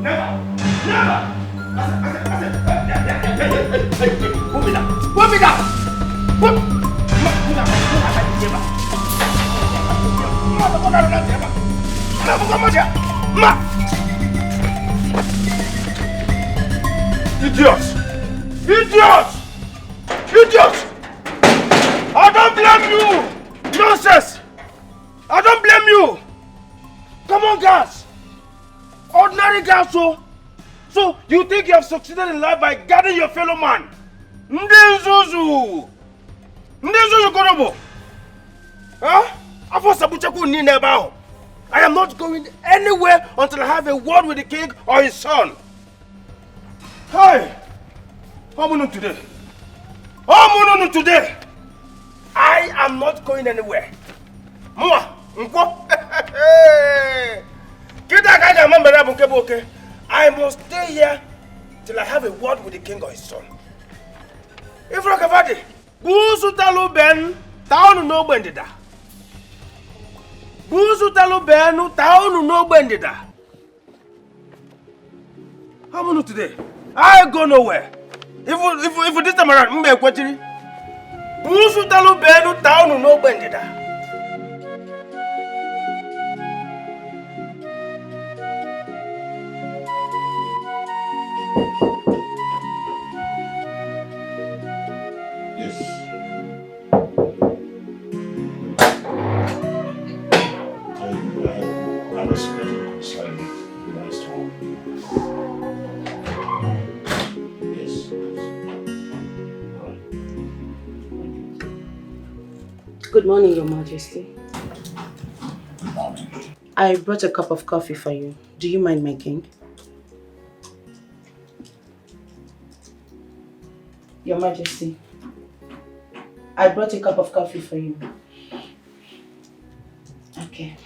Never! Never! Put me down! Put me down! Put me down! Idiot! Idiot! Idiot! I don't blame you! Nonsense! I don't blame you! Come on, guys! Ordinary guys, so you think you have succeeded in life by guarding your fellow man? Ndezuzu! Ndezuzu Korobo! Huh? I am not going anywhere until I have a word with the king or his son. Hey! How am I today? How am I today? I am not going anywhere. Mwa! I must stay here till I have a word with the king or his son. If Rakavadi, Busu Talu Ben, Town no Bendida. Busu Talu Ben, Town no Bendida. How am I today? I go nowhere. If this time around, me kwatiri. Busu Talu Ben, Town no Bendida. Good morning, Your Majesty. Good morning. I brought a cup of coffee for you. Do you mind making? Your Majesty, I brought a cup of coffee for you. Okay.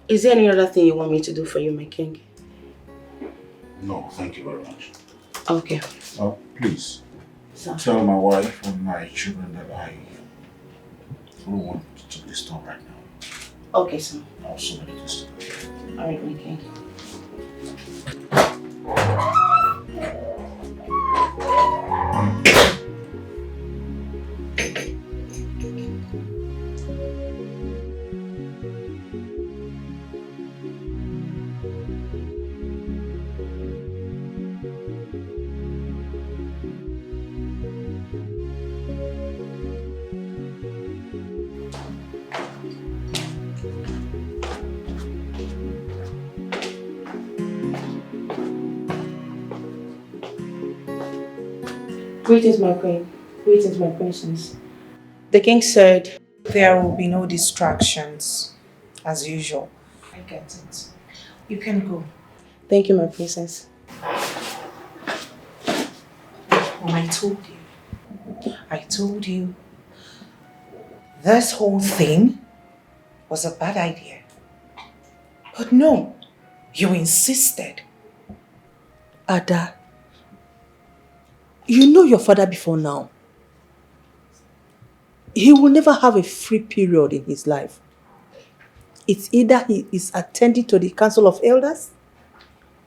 Is there any other thing you want me to do for you, my king? No, thank you very much. Okay. Oh, please. So. Tell my wife and my children that I don't want to disturb right now. Okay, sir. I have so many things to do. Alright, my king. Greetings, my queen. Greetings, my princess. The king said there will be no distractions, as usual. I get it. You can go. Thank you, my princess. Well, I told you. This whole thing was a bad idea. But no, you insisted. Ada, you know your father before now. He will never have a free period in his life. It's either he is attending to the Council of Elders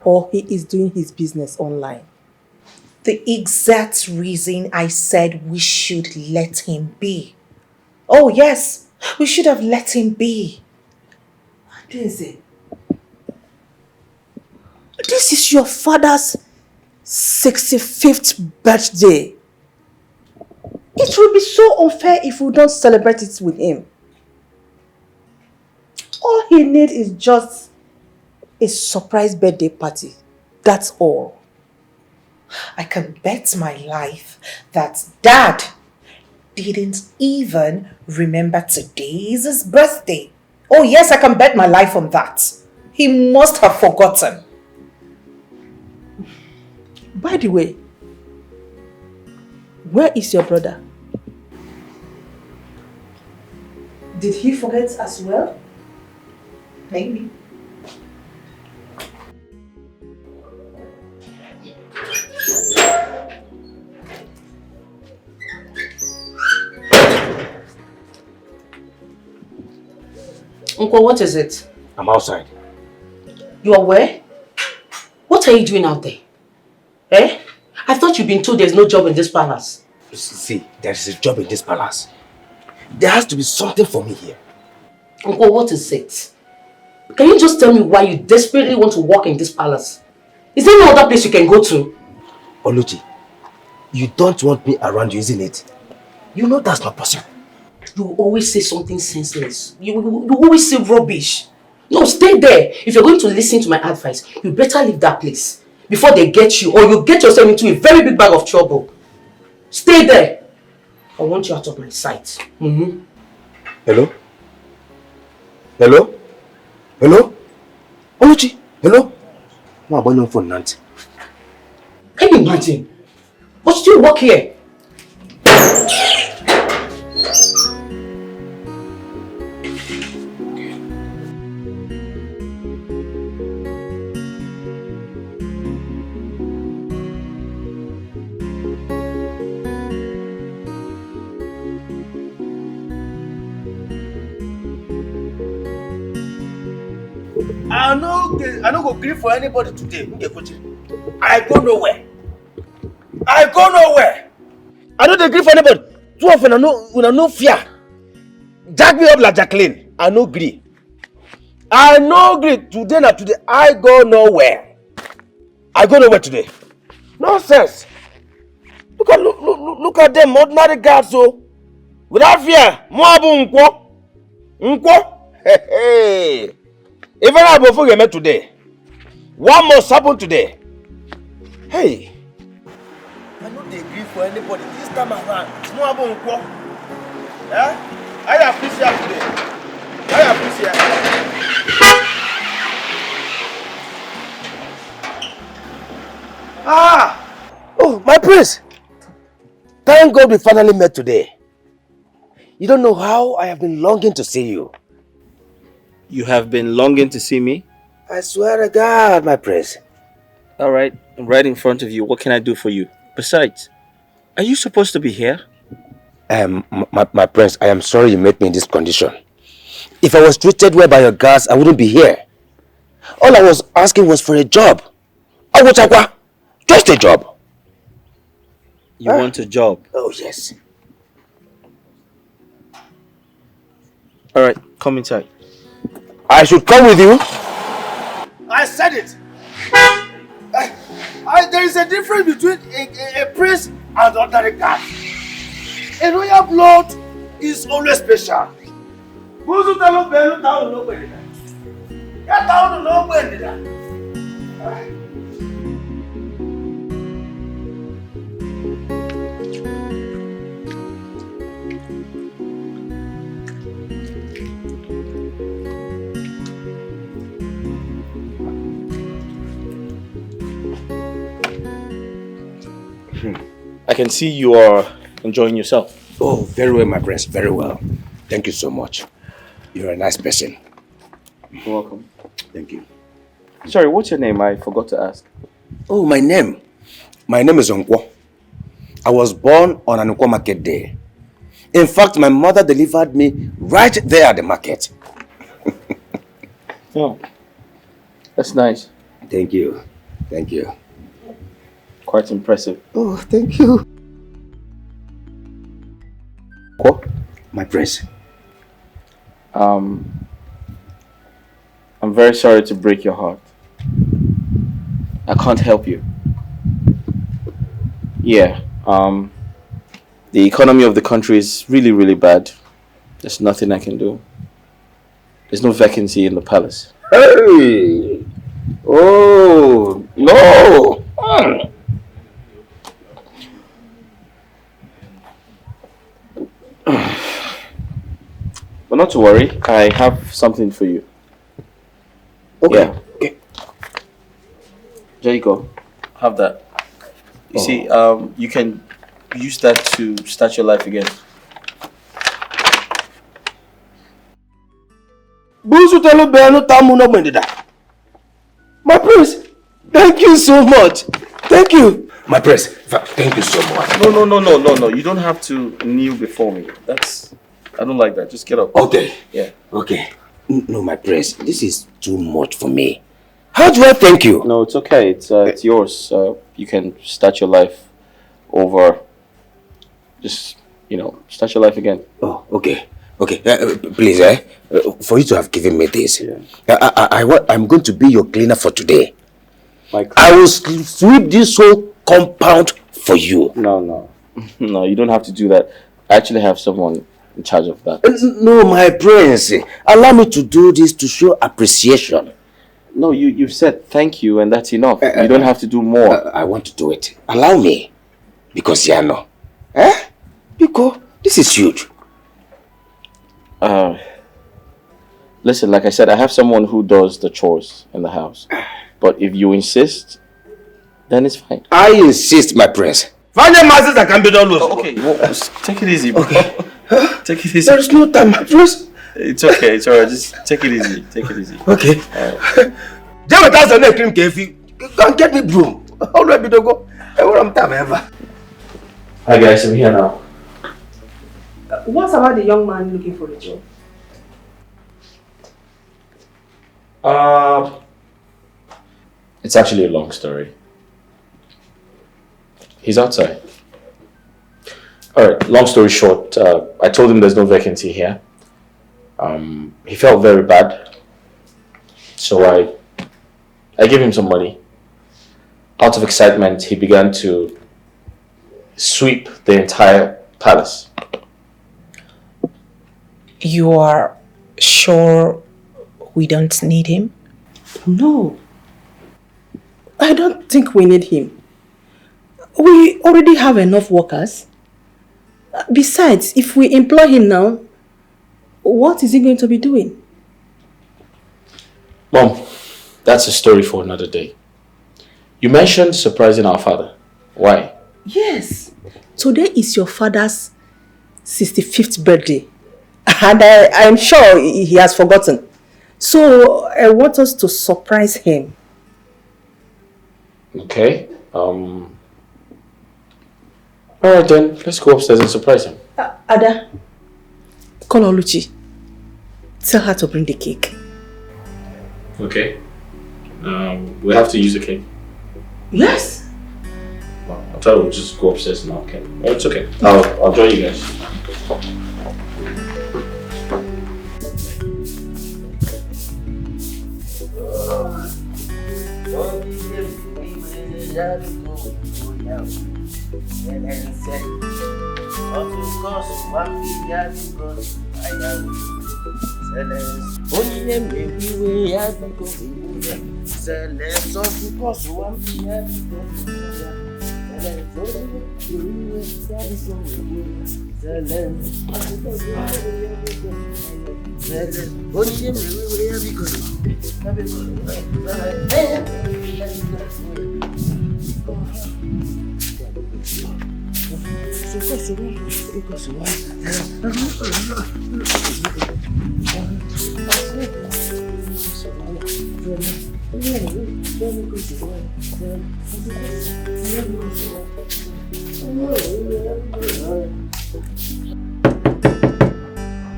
or he is doing his business online. The exact reason I said we should let him be. Oh yes, we should have let him be. This is your father's 65th birthday. It will be so unfair if we don't celebrate it with him. All he needs is just a surprise birthday party. That's all. I can bet my life that Dad didn't even remember today's his birthday. Oh yes, I can bet my life on that. He must have forgotten. By the way, where is your brother? Did he forget as well? Maybe. Uncle, what is it? I'm outside. You are where? What are you doing out there? Eh? I thought you'd been told there's no job in this palace. See, there is a job in this palace. There has to be something for me here. Uncle, what is it? Can you just tell me why you desperately want to work in this palace? Is there no other place you can go to? Oluchi, you don't want me around you, isn't it? You know that's not possible. You always say something senseless. You always say rubbish. No, stay there. If you're going to listen to my advice, you better leave that place before they get you, or you get yourself into a very big bag of trouble. Stay there. I want you out of my sight. Hello? Hello? Hello? Oluchi? Hello? What about your phone, Nancy? Can you imagine? But still work here. I no go grieve for anybody today. I go nowhere. I go nowhere. I don't agree for anybody. Two of them no fear. Jack me up like Jacqueline. I no agree. I no agree. Today na today. I go nowhere. I go nowhere today. Nonsense. Look at them ordinary guards so. Without fear. Moabu nkwo. Hey. Even I go forget today. What must happen today? Hey. I don't agree for anybody this time around. Moabu nkwo. Yeah? I appreciate today. I appreciate. Oh, my prince. Thank God we finally met today. You don't know how I have been longing to see you. You have been longing to see me? I swear to God, my prince. Alright, I'm right in front of you. What can I do for you? Besides, are you supposed to be here? My prince, I am sorry you met me in this condition. If I was treated well by your guards, I wouldn't be here. All I was asking was for a job. Just a job. You want a job? Oh, yes. Alright, come inside. I should come with you? I said it. There is a difference between a prince and ordinary guard. A royal blood is always special. I can see you are enjoying yourself. Oh, very well, my prince. Very well. Thank you so much. You're a nice person. You're welcome. Thank you. Sorry, what's your name? I forgot to ask. Oh, my name. My name is Nkwo. I was born on an Nkwo market day. In fact, my mother delivered me right there at the market. Oh, that's nice. Thank you. Thank you. Quite impressive. Oh, thank you. What? My prince. I'm very sorry to break your heart. I can't help you. Yeah, the economy of the country is really, really bad. There's nothing I can do. There's no vacancy in the palace. Hey! Oh, no! But not to worry, I have something for you. Okay. Yeah. Okay. There you go. Have that. You see, you can use that to start your life again. My prince, thank you so much. Thank you. My prince, thank you so much. No. You don't have to kneel before me. I don't like that. Just get up. Okay. Yeah. Okay. No, my prince, this is too much for me. How do I thank you? No, it's okay. It's yours. You can start your life over. Just, start your life again. Oh, okay. Okay, please, for you to have given me this, Yeah. I'm going to be your cleaner for today. Like, I will sweep this whole compound for you. No, you don't have to do that. I actually have someone in charge of that. No, my prince, allow me to do this to show appreciation. No, you've said thank you and that's enough. You don't have to do more. I want to do it. Allow me. Because, because this is huge. Listen, like I said, I have someone who does the chores in the house. But if you insist, then it's fine. I insist, my prince. Find the masters that can be done with. Okay, take it easy, bro. Take it easy. There is no time, my prince. It's okay, it's alright. Just take it easy. Take it easy. Okay. Just without the cream kefi. Go get me broom. How do I be to go? I'm time ever. Hi guys, I'm here now. What's about the young man looking for a job? It's actually a long story. He's outside. Alright, long story short, I told him there's no vacancy here. He felt very bad. So I gave him some money. Out of excitement, he began to sweep the entire palace. You are sure we don't need him? No. I don't think we need him. We already have enough workers. Besides, if we employ him now, what is he going to be doing? Mom, that's a story for another day. You mentioned surprising our father. Why? Yes. Today is your father's 65th birthday. And I'm sure he has forgotten. So I want us to surprise him. Okay. Alright then, let's go upstairs and surprise him. Ada, call Oluchi. Tell her to bring the cake. Okay. We have to use a cake. Yes. Well, I thought we'll just go upstairs now. Okay. Oh, it's okay. I'll join you guys.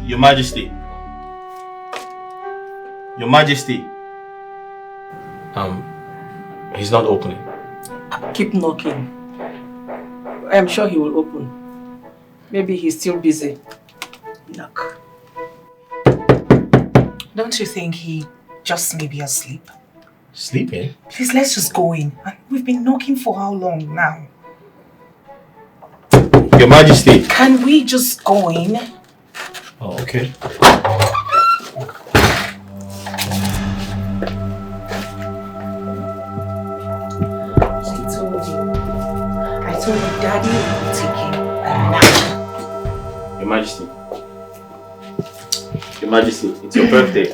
Your Majesty. Your Majesty. He's not opening. Keep knocking. I'm sure he will open. Maybe he's still busy. Knock. Don't you think he just may be asleep? Sleeping? Please, let's just go in. We've been knocking for how long now? Your Majesty. Can we just go in? Oh, okay. I told you, Daddy will take him a nap. Your Majesty. Your Majesty, it's your birthday.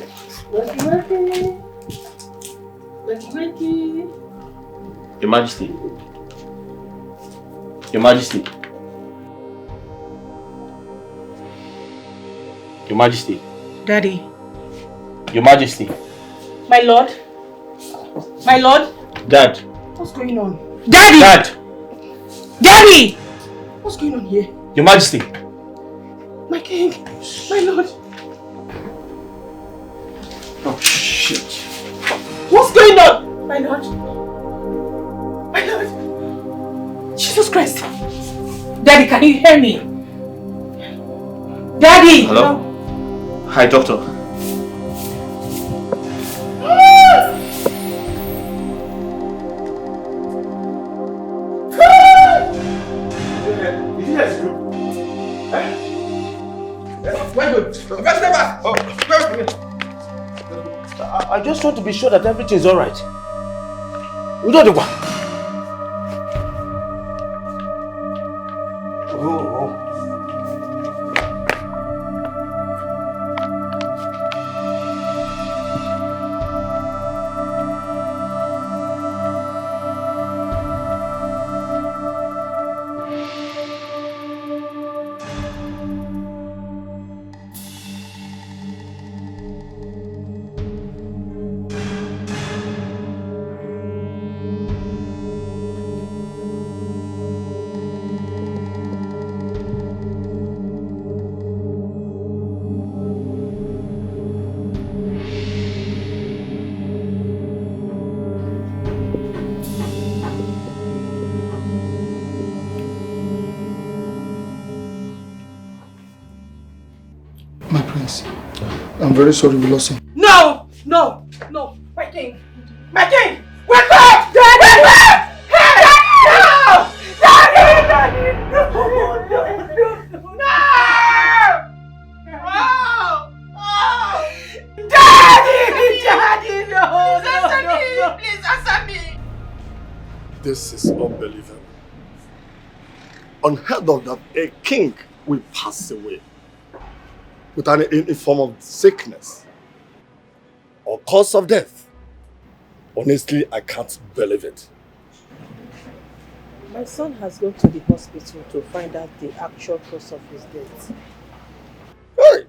Your Majesty. Your Majesty. Your Majesty. Daddy. Your Majesty. My lord? My lord? Dad. What's going on? Daddy! Dad. Daddy! What's going on here? Your Majesty. My king? My lord? Shit. What's going on? My lord. My lord. Jesus Christ. Daddy, can you hear me? Daddy! Hello? Hi, doctor. I just want to be sure that everything is alright. We don't do what? My prince, I'm very sorry we lost him. No! No! No! My king! My king! Wake up! Daddy! Wake up! Hey! No! Daddy! Daddy! No! No! No! Oh! Daddy! Daddy! No! Answer me! Please answer me! This is unbelievable. Unheard of that a king will pass away with any form of sickness or cause of death. Honestly, I can't believe it. My son has gone to the hospital to find out the actual cause of his death. Hey!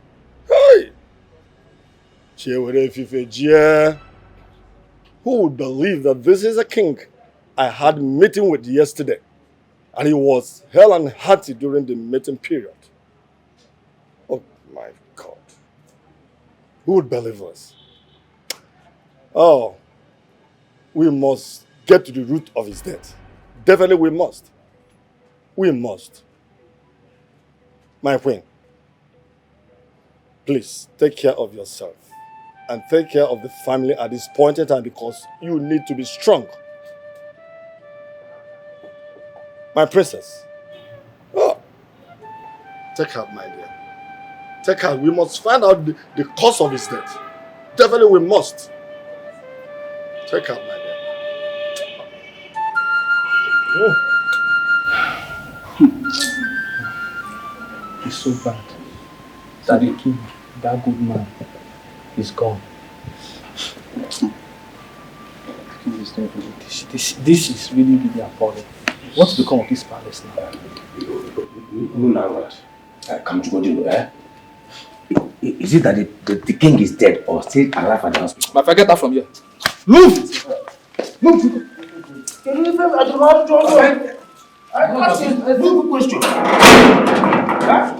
Hey! Who would believe that this is a king I had a meeting with yesterday, and he was hell and hearty during the meeting period? Oh my God. Who would believe us? Oh, we must get to the root of his death. Definitely we must. We must. My queen, please take care of yourself and take care of the family at this point in time, because you need to be strong. My princess. Oh, take her, my dear. Take her. We must find out the cause of his death. Definitely we must. Take her, my dear. Oh. It's so bad that the king, that good man, is gone. This is really, really appalling. What's become of this palace now? Is it that the king is dead or still alive at the hospital? My forget that from here. Move! Move! I asked you a good question. Huh?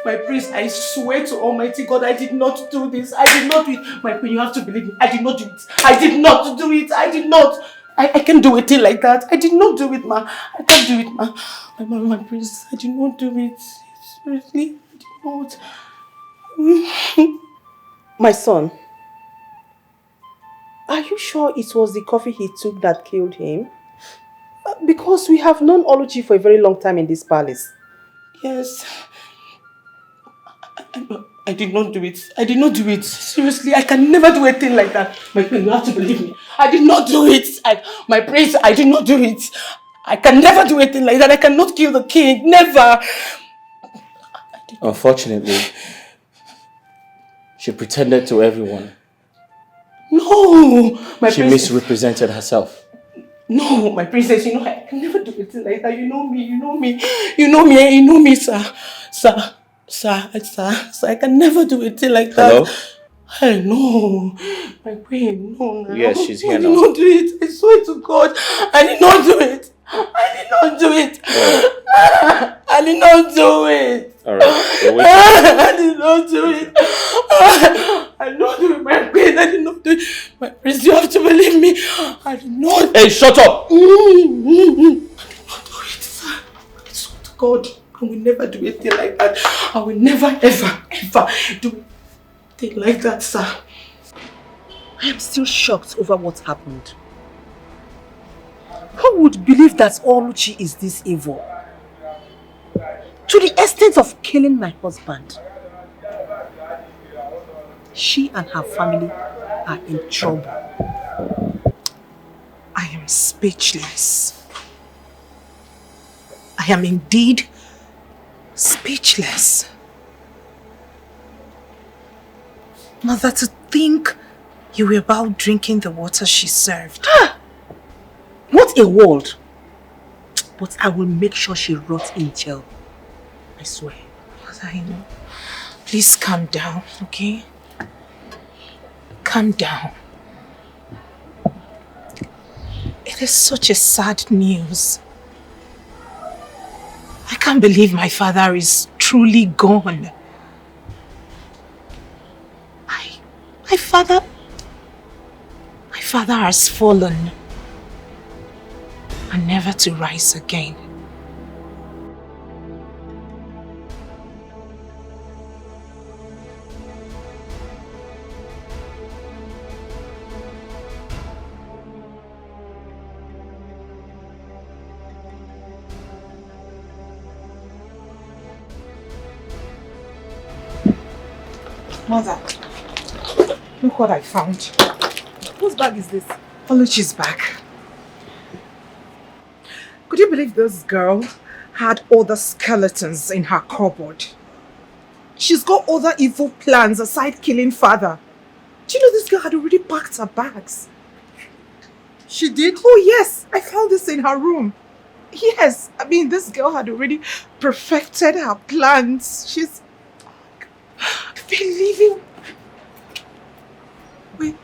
My prince, I swear to Almighty God, I did not do this. I did not do it. My queen, you have to believe me. I did not do it. I did not do it. I did not. I can't do a thing like that. I did not do it, ma. I can't do it, ma. My prince, I did not do it. Seriously, I did not. My son, are you sure it was the coffee he took that killed him? Because we have known Oluchi for a very long time in this palace. Yes. I did not do it. I did not do it. Seriously, I can never do a thing like that. My queen, you have to believe me. I did not do it. My prince, I did not do it. I can never do a thing like that. I cannot kill the king. Never. Unfortunately, she pretended to everyone. No. She misrepresented herself. No, my princess, you know, I can never do anything like that. You know me, sir. Sir, I can never do anything like that. Hello? Hey, no, my queen, no. Yes, she's here I now. did not do it. I swear to God, I did not do it. I did not do it. I did not do it. Alright, we're waiting. I did not do it. I did not do it, my queen. I did not do it. My prince, you have to believe me. I did not. Hey, shut up! I did not do it, sir. I swear to God, I will never do anything like that. I will never, ever do anything like that, sir. I am still shocked over what happened. Who would believe that Oluchi is this evil? To the extent of killing my husband. She and her family are in trouble. I am speechless. I am indeed speechless. Mother, to think you were about drinking the water she served. What a world! But I will make sure she rots in jail. I swear. Mother, I know. Please calm down, okay? Calm down. It is such a sad news. I can't believe my father is truly gone. My father has fallen and never to rise again. Mother, look what I found. Whose bag is this? Oluchi's back. Could you believe this girl had other skeletons in her cupboard? She's got other evil plans aside killing father. Do you know this girl had already packed her bags? She did? Oh yes, I found this in her room. Yes, I mean this girl had already perfected her plans. She's been living. Wait.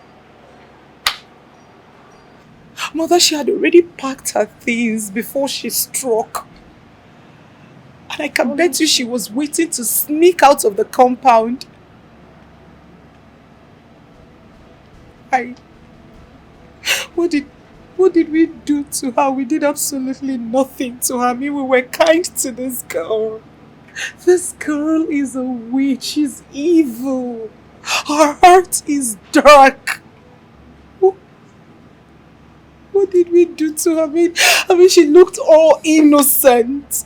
Mother, she had already packed her things before she struck. And I can bet you she was waiting to sneak out of the compound. What did we do to her? We did absolutely nothing to her. I mean, we were kind to this girl. This girl is a witch. She's evil. Her heart is dark. What did we do to her? I mean, she looked all innocent.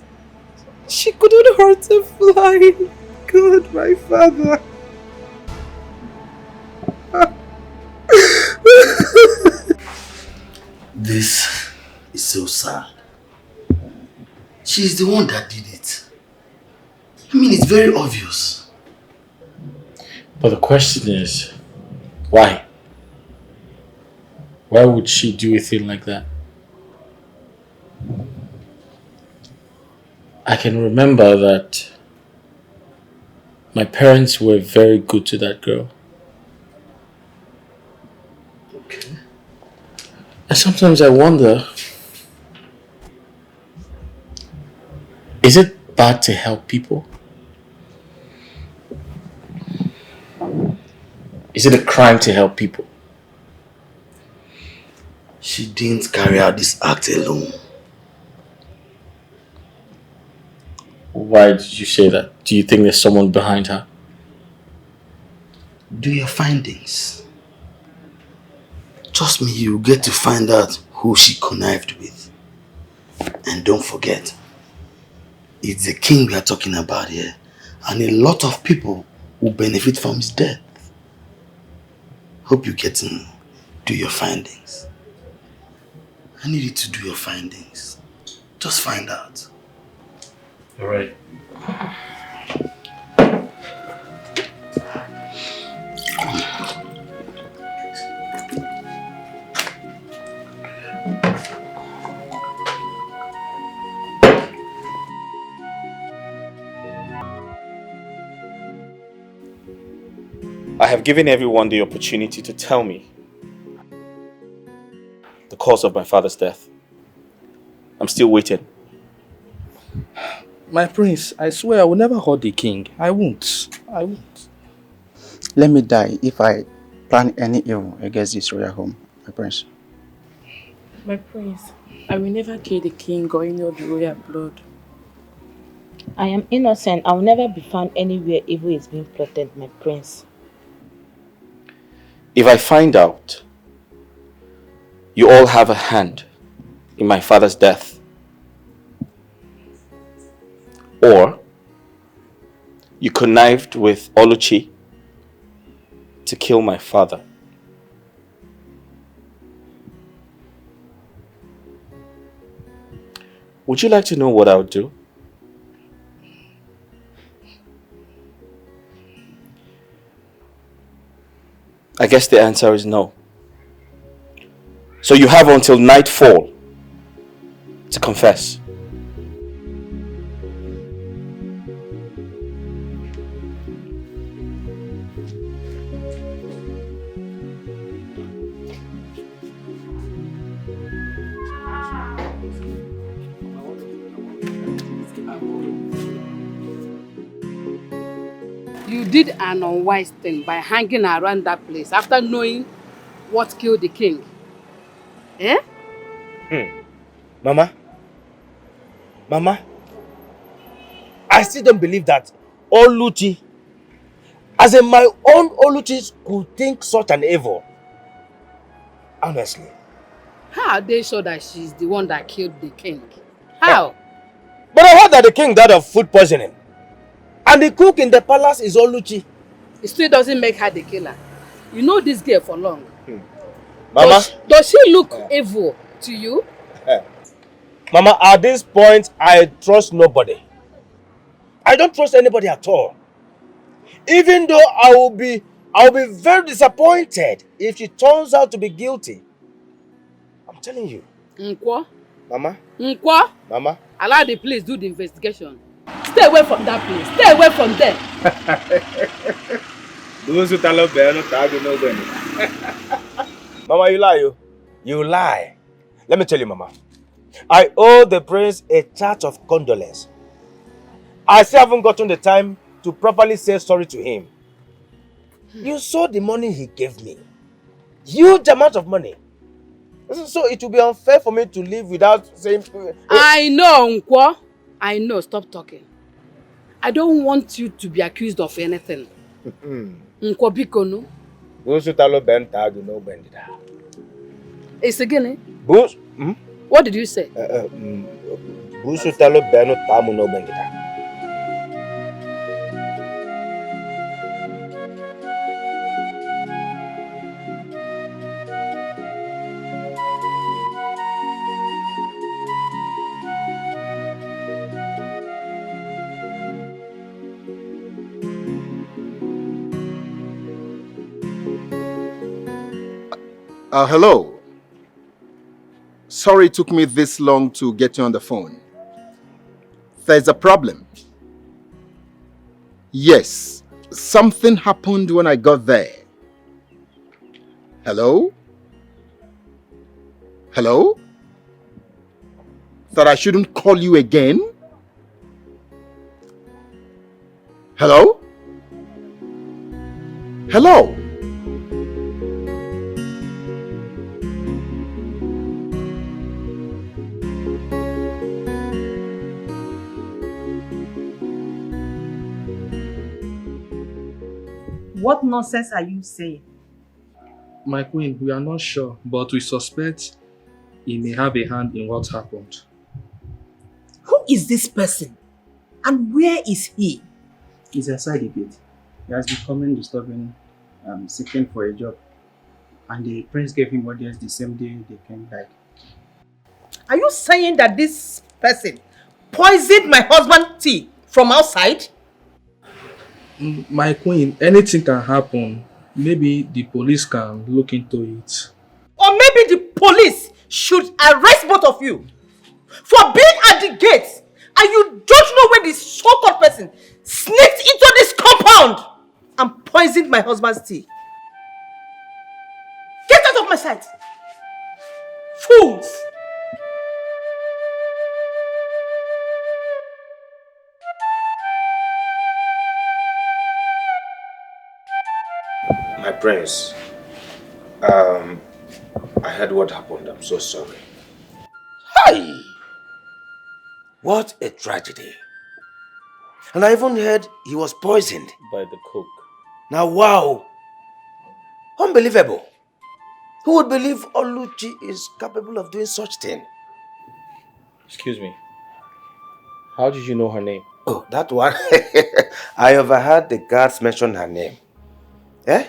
She couldn't hurt a fly. God, my father. This is so sad. She's the one that did it. I mean, it's very obvious. But the question is, why? Why would she do a thing like that? I can remember that my parents were very good to that girl. Okay. And sometimes I wonder, is it bad to help people? Is it a crime to help people? She didn't carry out this act alone. Why did you say that? Do you think there's someone behind her? Do your findings. Trust me, you'll get to find out who she connived with. And don't forget, it's the king we are talking about here. And a lot of people will benefit from his death. Hope you get to do your findings. I need you to do your findings. Just find out. All right. I have given everyone the opportunity to tell me the cause of my father's death. I'm still waiting. My prince, I swear I will never hurt the king. I won't. I won't. Let me die if I plan any evil against this royal home, my prince. My prince, I will never kill the king or any of the royal blood. I am innocent. I will never be found anywhere evil is being plotted, my prince. If I find out you all have a hand in my father's death, or you connived with Oluchi to kill my father, would you like to know what I would do? I guess the answer is no. So you have until nightfall to confess. You did an unwise thing by hanging around that place after knowing what killed the king. Eh? Mama, I still don't believe that Oluchi, as in my own Oluchi, could think such an evil. Honestly. How are they sure that she's the one that killed the king? How? But I heard that the king died of food poisoning. And the cook in the palace is Oluchi. It still doesn't make her the killer. You know this girl for long. Mama. Does she look evil to you? Mama, at this point, I trust nobody. I don't trust anybody at all. Even though I will be very disappointed if she turns out to be guilty. I'm telling you. Nkwo? Mama? Nkwo? Mama? Allow the police do the investigation. Stay away from that place. Stay away from there. Mama, you lie. You lie. Let me tell you, Mama. I owe the prince a charge of condolence. I still haven't gotten the time to properly say sorry to him. You saw the money he gave me. Huge amount of money. So it will be unfair for me to live without saying... I know, Nkwo. I know. Stop talking. I don't want you to be accused of anything. Nkwo biko no. It's again. What did you say? Hello. Sorry it took me this long to get you on the phone. There's a problem. Yes, something happened when I got there. Hello? Hello? That I shouldn't call you again? Hello? Hello? What nonsense are you saying? My queen, we are not sure, but we suspect he may have a hand in what happened. Who is this person? And where is he? He's inside the gate. He has been coming disturbing, seeking for a job. And the prince gave him audience the same day the king died. Are you saying that this person poisoned my husband's tea from outside? My queen, anything can happen. Maybe the police can look into it. Or maybe the police should arrest both of you for being at the gate and you don't know where this so-called person sneaked into this compound and poisoned drink my husband's tea. Get out of my sight! Fools! My prince, I heard what happened. I'm so sorry. Hi! What a tragedy. And I even heard he was poisoned. By the cook. Now, wow! Unbelievable. Who would believe Oluchi is capable of doing such thing? Excuse me. How did you know her name? Oh, that one. I overheard the guards mention her name. Eh?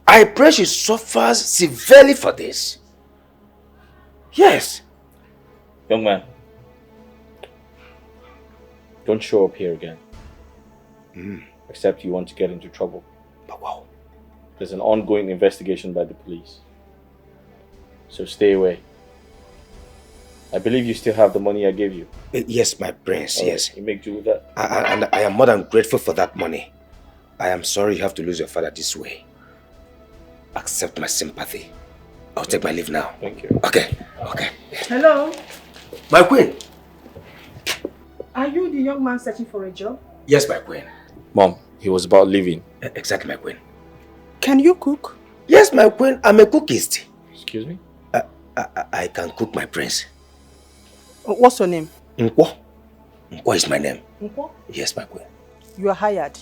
I pray she suffers severely for this. Yes. Young man, don't show up here again. Except you want to get into trouble. But wow. There's an ongoing investigation by the police. So stay away. I believe you still have the money I gave you. Yes, my prince, yes. You make do with that. And I am more than grateful for that money. I am sorry you have to lose your father this way. Accept my sympathy. I'll take my leave now. Thank you. Okay. Hello? My queen. Are you the young man searching for a job? Yes, my queen. Mom, he was about leaving. Exactly, my queen. Can you cook? Yes, my queen. I'm a cookist. Excuse me? I can cook, my prince. What's your name? Nkwo. Nkwo is my name. Nkwo? Yes, my queen. You are hired.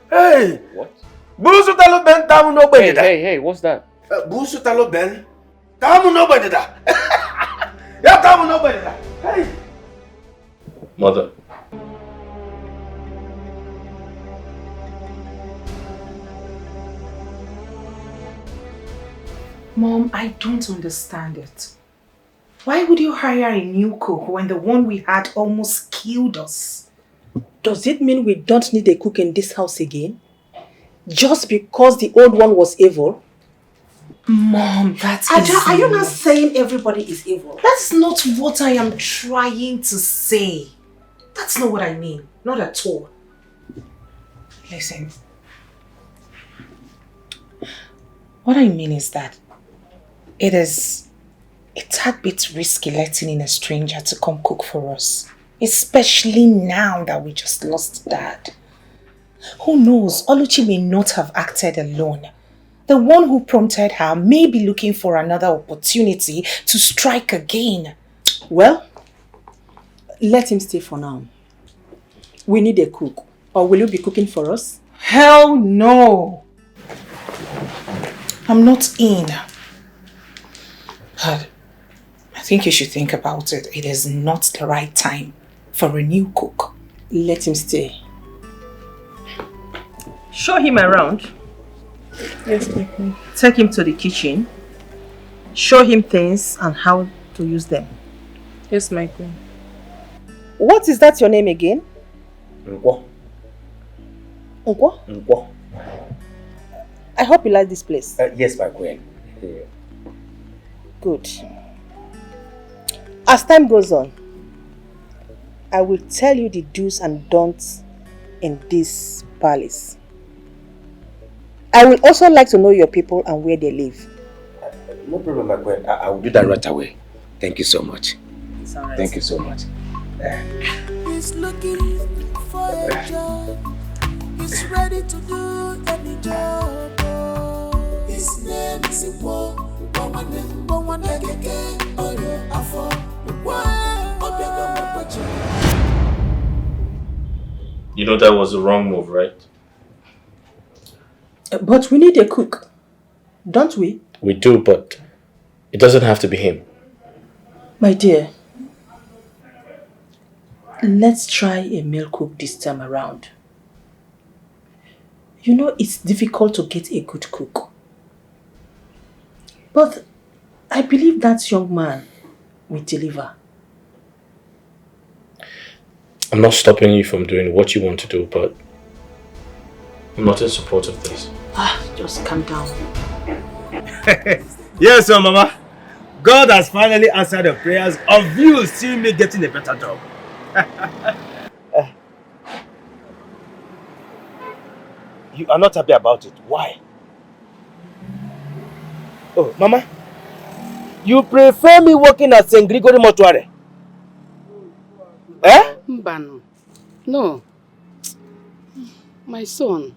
Hey! What? Busu talo ben tamu no bedida. Hey, what's that? Busu talo ben tamu no bedida. Ya tamu no bedida. Hey! Mother. Mom, I don't understand it. Why would you hire a new cook when the one we had almost killed us? Does it mean we don't need a cook in this house again? Just because the old one was evil? Mom, are you not saying everybody is evil? That's not what I am trying to say. That's not what I mean. Not at all. Listen. What I mean is that it's a tad bit risky letting in a stranger to come cook for us. Especially now that we just lost Dad. Who knows, Oluchi may not have acted alone. The one who prompted her may be looking for another opportunity to strike again. Well, let him stay for now. We need a cook. Or will you be cooking for us? Hell no! I'm not in. But I think you should think about it. It is not the right time for a new cook. Let him stay. Show him around. Yes, my queen. Take him to the kitchen. Show him things and how to use them. Yes, my queen. What is that your name again? Nkwo. Nkwo? Nkwo. I hope you like this place. Yes, my queen. Good. As time goes on, I will tell you the do's and don'ts in this palace. I will also like to know your people and where they live. No problem, my queen. I will do that right away. Thank you so much. It's all right. Thank you so much. He's looking for a job. He's ready to do any job. His name is Iwo. You know that was the wrong move, right? But we need a cook, don't we? We do, but it doesn't have to be him. My dear, let's try a male cook this time around. You know it's difficult to get a good cook. But I believe that young man will deliver. I'm not stopping you from doing what you want to do, but I'm not in support of this. Just calm down. Yes, sir, Mama. God has finally answered the prayers of you seeing me getting a better job. You are not happy about it. Why? Oh, Mama. You prefer me working at St. Gregory Mortuary? Eh? Mbano. No. My son,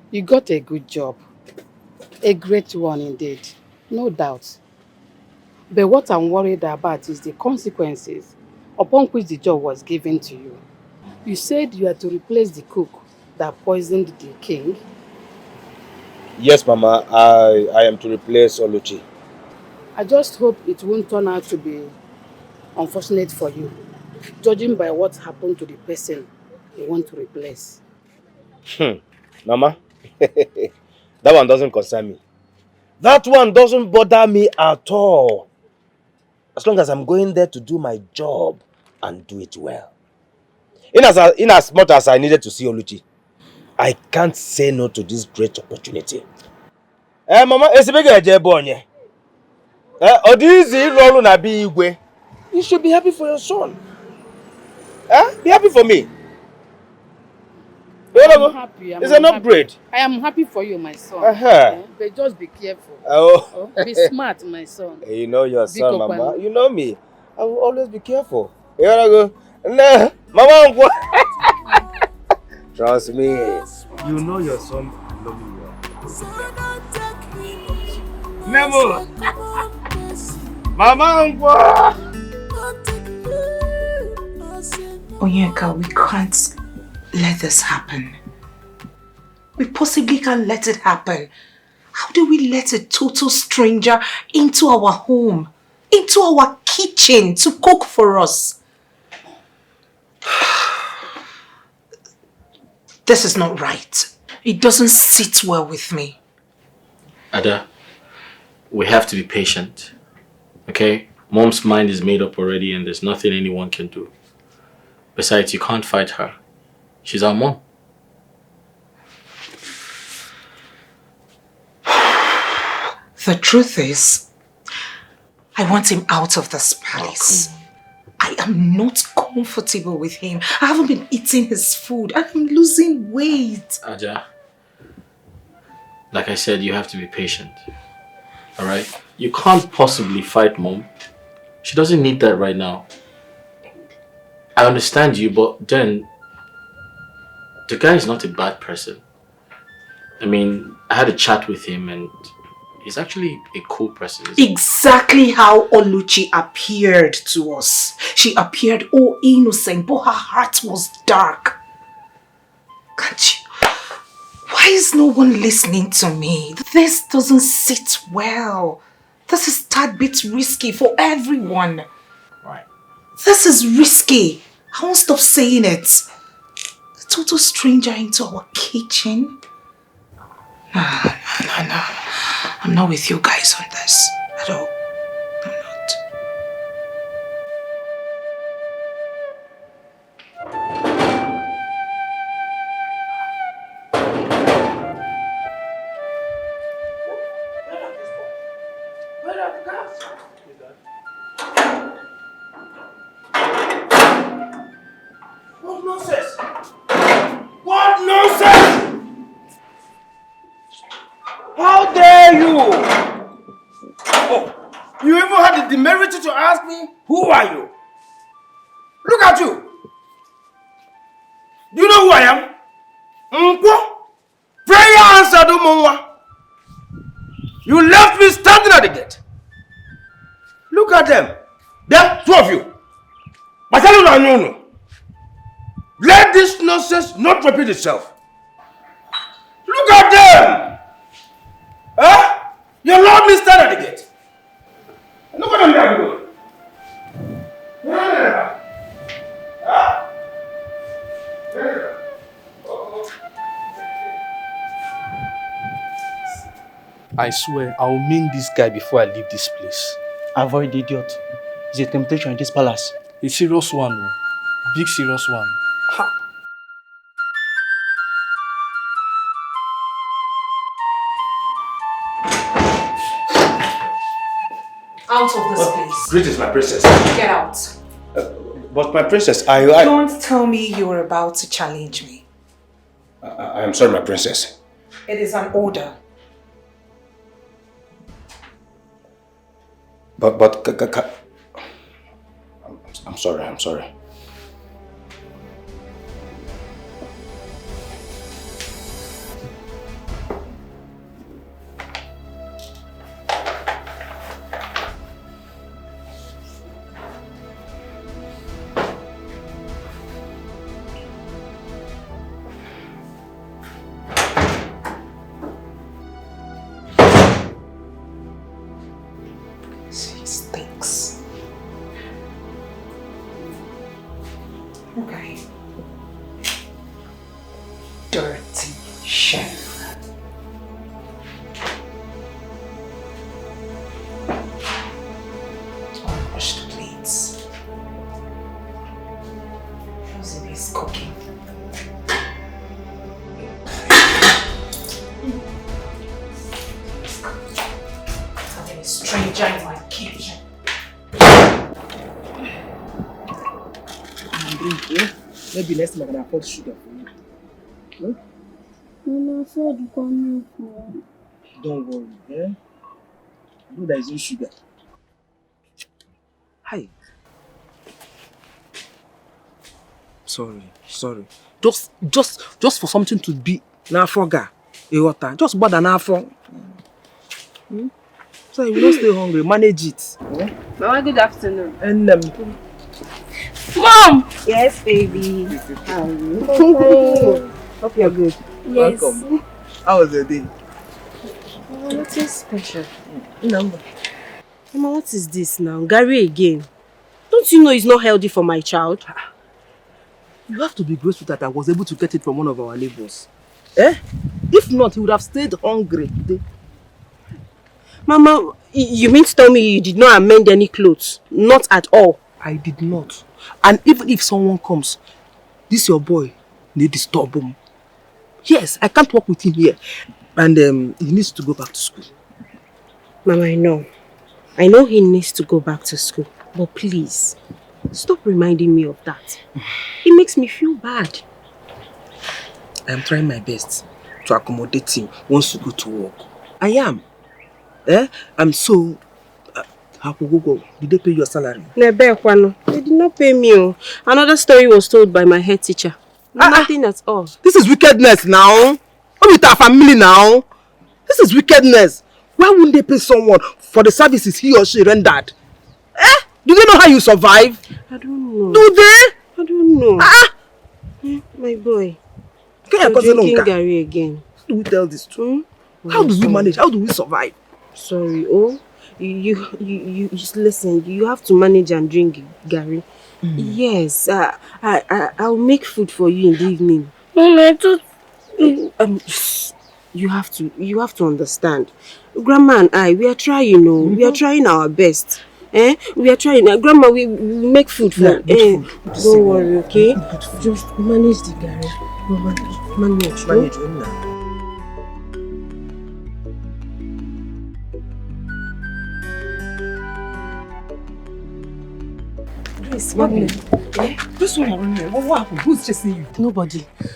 you got a good job. A great one indeed. No doubt. But what I'm worried about is the consequences upon which the job was given to you. You said you are to replace the cook that poisoned the king. Yes, Mama. I am to replace Oluchi. I just hope it won't turn out to be unfortunate for you, judging by what happened to the person you want to replace. Mama, that one doesn't concern me. That one doesn't bother me at all. As long as I'm going there to do my job and do it well. In as much as I needed to see Oluchi, I can't say no to this great opportunity. Mama, you should be happy for your son. Be happy for me. I'm happy. It's an upgrade. I am happy for you, my son. But just be careful. Be smart, my son. You know your son, Mama. You know me. I will always be careful. You wanna go? Nah, Mama. Trust me. You know your son. I love you well. Nemo. Mama. Onyeka, we can't let this happen. We possibly can't let it happen. How do we let a total stranger into our home, into our kitchen to cook for us? This is not right. It doesn't sit well with me. Ada, we have to be patient. Okay? Mom's mind is made up already and there's nothing anyone can do. Besides, you can't fight her. She's our mom. The truth is, I want him out of this palace. I am not comfortable with him. I haven't been eating his food. I'm losing weight. Aja, like I said, you have to be patient. Alright? You can't possibly fight Mom. She doesn't need that right now. I understand you, but then the guy is not a bad person. I mean, I had a chat with him and he's actually a cool person. Exactly how Oluchi appeared to us. She appeared all innocent, but her heart was dark. Can't you? Why is no one listening to me? This doesn't sit well. This is a tad bit risky for everyone. Right. This is risky. I won't stop saying it. A total stranger into our kitchen. No. I'm not with you guys on this at all. I'm not. What nonsense! What nonsense! How dare you! Oh, you even had the temerity to ask me, who are you? Look at you! Do you know who I am? Prayer answered, Umunwa. You left me standing at the gate. Look at them. There, two of you. Let this nonsense not repeat itself. Look at them! Huh? You allowed me stand at the gate. Look at them there. I swear, I'll mean this guy before I leave this place. Avoid the idiot. It's a temptation in this palace. A serious one, oh. Big serious one. Ha! Out of this place. Greetings, my princess. Get out. But my princess, I... Don't tell me you were about to challenge me. I am sorry, my princess. It is an order. But I'm sorry. She stinks. Okay. Dirty chef. Unwashed plates. How's it is cooking? Having a stranger in my kitchen. Maybe next time I can afford sugar for you. Don't worry, eh? I know there is no sugar. Hi. Sorry. Just for something to be nafoga. Just bother nafo. So you don't stay hungry, manage it. Mama, good afternoon. And Mom! Yes, baby. How are you? Hope you're good. Yes. Welcome. How was your day? Nothing special. Mama, what is this now? Gary again. Don't you know it's not healthy for my child? You have to be grateful that I was able to get it from one of our neighbors. If not, he would have stayed hungry today. Mama, you mean to tell me you did not amend any clothes? Not at all. I did not. And even if someone comes, this your boy, they disturb him. Yes, I can't work with him here. And he needs to go back to school. Mama, I know he needs to go back to school. But please, stop reminding me of that. It makes me feel bad. I am trying my best to accommodate him once you go to work. I am. I'm so... Did they pay your salary? They did not pay me. Another story was told by my head teacher. Nothing at all. This is wickedness now. I'm with our family now. This is wickedness. Why wouldn't they pay someone for the services he or she rendered? Do they know how you survive? I don't know. Do they? I don't know. My boy. You're drinking Gary again. How do we tell this to? How do we manage? How do we survive? Sorry, you just listen. You have to manage and drink Gary. Yes, I'll make food for you in the evening. You have to understand. Grandma and I, we are trying, we are trying our best. We are trying. Grandma, we make food for you. Don't worry, okay? Just manage the Gary. Manage. This one, what happened? Who's chasing you?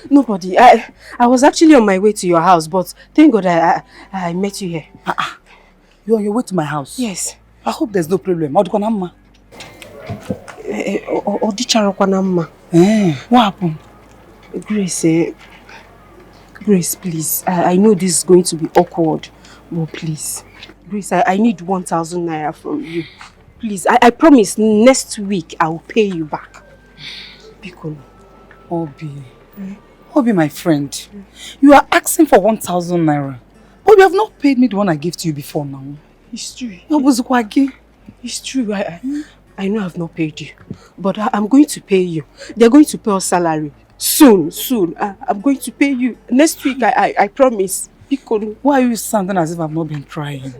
Nobody. I was actually on my way to your house, but thank God I met you here. You're on your way to my house? Yes. I hope there's no problem. What happened? Grace, please. I know this is going to be awkward, but please. Grace, I need 1,000 naira from you. Please, I promise next week I will pay you back. Biko. Obi, my friend. You are asking for 1,000 naira. But you have not paid me the one I gave to you before now. It's true. It's true. I know I've not paid you. But I'm going to pay you. They're going to pay us salary. Soon. I'm going to pay you. Next week, I promise. Biko. Why are you sounding as if I've not been trying?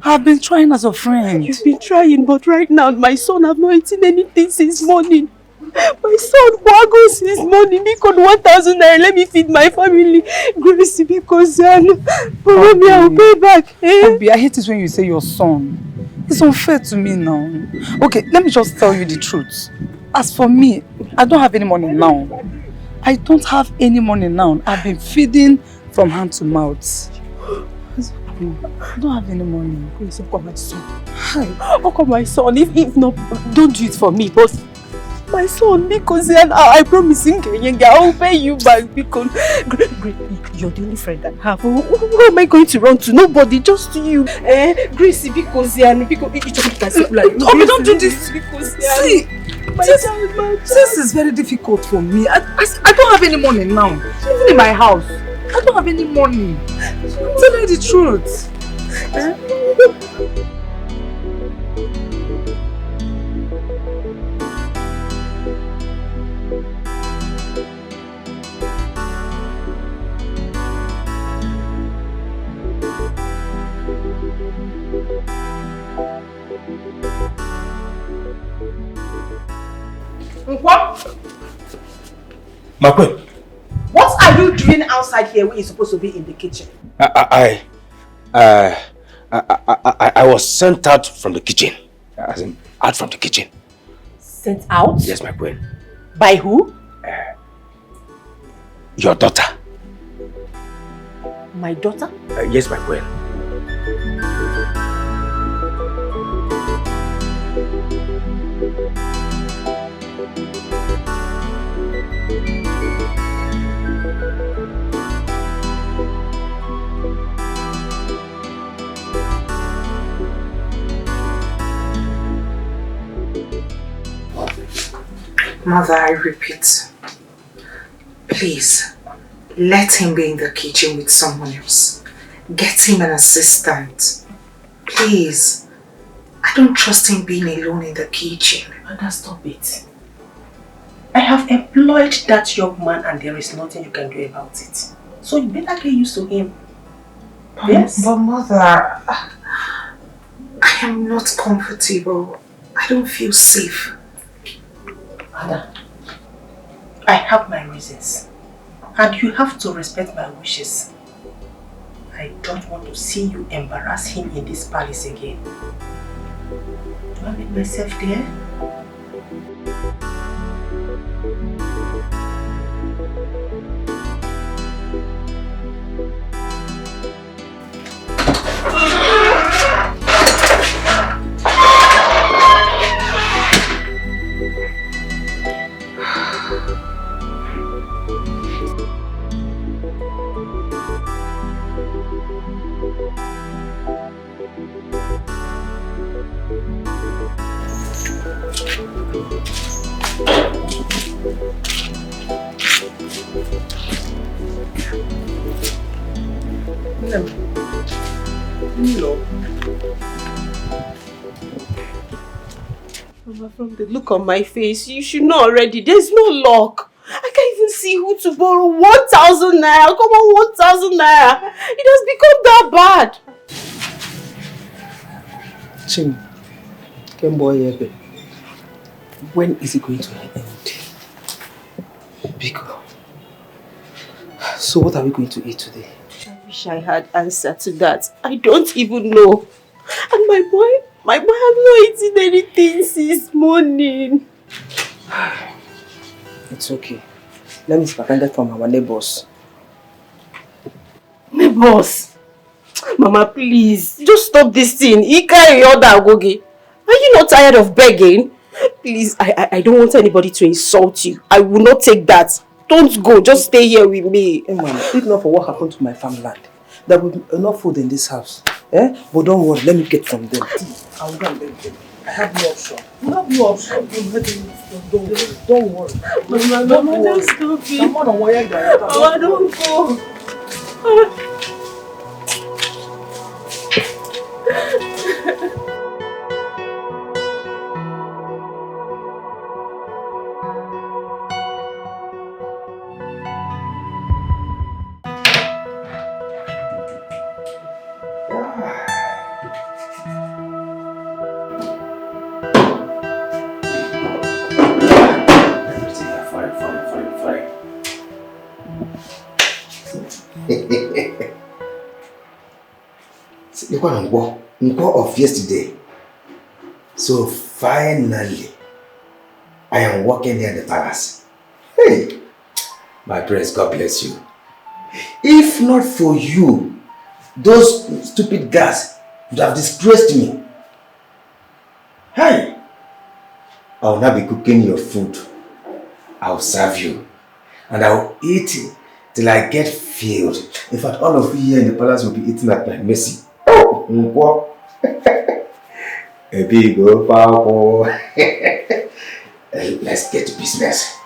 I've been trying as a friend. You've been trying, but right now, my son have not eaten anything since morning. My son waggles since morning. Because 1,000 naira, let me feed my family. Grace, because Obi, I will pay back. Obi, I hate it when you say your son. It's unfair to me now. Okay, let me just tell you the truth. As for me, I don't have any money now. I don't have any money now. I've been feeding from hand to mouth. I don't have any money. Please, come my son. Hi. Oh, come my son. If not, don't do it for me, but my son, because I promise him, I'll pay you back because you're the only friend I have. Who am I going to run to? Nobody, just you. Gracie, because don't do this. See, this is very difficult for me. I don't have any money now. Even in my house, I don't have any money. I'm telling you the truth. What? My queen. What are you doing outside here when you're supposed to be in the kitchen? I was sent out from the kitchen. As in, out from the kitchen. Sent out? Yes, my queen. By who? Your daughter. My daughter? Yes, my queen. Mother, I repeat, please, let him be in the kitchen with someone else. Get him an assistant. Please. I don't trust him being alone in the kitchen. Mother, stop it. I have employed that young man and there is nothing you can do about it. So you better get used to him. Yes? But Mother, I am not comfortable. I don't feel safe. Mother, I have my reasons. And you have to respect my wishes. I don't want to see you embarrass him in this palace again. Do I make myself there? Mama, from the look on my face, you should know already. There's no luck. I can't even see who to borrow 1,000 naira. Come on, 1,000 naira. It has become that bad. Chim, Kemboy, when is it going to end? Biko. So what are we going to eat today? I wish I had answer to that. I don't even know. And my boy has not eaten anything since morning. It's okay. Let me spend it from our neighbors. Neighbors? Mama, please. Just stop this thing. He carry your Agogi. Are you not tired of begging? Please, I don't want anybody to insult you. I will not take that. Don't go. Just stay here with me. Hey, Mama, if not for what happened to my farmland, there will be enough food in this house. But don't worry, let me get from them. I will go and beg them. I have no option. You have no option. Don't worry. Mama, just stop it. Mama, don't go. The one of yesterday. So finally, I am walking near the palace. Hey, My prince, God bless you. If not for you, those stupid guys would have disgraced me. Hey! I will not be cooking your food. I will serve you. And I will eat it till I get filled. In fact, all of you here in the palace will be eating at my mercy. Oh! A big old power. Let's get to business.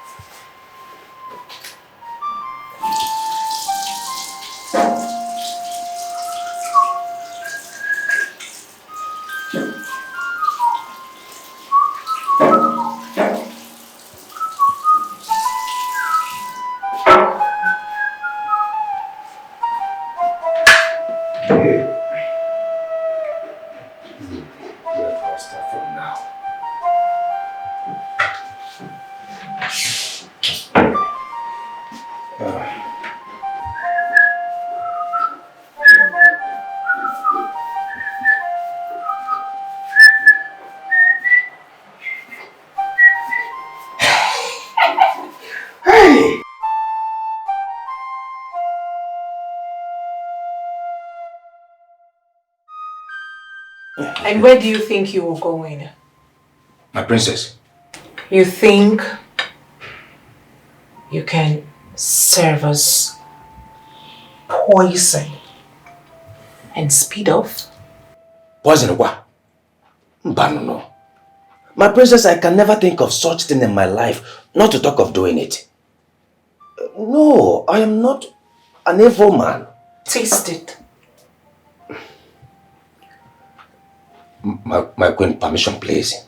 And where do you think you were going? My princess. You think you can serve us poison and speed off? Poison what? No. My princess, I can never think of such thing in my life, not to talk of doing it. No, I am not an evil man. Taste it. My queen, permission please.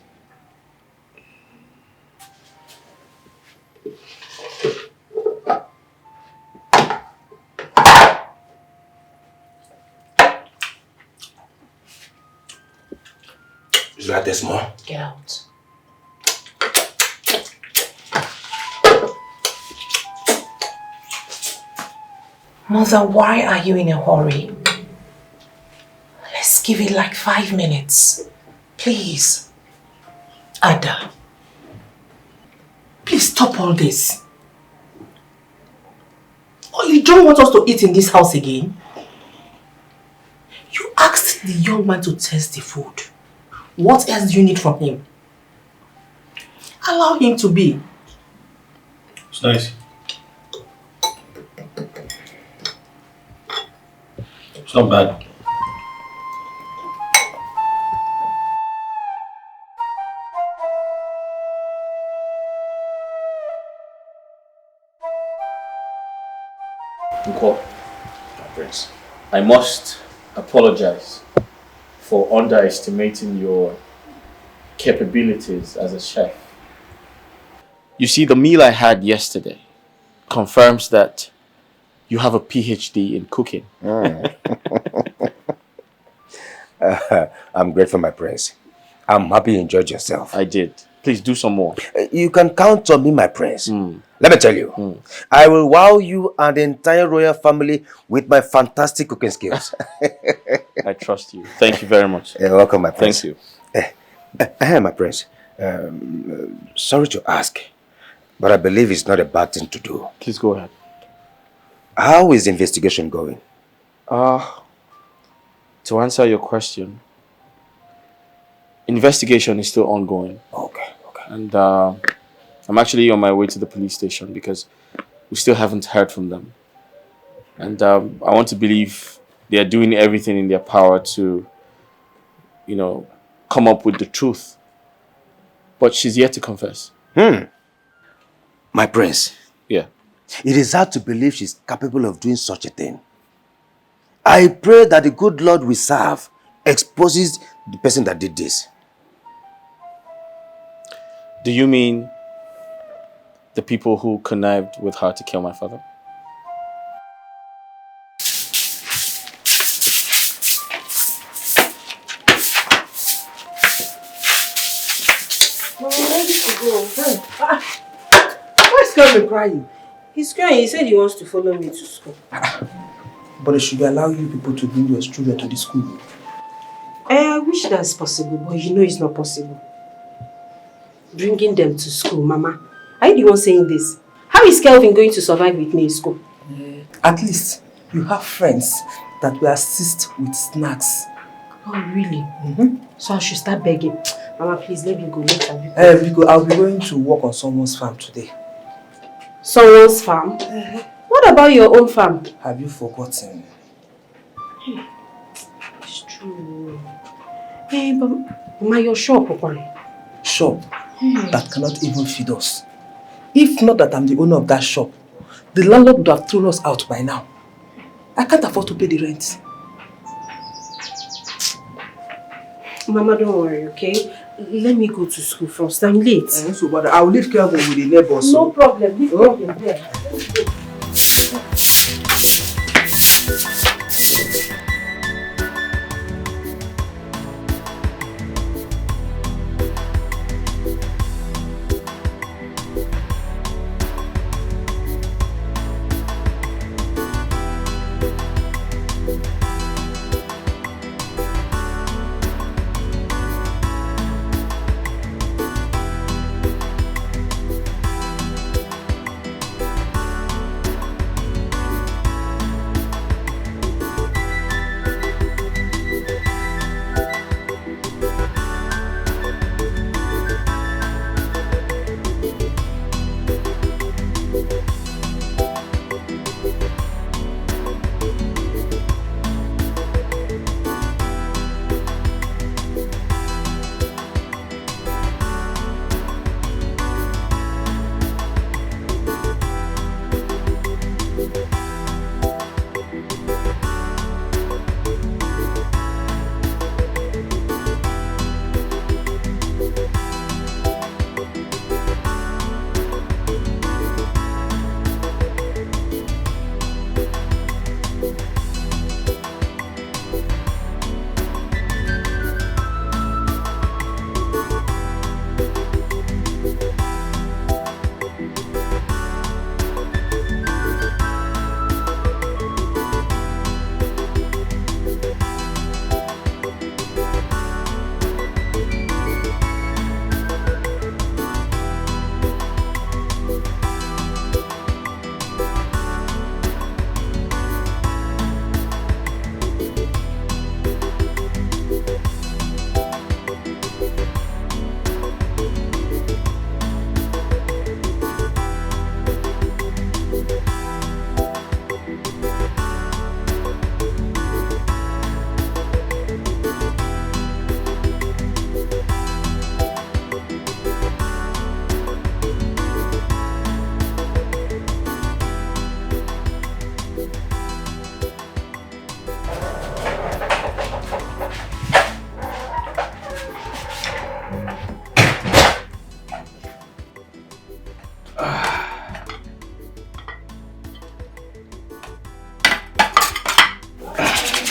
Is that this more? Get out. Mother, why are you in a hurry? Let's give it like 5 minutes. Please. Ada. Please stop all this. Oh, you don't want us to eat in this house again? You asked the young man to taste the food. What else do you need from him? Allow him to be. It's nice. It's not bad. Uncle, Prince, I must apologize for underestimating your capabilities as a chef. You see, the meal I had yesterday confirms that you have a PhD in cooking. I'm grateful, my prince. I'm happy you enjoyed yourself. I did. Please do some more. You can count on me, my prince. Let me tell you, I will wow you and the entire royal family with my fantastic cooking skills. I trust you. Thank you very much. You're welcome, my prince. Thank you. My prince, sorry to ask, but I believe it's not a bad thing to do. Please go ahead. How is the investigation going? To answer your question, investigation is still ongoing. Okay. And I'm actually on my way to the police station because we still haven't heard from them. And I want to believe they are doing everything in their power to, come up with the truth. But she's yet to confess. My prince. Yeah. It is hard to believe she's capable of doing such a thing. I pray that the good Lord we serve exposes the person that did this. Do you mean the people who connived with her to kill my father? Mama, I'm ready to go. Why is Kevin crying? He's crying. He said he wants to follow me to school. But they should allow you people to bring your children to the school. I wish that's possible, but you know it's not possible. Bringing them to school, Mama. Are you the one saying this? How How is Kelvin going to survive with me in school? At least you have friends that will assist with snacks. Oh, really? So I should start begging. Mama, please let me go later. I'll be going to work on someone's farm today. Someone's farm? What about your own farm? Have you forgotten? It's true. Hey, but Mama, your shop, Okwari. Shop that cannot even feed us. If not that I'm the owner of that shop, the landlord would have thrown us out by now. I can't afford to pay the rent. Mama, don't worry, okay? Let me go to school first. I'm late. So, but I'll leave Kelvin with the neighbors. No problem. Leave Kelvin there. Let's go.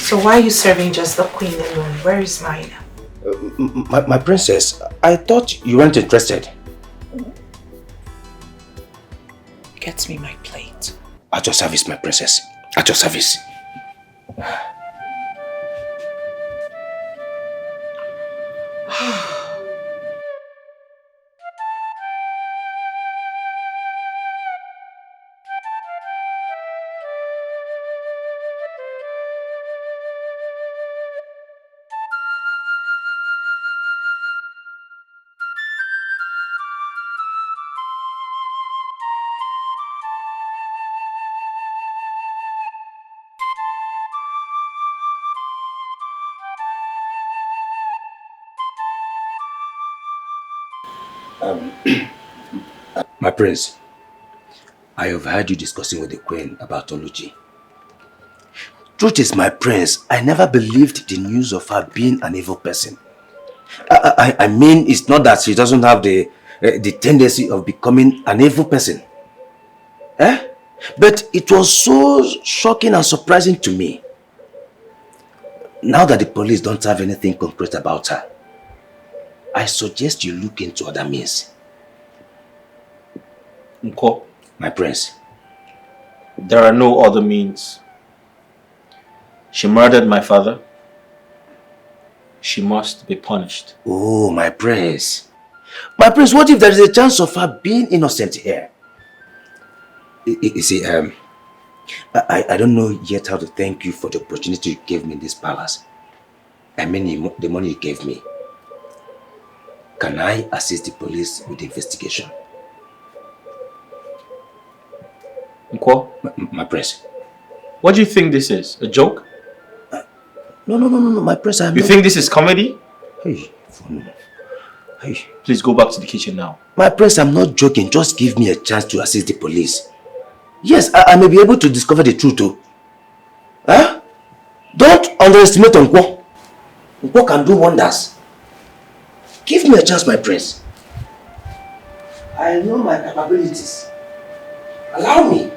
So why are you serving just the queen alone? Where is mine? My princess, I thought you weren't interested. Get me my plate. At your service, my princess. At your service. My prince, I have heard you discussing with the queen about Oluchi. Truth is, my prince, I never believed the news of her being an evil person. I mean, it's not that she doesn't have the tendency of becoming an evil person. But it was so shocking and surprising to me. Now that the police don't have anything concrete about her, I suggest you look into other means. Nko, my prince. There are no other means. She murdered my father. She must be punished. Oh, my prince. My prince, what if there is a chance of her being innocent here? You see, I don't know yet how to thank you for the opportunity you gave me in this palace. I mean, the money you gave me. Can I assist the police with the investigation? Nkwo? My prince. What do you think this is? A joke? No, my prince, You think this is comedy? Hey. Please go back to the kitchen now. My prince, I'm not joking. Just give me a chance to assist the police. Yes, I may be able to discover the truth too. Huh? Don't underestimate Nkwo. Nkwo can do wonders. Give me a chance, my prince. I know my capabilities. Allow me.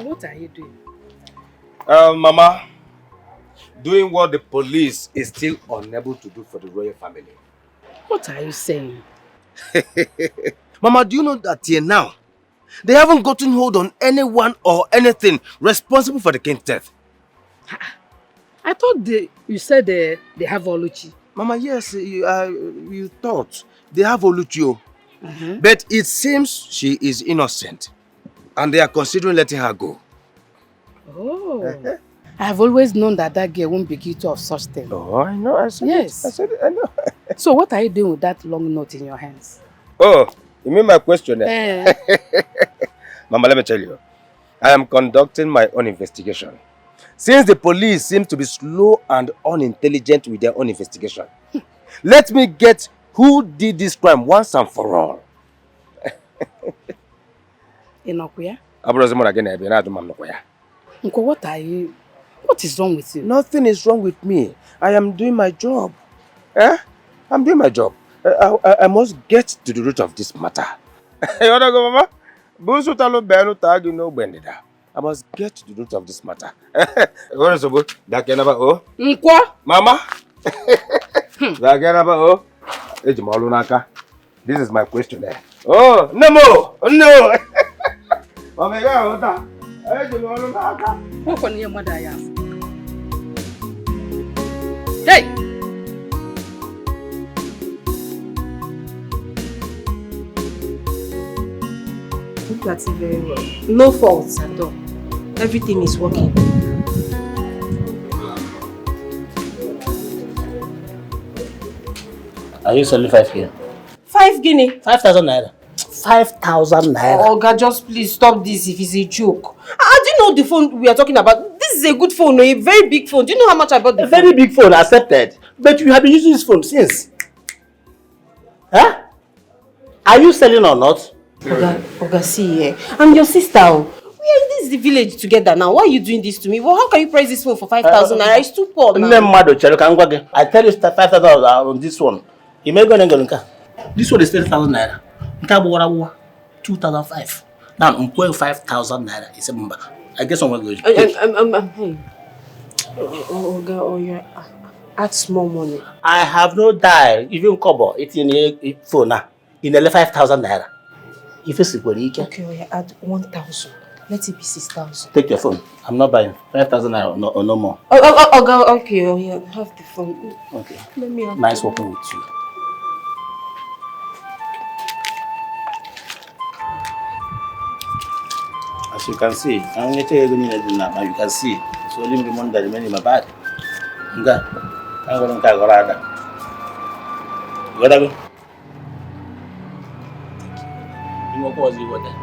What are you doing? Mama, doing what the police is still unable to do for the royal family. What are you saying? Mama, do you know that till now, they haven't gotten hold on anyone or anything responsible for the king's death? I thought you said they have Oluchi. Mama, yes, you thought they have Oluchi. But it seems she is innocent and they are considering letting her go. Oh. I have always known that girl won't be guilty of such things. Oh, I know. I said yes. I said it. I know. So what are you doing with that long note in your hands? Oh, you mean my question? Mama, let me tell you. I am conducting my own investigation. Since the police seem to be slow and unintelligent with their own investigation, let me get who did this crime once and for all. Inokuya? Uncle, what is wrong with you? Nothing is wrong with me. I am doing my job. I'm doing my job. I must get to the root of this matter. You wanna go, Mama? I must get to the root of this matter. Mama? This is my questionnaire. Oh, no more! No! Hey! Look at it very well. No faults at all. Everything is working. Are you selling 5K? 5 guinea. 5,000 naira. 5,000 naira. Oh, God, just please stop this if it's a joke. Do you know the phone we are talking about? This is a good phone, a very big phone. Do you know how much I bought the phone? Very big phone, accepted. But you have been using this phone since. Huh? Are you selling or not? Oga, see, I'm your sister. We are in this village together now. Why are you doing this to me? Well, how can you price this phone for 5,000 naira? It's too poor now. I tell you 5,000 on this one. You may go and go. This one is 10,000 naira. 2,005. Now, I'm going 5,000 naira. It's a number. I guess I'm going to go. Hey. Oga, you add small money. I have no dial. Even kobo. It's in a phone now. In 5,000 naira. If it's Okay, add 1,000. Let it be 6,000. Take your phone. I'm not buying 5,000 naira or no more. Okay, have the phone. Okay. Let me have nice working with you. As you can see, I'm going to tell you now. You can see it's only the money that remains in my bag. I'm going to go. You go you go there.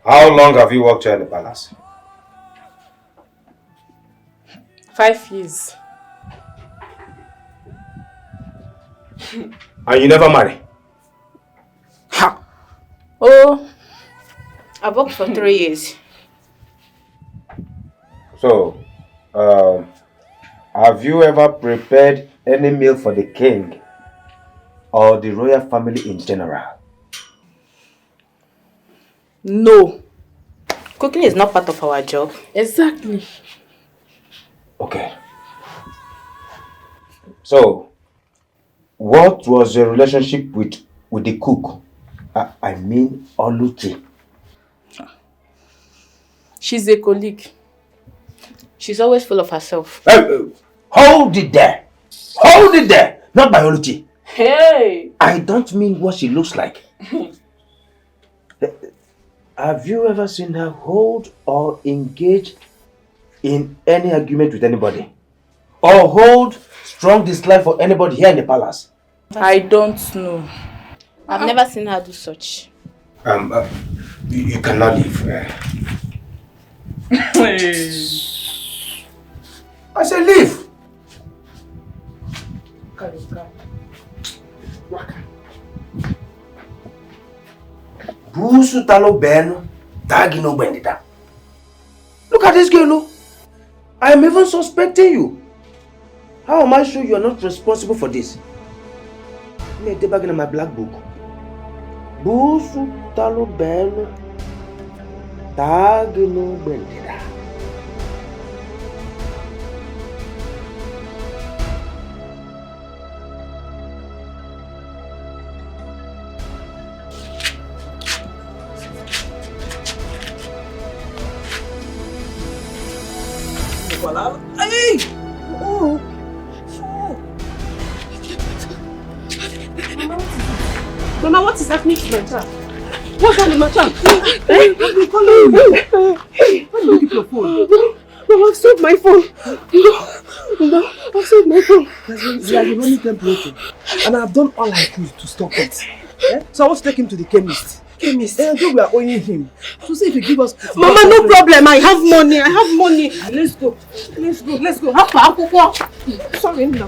How long have you worked here in the palace? 5 years. And you never marry? Ha! Oh, I've worked for 3 years. So, have you ever prepared any meal for the king or the royal family in general? No. Cooking is not part of our job. Exactly. Okay. So, what was your relationship with the cook? I mean, Oluchi. She's a colleague. She's always full of herself. Hold it there. Hold it there. Not biology. Hey! I don't mean what she looks like. Have you ever seen her hold or engage in any argument with anybody? Or hold strong dislike for anybody here in the palace? I don't know. I've never seen her do such. You cannot leave. I said leave. Busu talo beno, tagi no bendita. Look at this girl, no? I am even suspecting you. How am I sure you are not responsible for this? Let me back in my black book. Busu talo beno, tagi no bendita. Walala. Hey! Oh! Mama, what is happening to my child? What's happening, my child? Hey, I've been calling you. Why do you keep your phone? Mama, I've sold my phone. No, I've sold my phone. There's a running temperature. And I've done all I could to stop it. So I want to take him to the chemist. And we are owing him. To see if he give us... Mama, no problem. I have money. Let's go. Sorry, no.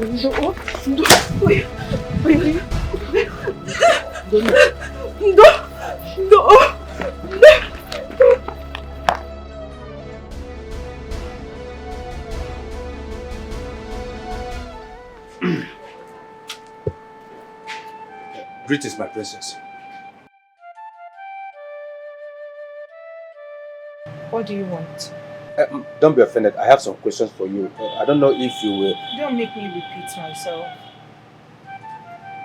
Greetings, my princess. What do you want? Don't be offended. I have some questions for you. I don't know if you will... Don't make me repeat myself.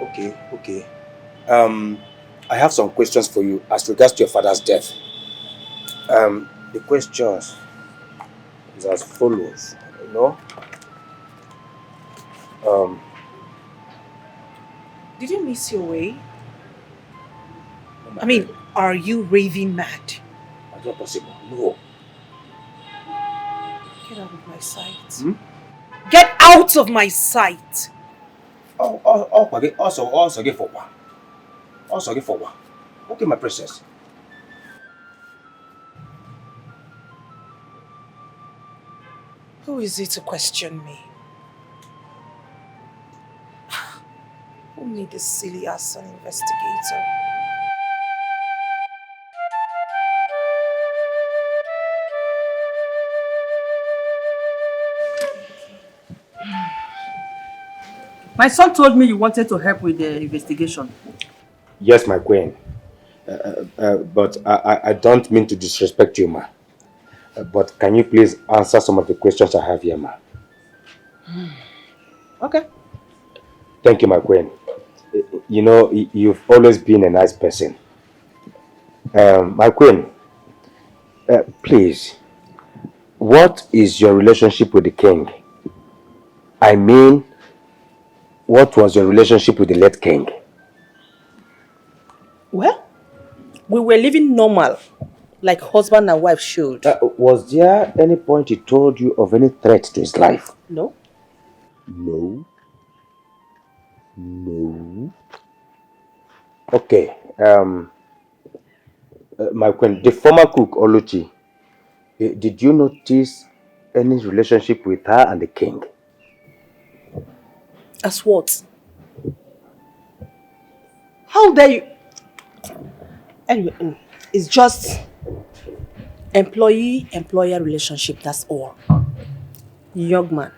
Okay. I have some questions for you as regards to your father's death. The questions is as follows, Did you miss your way? I mean, are you raving mad? That's not possible. No. Get out of my sight. Get out of my sight! Also get for one. Okay, my princess. Who is it to question me? Who made this silly ass an investigator? My son told me you wanted to help with the investigation. Yes, my queen. But I don't mean to disrespect you, ma. But can you please answer some of the questions I have here, ma? Okay. Thank you, my queen. You know, you've always been a nice person. My queen, please, what is your relationship with the king? I mean, what was your relationship with the late king? Well, we were living normal, like husband and wife should. Was there any point he told you of any threat to his life? No. No. Okay. My queen, the former cook, Oluchi, did you notice any relationship with her and the king? As what? How dare you? Anyway, it's just employee-employer relationship, that's all. Young man,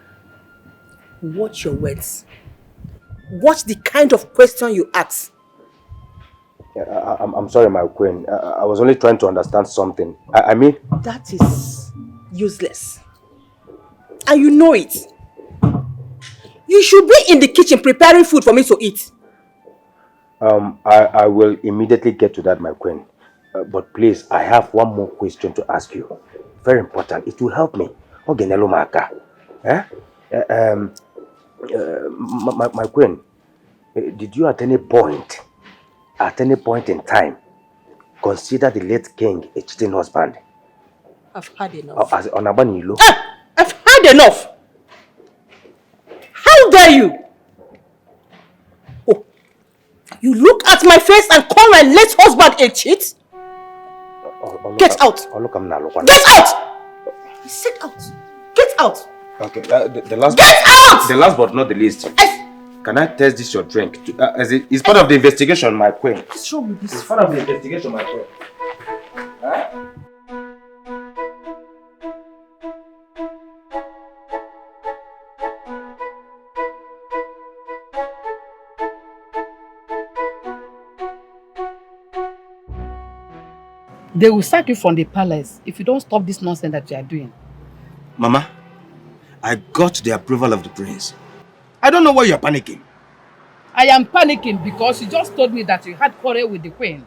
watch your words. Watch the kind of question you ask. I'm sorry, my queen. I was only trying to understand something. I mean... That is useless. And you know it. You should be in the kitchen preparing food for me to eat. I will immediately get to that, my queen. But please, I have one more question to ask you. Very important. It will help me. My queen, did you at any point in time, consider the late king a cheating husband? I've had enough. As Onabanilo. I've had enough. How dare you? Oh, you look at my face and call my late husband a cheat? Get out! Get out! I said out. Get out! Okay, the last. Get out! The last but not the least. Can I test this your drink? It's part of the investigation, my queen. What's wrong with this? It's part of the investigation, my queen. They will sack you from the palace if you don't stop this nonsense that you are doing. Mama, I got the approval of the prince. I don't know why you are panicking. I am panicking because you just told me that you had quarrel with the queen.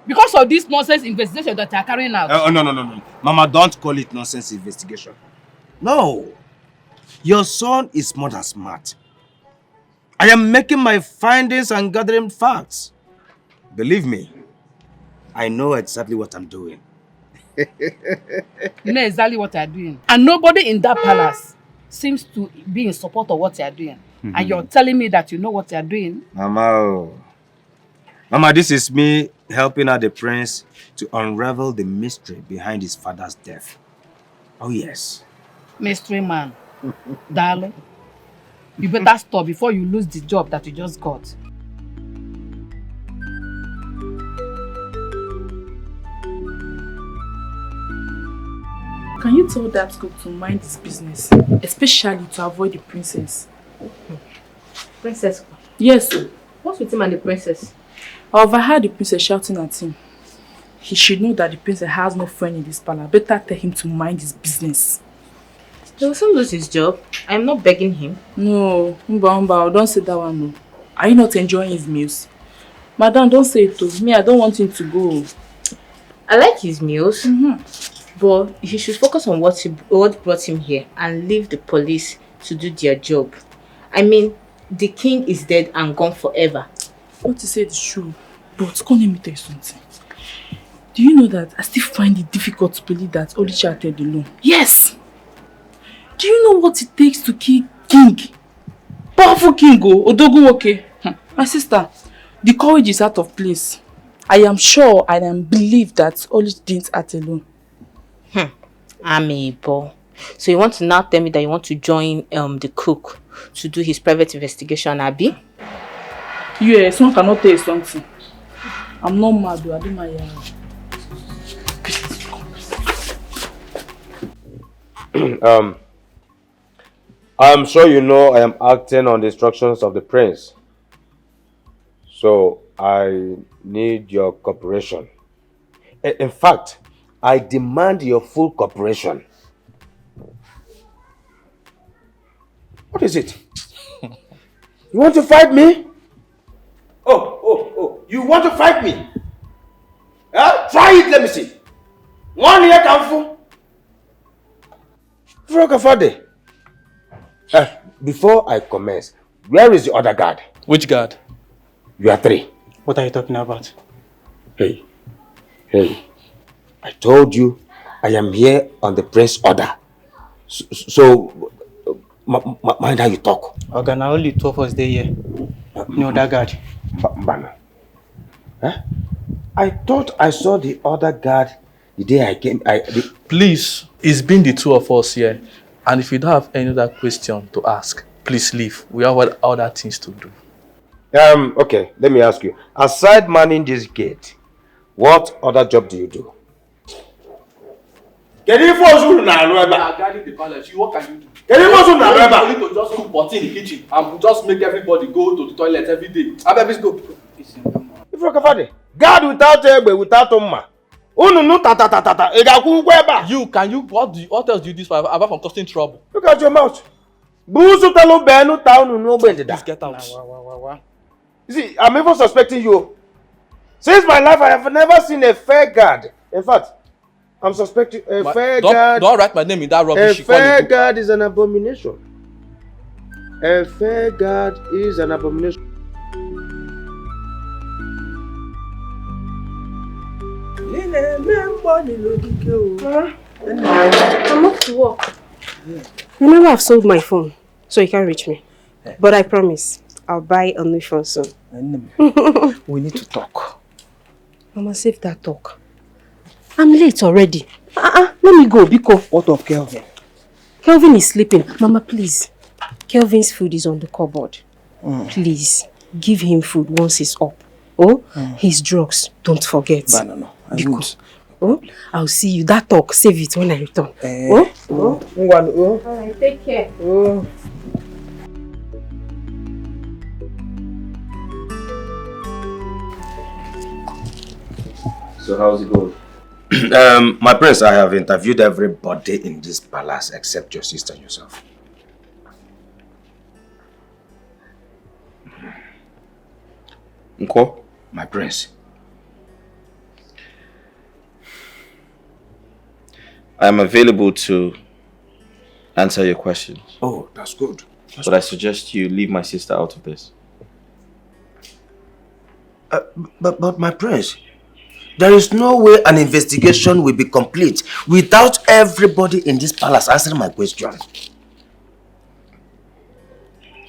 Because of this nonsense investigation that you are carrying out. No. Mama, don't call it nonsense investigation. No. Your son is more than smart. I am making my findings and gathering facts. Believe me, I know exactly what I'm doing. You know exactly what you're doing. And nobody in that palace seems to be in support of what you're doing. And you're telling me that you know what you're doing. Mama, this is me helping out the prince to unravel the mystery behind his father's death. Oh, yes. Mystery man. Darling, you better stop before you lose the job that you just got. Can you tell that cook to mind his business, especially to avoid the princess? Princess? Yes. What's with him and the princess? I overheard the princess shouting at him. He should know that the princess has no friend in this palace. Better tell him to mind his business. He will soon lose his job. I'm not begging him. No, Umba, don't say that one. No. Are you not enjoying his meals? Madam, don't say it to me. I don't want him to go. I like his meals, but he should focus on what brought him here and leave the police to do their job. I mean, the king is dead and gone forever. What you said is true, but come let me tell you something. Do you know that I still find it difficult to believe that Odicha acted alone? Yes! Do you know what it takes to kill king? Powerful king, Odogunwoke. My sister, the courage is out of place. I am sure and I believe that Odicha didn't act alone. Amiibo. So you want to now tell me that you want to join the cook to do his private investigation, Abi? Yes, one cannot tell you something. I'm not mad, I do my I'm sure you know I am acting on the instructions of the prince. So I need your cooperation. In fact, I demand your full cooperation. What is it? You want to fight me? Oh, you want to fight me? Try it, let me see. One year, Kamfu. Frogafade. Before I commence, where is the other guard? Which guard? You are three. What are you talking about? Hey. I told you I am here on the prince's order. So mind how you talk. Okay, now only two of us there here. No, that guard. Mbana. I thought I saw the other guard the day I came. Please, it's been the two of us here. And if you don't have any other question to ask, please leave. We have other things to do. Okay, let me ask you. Aside manning this gate, what other job do you do? Can you force you now? We are guarding the palace. What can you do? Can you force you now? You need to just cook pot in the kitchen and just make everybody go to the toilet every day. Let's go. If you're a guard without egbe, without umma. You can you what else do you do apart from causing trouble? Look at your mouth. Please get out. You see, I'm even suspecting you. Since my life, I have never seen a fair guard. In fact, I'm suspecting a fair guard. Don't write my name in that rubbish. A fair guard is an abomination. A fair guard is an abomination. I'm off to work. Remember, I've sold my phone, so you can't reach me. But I promise, I'll buy a new phone soon. We need to talk. Mama, save that talk. I'm late already. Let me go, Biko. What of Kelvin? Kelvin is sleeping. Mama, please. Kelvin's food is on the cupboard. Please, give him food once he's up. His drugs, don't forget. No. Biko. I'll see you. That talk, save it when I return. Alright, take care. So how's it going? My prince, I have interviewed everybody in this palace except your sister and yourself. Nko? My prince. I am available to answer your questions. Oh, that's good. But I suggest you leave my sister out of this. But my prince, there is no way an investigation will be complete without everybody in this palace answering my question.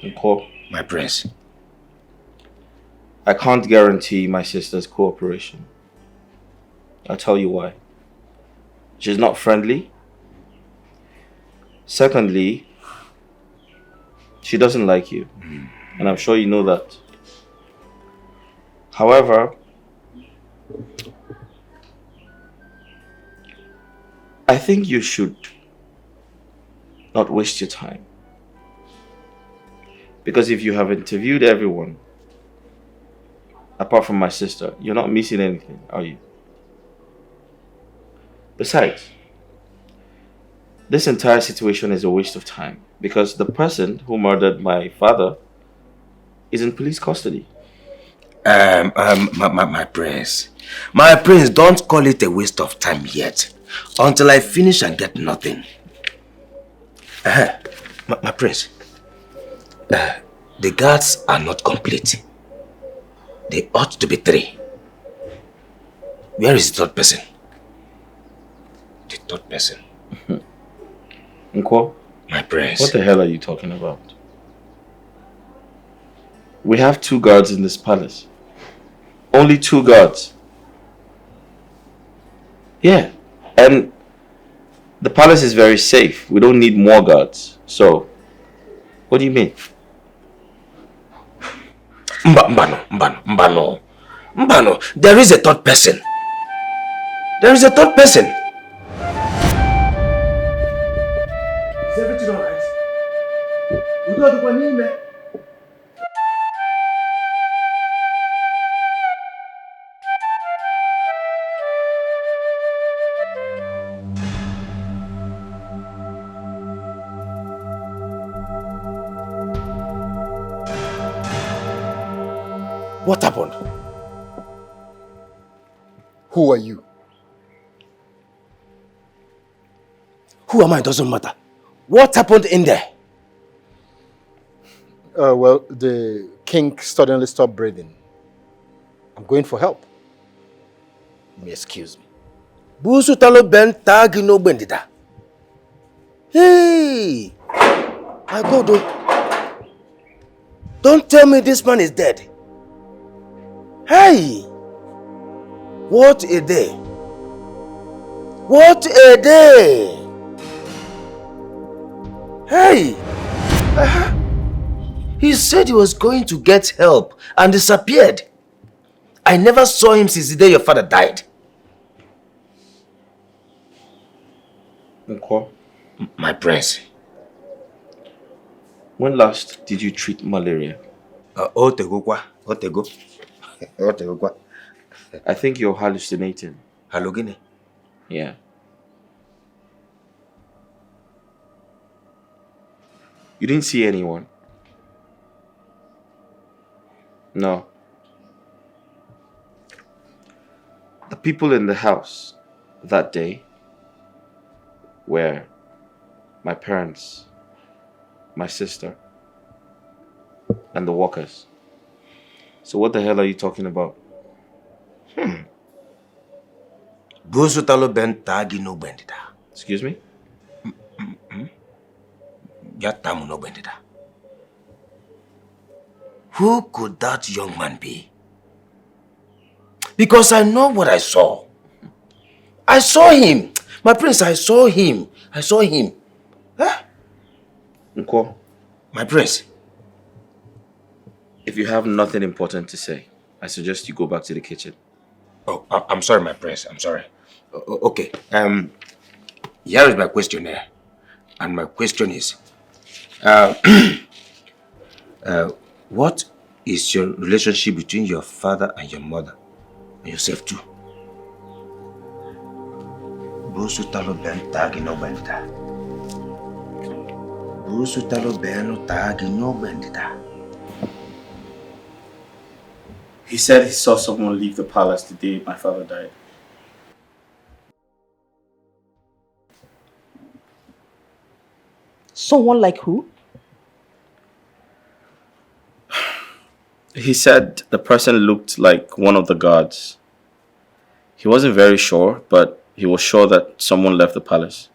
Nko, my prince, I can't guarantee my sister's cooperation. I'll tell you why. She's not friendly. Secondly, she doesn't like you. And I'm sure you know that. However, I think you should not waste your time. Because if you have interviewed everyone, apart from my sister, you're not missing anything, are you? Besides, this entire situation is a waste of time because the person who murdered my father is in police custody. My prince. My prince, don't call it a waste of time yet. Until I finish and get nothing. My prince. The guards are not complete. They ought to be 3. Where is the third person? The third person. Nko? My prince. What the hell are you talking about? We have 2 guards in this palace. Only 2 guards. Yeah. And the palace is very safe. We don't need more guards. So, what do you mean? Mbano. There is a third person. There is a third person. Is everything alright? We don't do anything. What happened? Who are you? Who am I? Doesn't matter. What happened in there? Well, the king suddenly stopped breathing. I'm going for help. You may excuse me. Busutalo ben tagi no bendida. Hey! My God, oh. Don't tell me this man is dead. Hey! What a day! What a day! Hey! He said he was going to get help and disappeared. I never saw him since the day your father died. Nko? My prince. When last did you treat malaria? I think you're hallucinating. Hallucinating? Yeah. You didn't see anyone? No. The people in the house that day were my parents, my sister, and the workers. So what the hell are you talking about? Excuse me? Who could that young man be? Because I know what I saw. I saw him. My prince, I saw him. I saw him. Huh? Nko? My prince. If you have nothing important to say, I suggest you go back to the kitchen. Oh, I'm sorry, my prince. I'm sorry. Okay. Here is my questionnaire. And my question is, what is your relationship between your father and your mother? And yourself too? Busutalo ben tagi no bendita. Busutalo ben tagi no bendita. He said he saw someone leave the palace the day my father died. Someone like who? He said the person looked like one of the guards. He wasn't very sure, but he was sure that someone left the palace.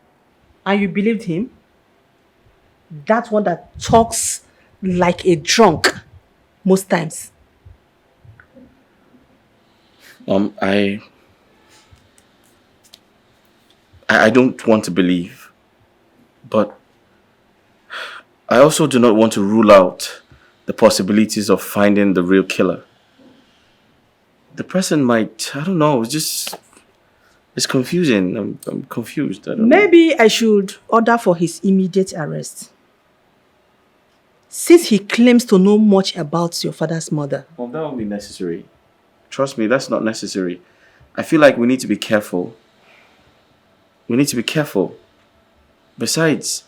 And you believed him? That one that talks like a drunk most times. I don't want to believe, but I also do not want to rule out the possibilities of finding the real killer. The person might, I don't know, it's confusing. I'm confused. I don't know. Maybe I should order for his immediate arrest. Since he claims to know much about your father's mother. Well, that won't be necessary. Trust me, that's not necessary. I feel like we need to be careful. We need to be careful. Besides,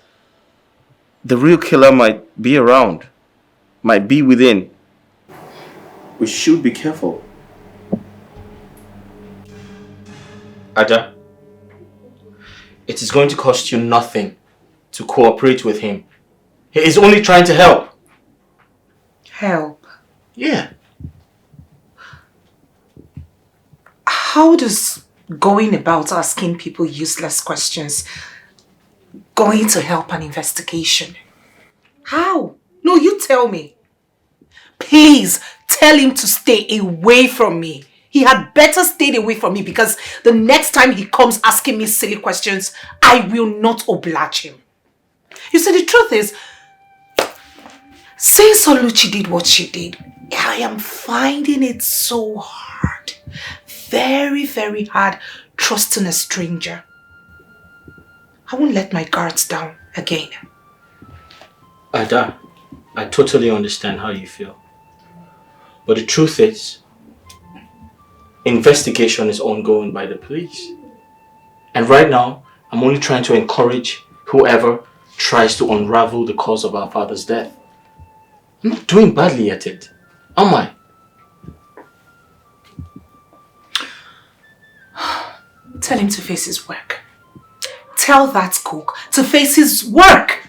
the real killer might be around, might be within. We should be careful. Ada, it is going to cost you nothing to cooperate with him. He is only trying to help. Help? Yeah. How does going about asking people useless questions going to help an investigation? How? No, you tell me. Please tell him to stay away from me. He had better stay away from me because the next time he comes asking me silly questions, I will not oblige him. You see, the truth is, since Oluchi did what she did, I am finding it so hard. Very, very hard trusting a stranger. I won't let my guards down again. Ada, I totally understand how you feel. But the truth is, investigation is ongoing by the police. And right now, I'm only trying to encourage whoever tries to unravel the cause of our father's death. I'm not doing badly at it, am I? Tell him to face his work. Tell that cook to face his work.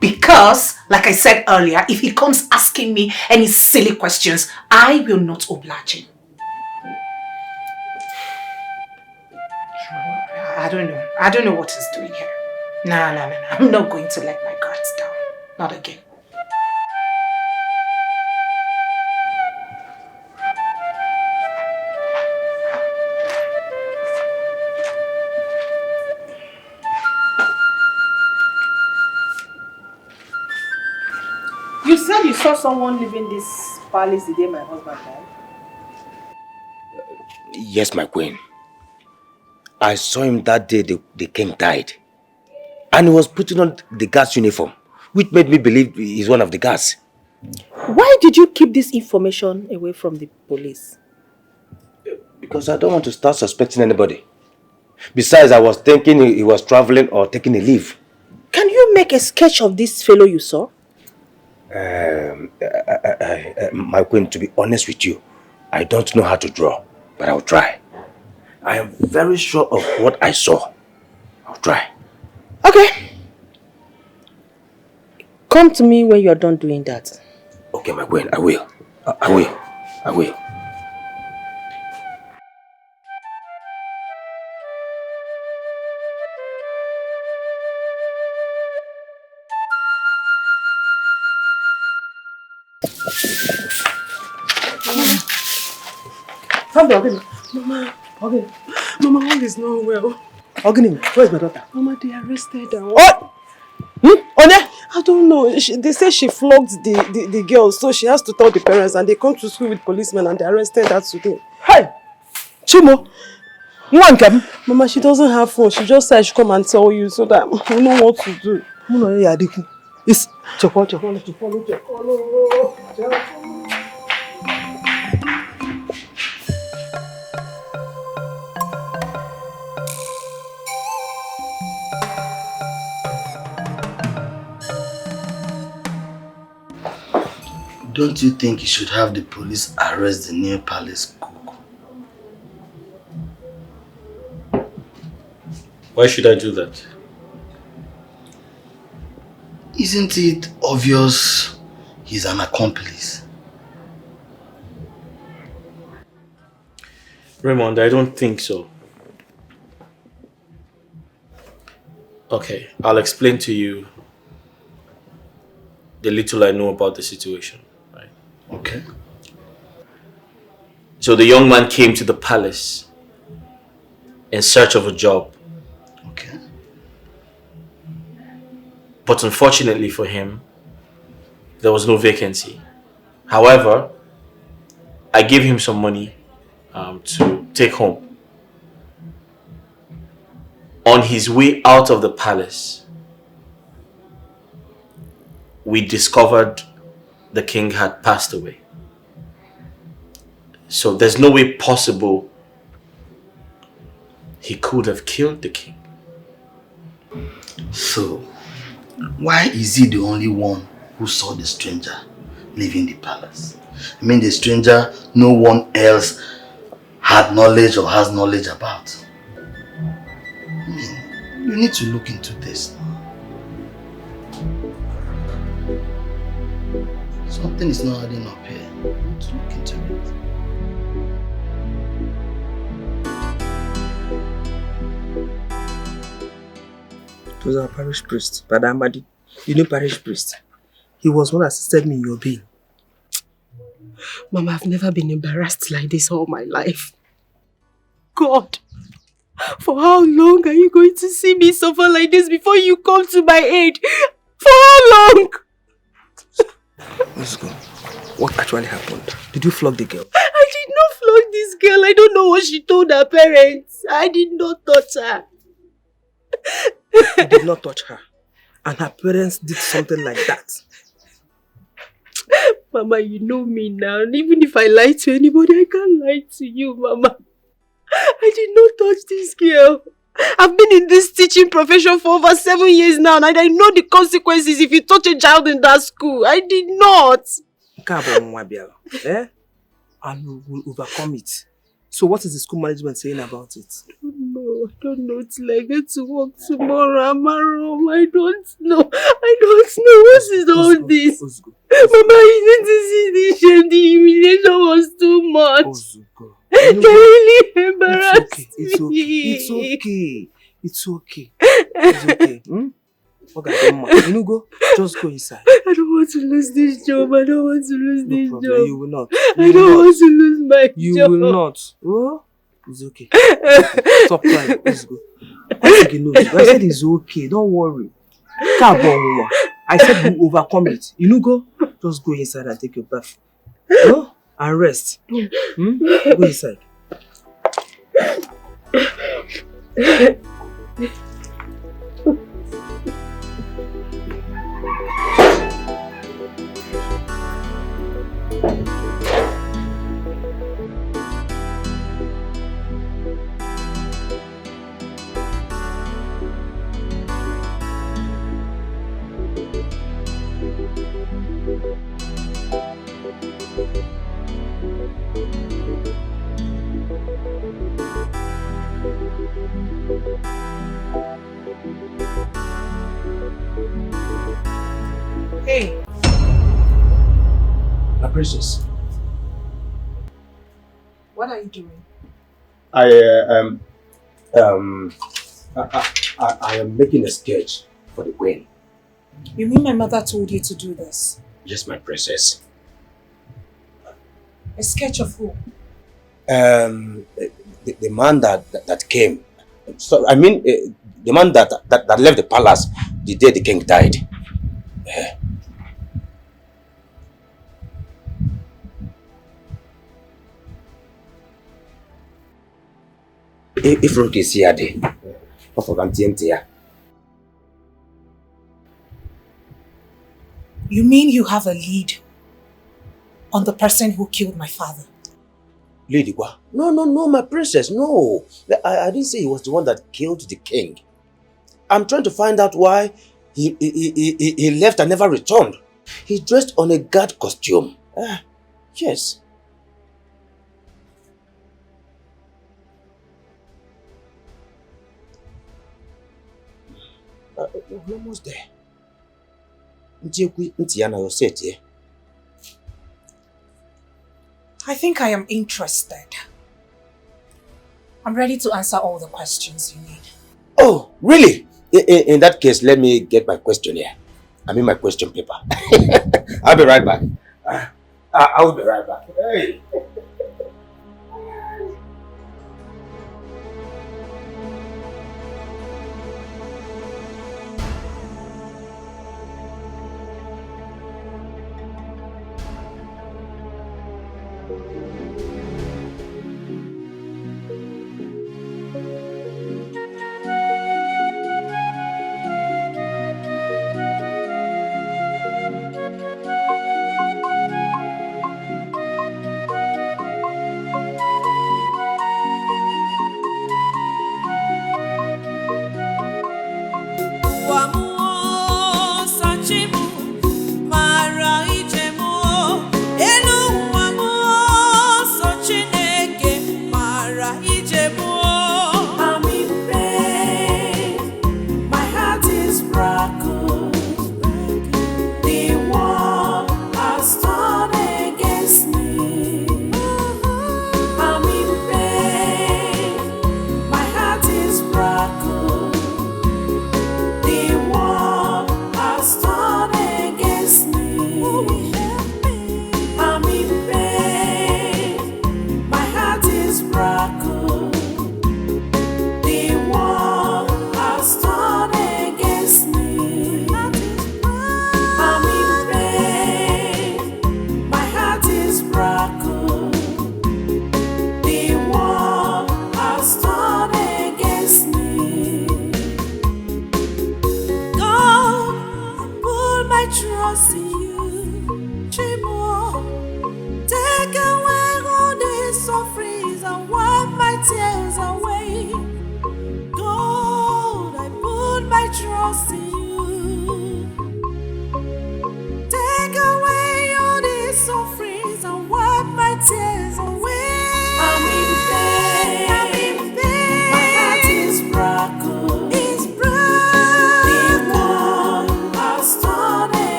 Because, like I said earlier, if he comes asking me any silly questions, I will not oblige him. I don't know what he's doing here. No. I'm not going to let my guards down. Not again. You said you saw someone leaving this palace the day my husband died? Yes, my queen. I saw him that day the king died. And he was putting on the guard's uniform, which made me believe he's one of the guards. Why did you keep this information away from the police? Because I don't want to start suspecting anybody. Besides, I was thinking he was traveling or taking a leave. Can you make a sketch of this fellow you saw? My queen, to be honest with you, I don't know how to draw, but I'll try. I am very sure of what I saw. I'll try. Okay. Come to me when you are done doing that. Okay, my queen, I will. I will. Mama, okay. Mama, all is not well. Ogini, where's my daughter? Mama, they arrested her. What? Onya? I don't know. They say she flogged the girl, so she has to tell the parents, and they come to school with policemen and they arrested her today. Hey! Chimo! Mama, she doesn't have phone. She just said I should come and tell you so that we know what to do. It's Chokolo. Don't you think you should have the police arrest the new palace cook? Why should I do that? Isn't it obvious he's an accomplice? Raymond, I don't think so. Okay, I'll explain to you the little I know about the situation. Right? Okay. So the young man came to the palace in search of a job. Okay. But unfortunately for him, there was no vacancy. However, I gave him some money to take home. On his way out of the palace, we discovered the king had passed away. So there's no way possible he could have killed the king. So, why is he the only one who saw the stranger leaving the palace? I mean, the stranger no one else had knowledge or has knowledge about. I mean, you need to look into this. Something is not adding up here. You need to look into it. It was our parish priest, Brother Amadi. You know parish priest. He was one that assisted me in your bail. Mama, I've never been embarrassed like this all my life. God, for how long are you going to see me suffer like this before you come to my aid? For how long? Let's go. What actually happened? Did you flog the girl? I did not flog this girl. I don't know what she told her parents. I did not touch her. You did not touch her. And her parents did something like that. Mama, you know me now. Even if I lie to anybody, I can't lie to you, Mama. I did not touch this girl. I've been in this teaching profession for over 7 years now, and I know the consequences if you touch a child in that school. I did not. Eh? And we will overcome it. So what is the school management saying about it? I don't know till I get to work tomorrow. Amaro, I don't know. What is all this? Mama, you need to see the shame. The humiliation was too much. They really embarrassed me. It's okay. It's okay. Okay, you go. Just go inside. I don't want to lose this job. I don't want to lose this job. You will not. I don't want to lose my job. You will not. Oh, it's okay. Stop crying. Let's go. I said it's okay. Don't worry. I said we'll overcome it. You go. Just go inside and take your bath. No? And rest. Go inside. Hey. My princess. What are you doing? I am making a sketch for the queen. You mean my mother told you to do this? Yes, my princess. A sketch of who? The man that came. So I mean, the man that left the palace the day the king died. If Rook is here, You mean you have a lead on the person who killed my father? Lady Gua. No, my princess, no. I didn't say he was the one that killed the king. I'm trying to find out why he left and never returned. He dressed on a guard costume. Yes. We're almost there. I think I am interested. I'm ready to answer all the questions you need. Oh, really? In that case, let me get my question here. I mean my question paper. I'll be right back. I will be right back. Hey.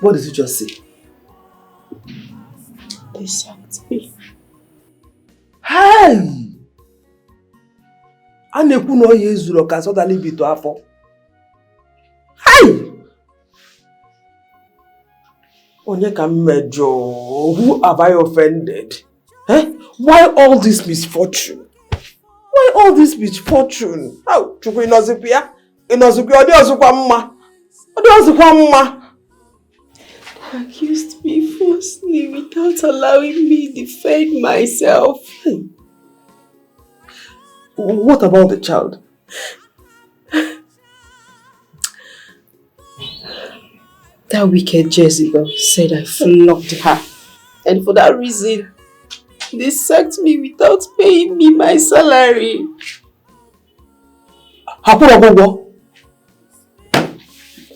What did you just say? They sacked me. Hey! A na-ekwu na oyi ezuru ka sọdali bito afọ. Hey! Onye ka m mejọ? Who have I offended? Eh? Why all this misfortune? Why all this misfortune? How? Chukwu inozikwa ya? Inozikwa ọ dị ọzọkwa mma? Ọ dị ọzọkwa mma? They accused me falsely without allowing me defend myself. What about the child? That wicked Jezebel said I flogged her. And for that reason, they sacked me without paying me my salary.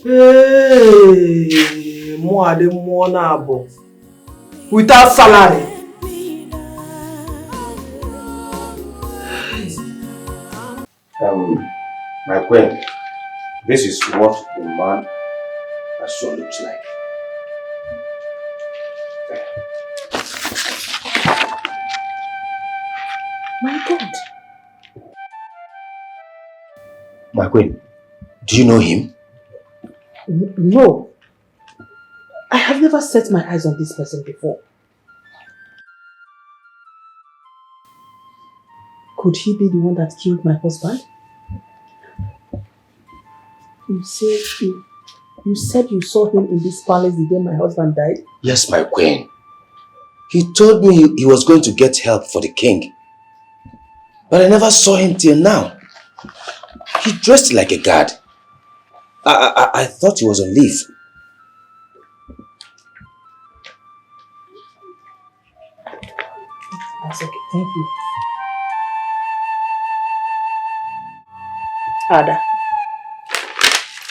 Hey! Without salary. My queen, this is what the man actually looks like. My God. My queen, do you know him? No. I have never set my eyes on this person before. Could he be the one that killed my husband? You said you saw him in this palace the day my husband died? Yes, my queen. He told me he was going to get help for the king. But I never saw him till now. He dressed like a guard. I thought he was on leave. That's okay, thank you. Ada,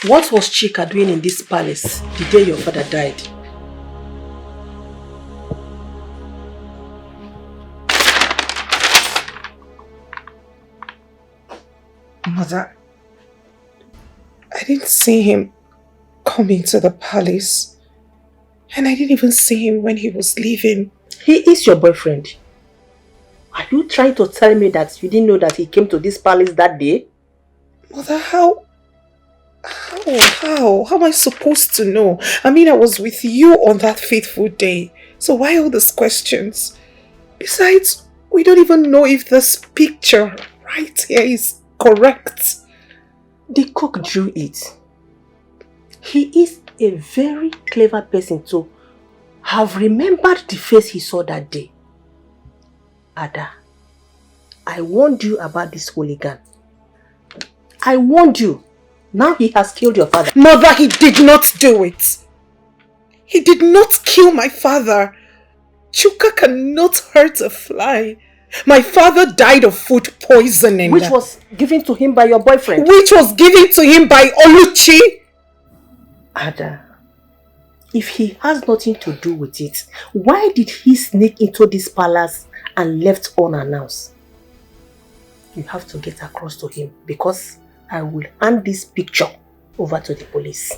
what was Chuka doing in this palace the day your father died? Mother, I didn't see him come into the palace. And I didn't even see him when he was leaving. He is your boyfriend. Are you trying to tell me that you didn't know that he came to this palace that day? Mother, how am I supposed to know? I mean, I was with you on that fateful day. So why all these questions? Besides, we don't even know if this picture right here is correct. The cook drew it. He is a very clever person to have remembered the face he saw that day. Ada, I warned you about this hooligan. I warned you. Now he has killed your father. Mother, he did not do it. He did not kill my father. Chuka cannot hurt a fly. My father died of food poisoning. Which was given to him by your boyfriend. Which was given to him by Oluchi. Ada, if he has nothing to do with it, why did he sneak into this palace and left unannounced? You have to get across to him because I will hand this picture over to the police.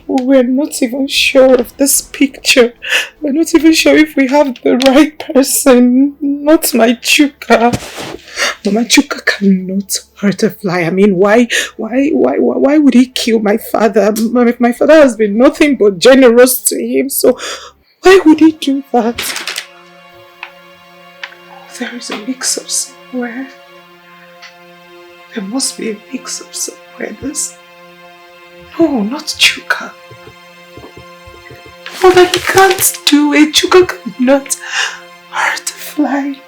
We're not even sure of this picture. We're not even sure if we have the right person. Not my Chuka. Mama, Chuka cannot hurt a fly. I mean, why would he kill my father? My father has been nothing but generous to him, so why would he do that? There is a mix-up somewhere. There must be a mix-up somewhere. No, not Chuka. Mother, he can't do it. Chuka cannot hurt a fly.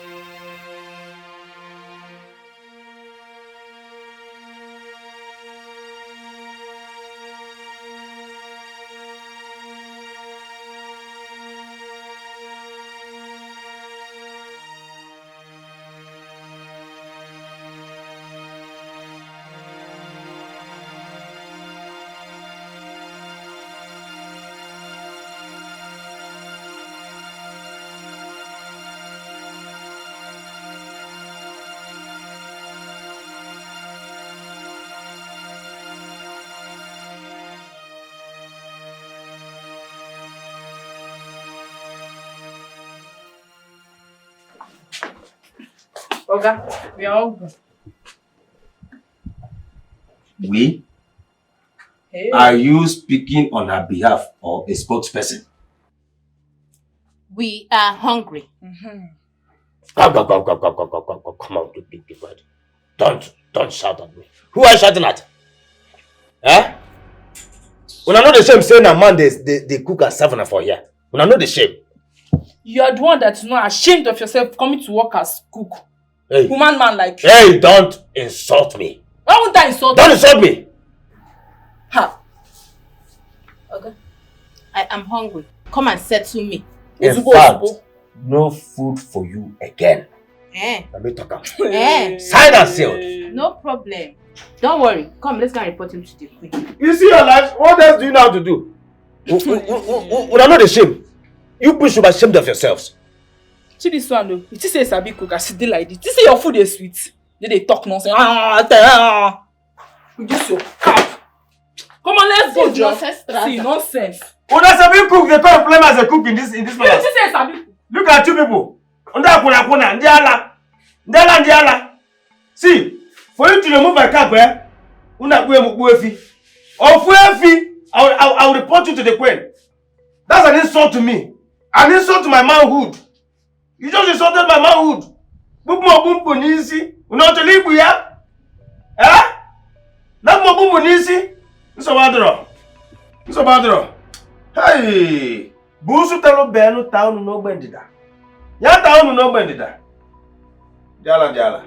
Oga, we are all good. We? Hey. Are you speaking on her behalf or a spokesperson? We are hungry. Come on, be quiet. Don't shout at me. Who are you shouting at? Eh? When I know the shame saying a man they cook and serve for here. When I know the shame. You are the one that's not ashamed of yourself coming to work as cook. Hey. Human man like you. Hey, don't insult me. Why won't I insult you? Don't insult me. Ha. Okay. I am hungry. Come and settle me. In fact, no food for you again. Let me talk out. Signed and sealed. No problem. Don't worry. Come, let's go and report him to the queen. You see your life? What else do you know how to do? When I know the shame, you people should be ashamed of yourselves. See this one though. You say sabi cook as you like this. You say your food is sweet. They talk nonsense. With this your cap. Come on, let's go, John. See nonsense. When I sabi cook, they can't blame as a cook in this place. You say sabi cook. Look at you people. Ndiala. See, for you to remove my cap, I will report you to the queen. That's an insult to me. An insult to my manhood. You just insulted my manhood. You know to leave here? Eh? Not more bunisi. It's a badro. Hey! Busu talo benu town no bendida. Ya town no bendida. Diala.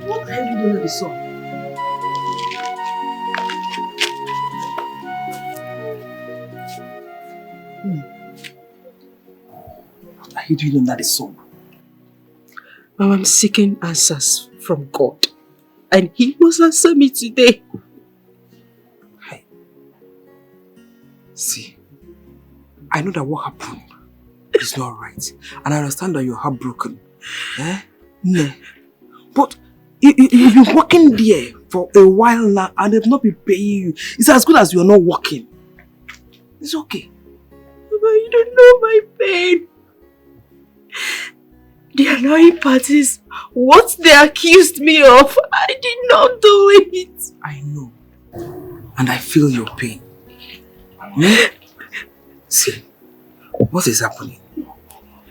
What the hell are you doing with the song? What are you doing under the sun? I'm seeking answers from God. and he must answer me today. See, I know that what happened is not right. And I understand that you're heartbroken. Eh? No. But you've been working there for a while now and they've not been paying you. It's as good as you're not working. It's okay. Mama, you don't know my pain. The annoying part is what they accused me of. I did not do it. I know. And I feel your pain. See, what is happening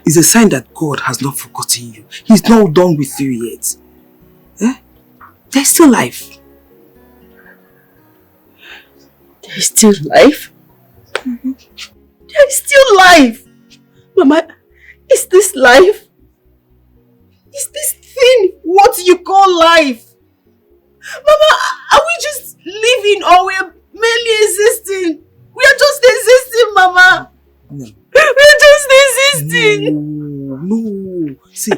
is a sign that God has not forgotten you. He's not done with you yet. Eh? There's still life. There's still life? There's still life. Mama, is this life? Is this thing what you call life? Mama, are we just living or we're merely existing? We are just existing, Mama. No. We're just existing. No. See,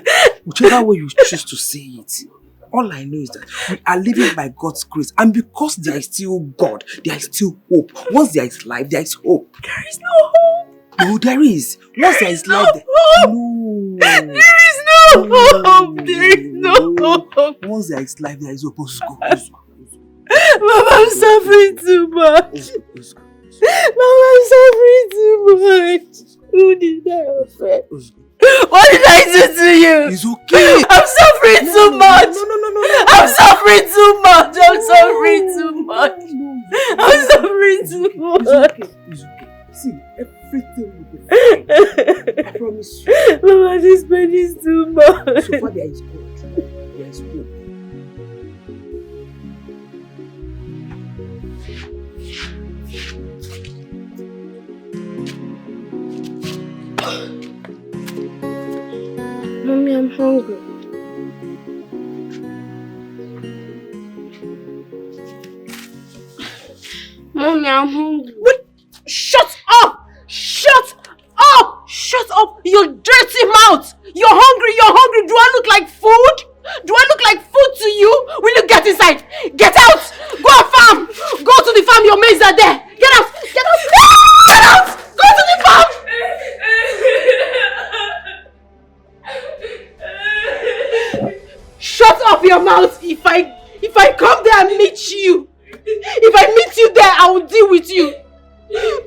whichever way you choose to say it, all I know is that we are living by God's grace. And because there is still God, there is still hope. Once there is life, there is hope. There is no hope. No, there is. Once there is life, no. There is no hope. There is no hope. Once there is life, there is hope. Mama, I'm suffering too much. Mama, I'm suffering too much. Who did I offend? What did I do to you? It's okay. I'm suffering too much. No. I'm suffering too much. I'm suffering too much. I'm suffering too much. It's okay. See, everything will be fine. I promise you. Mama, this pain is too much. So far there is God. There is hope. Mommy, I'm hungry. Mommy, I'm hungry. What? Shut up! Shut up! Shut up! Your dirty mouth! You're hungry! Do I look like food? Do I look like food to you? Will you get inside? Get out! Go and farm! Go to the farm, your maids are there! Get out! Get out! Get out! Go to the farm! Shut up your mouth! If I come there and meet you, if I meet you there, I will deal with you.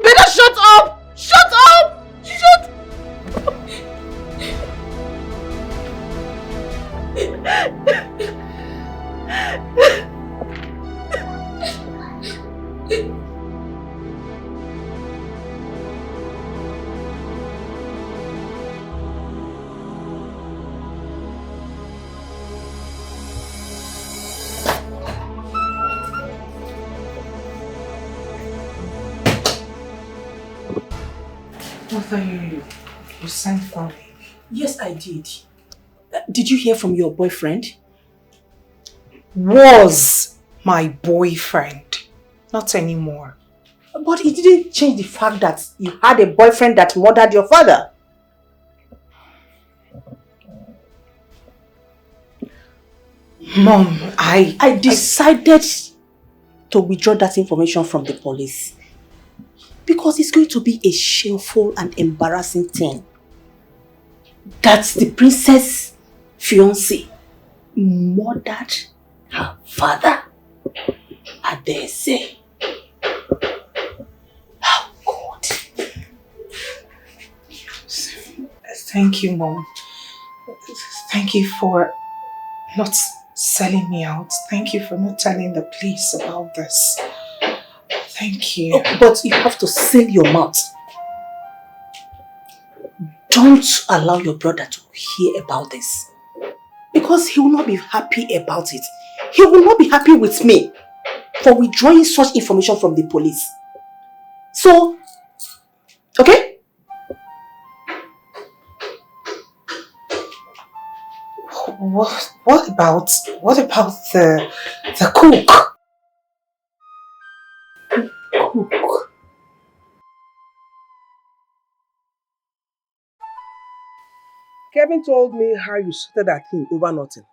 Better shut up! Shut up! Shut Mother, you sent for me. Yes, I did. Did you hear from your boyfriend? Was my boyfriend. Not anymore. But it didn't change the fact that you had a boyfriend that murdered your father. Mom, I decided to withdraw that information from the police. Because it's going to be a shameful and embarrassing thing. That's the princess fiancé murdered her father. I dare say. Oh God. Thank you, Mom. Thank you for not selling me out. Thank you for not telling the police about this. Thank you. Oh, but you have to seal your mouth. Don't allow your brother to hear about this. Because he will not be happy about it. He will not be happy with me for withdrawing such information from the police. So, okay? What about the cook? Cook. Kevin told me how you shouted at him over nothing.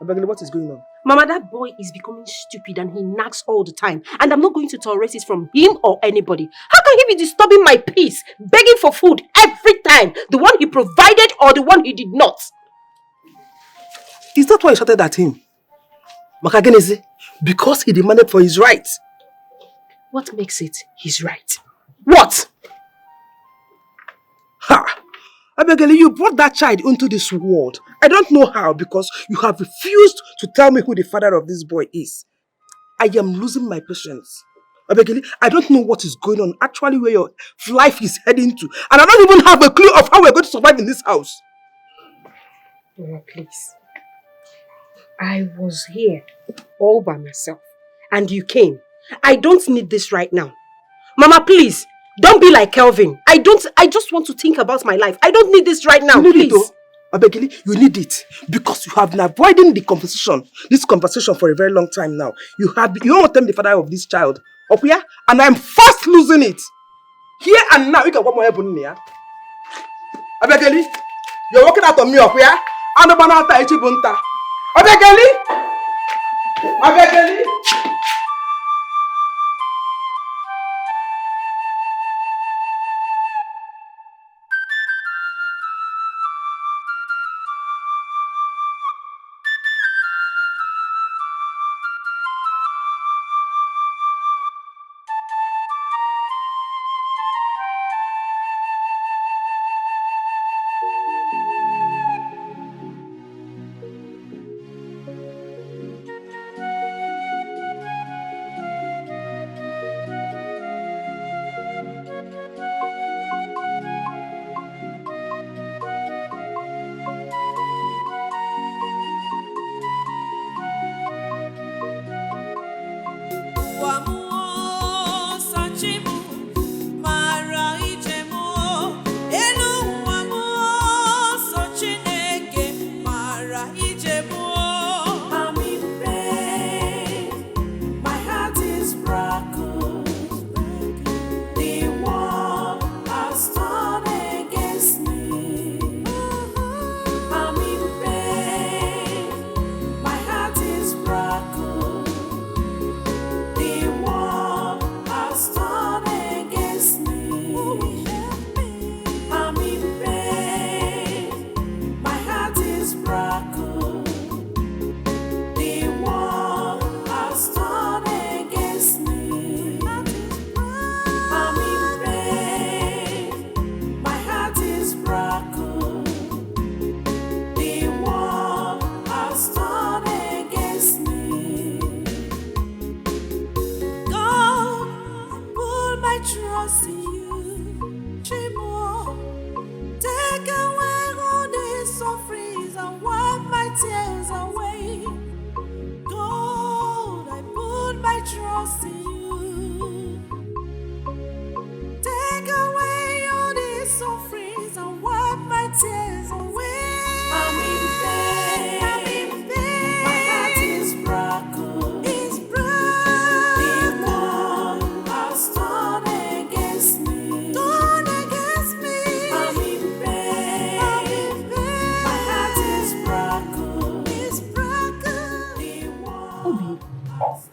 Abegele, what is going on? Mama, that boy is becoming stupid and he nags all the time. And I'm not going to tolerate it from him or anybody. How can he be disturbing my peace, begging for food every time? The one he provided or the one he did not? Is that why you shouted at him? Makageneze? Because he demanded for his rights. What makes it his right? What? Ha! Abegele, you brought that child into this world. I don't know how because you have refused to tell me who the father of this boy is. I am losing my patience. Abegele, I don't know what is going on, actually where your life is heading to. And I don't even have a clue of how we're going to survive in this house. Mama, please. I was here all by myself and you came. I don't need this right now. Mama, please. Don't be like Kelvin. I just want to think about my life. I don't need this right now, please. Abegele, you need it because you have been avoiding this conversation for a very long time now. You don't want to tell me the father of this child. Okuya? And I'm fast losing it. Here and now, you can walk more help on me. Abegele, you're walking out on me, Okuya? I'm not going to tell you. Abegele! Abegele!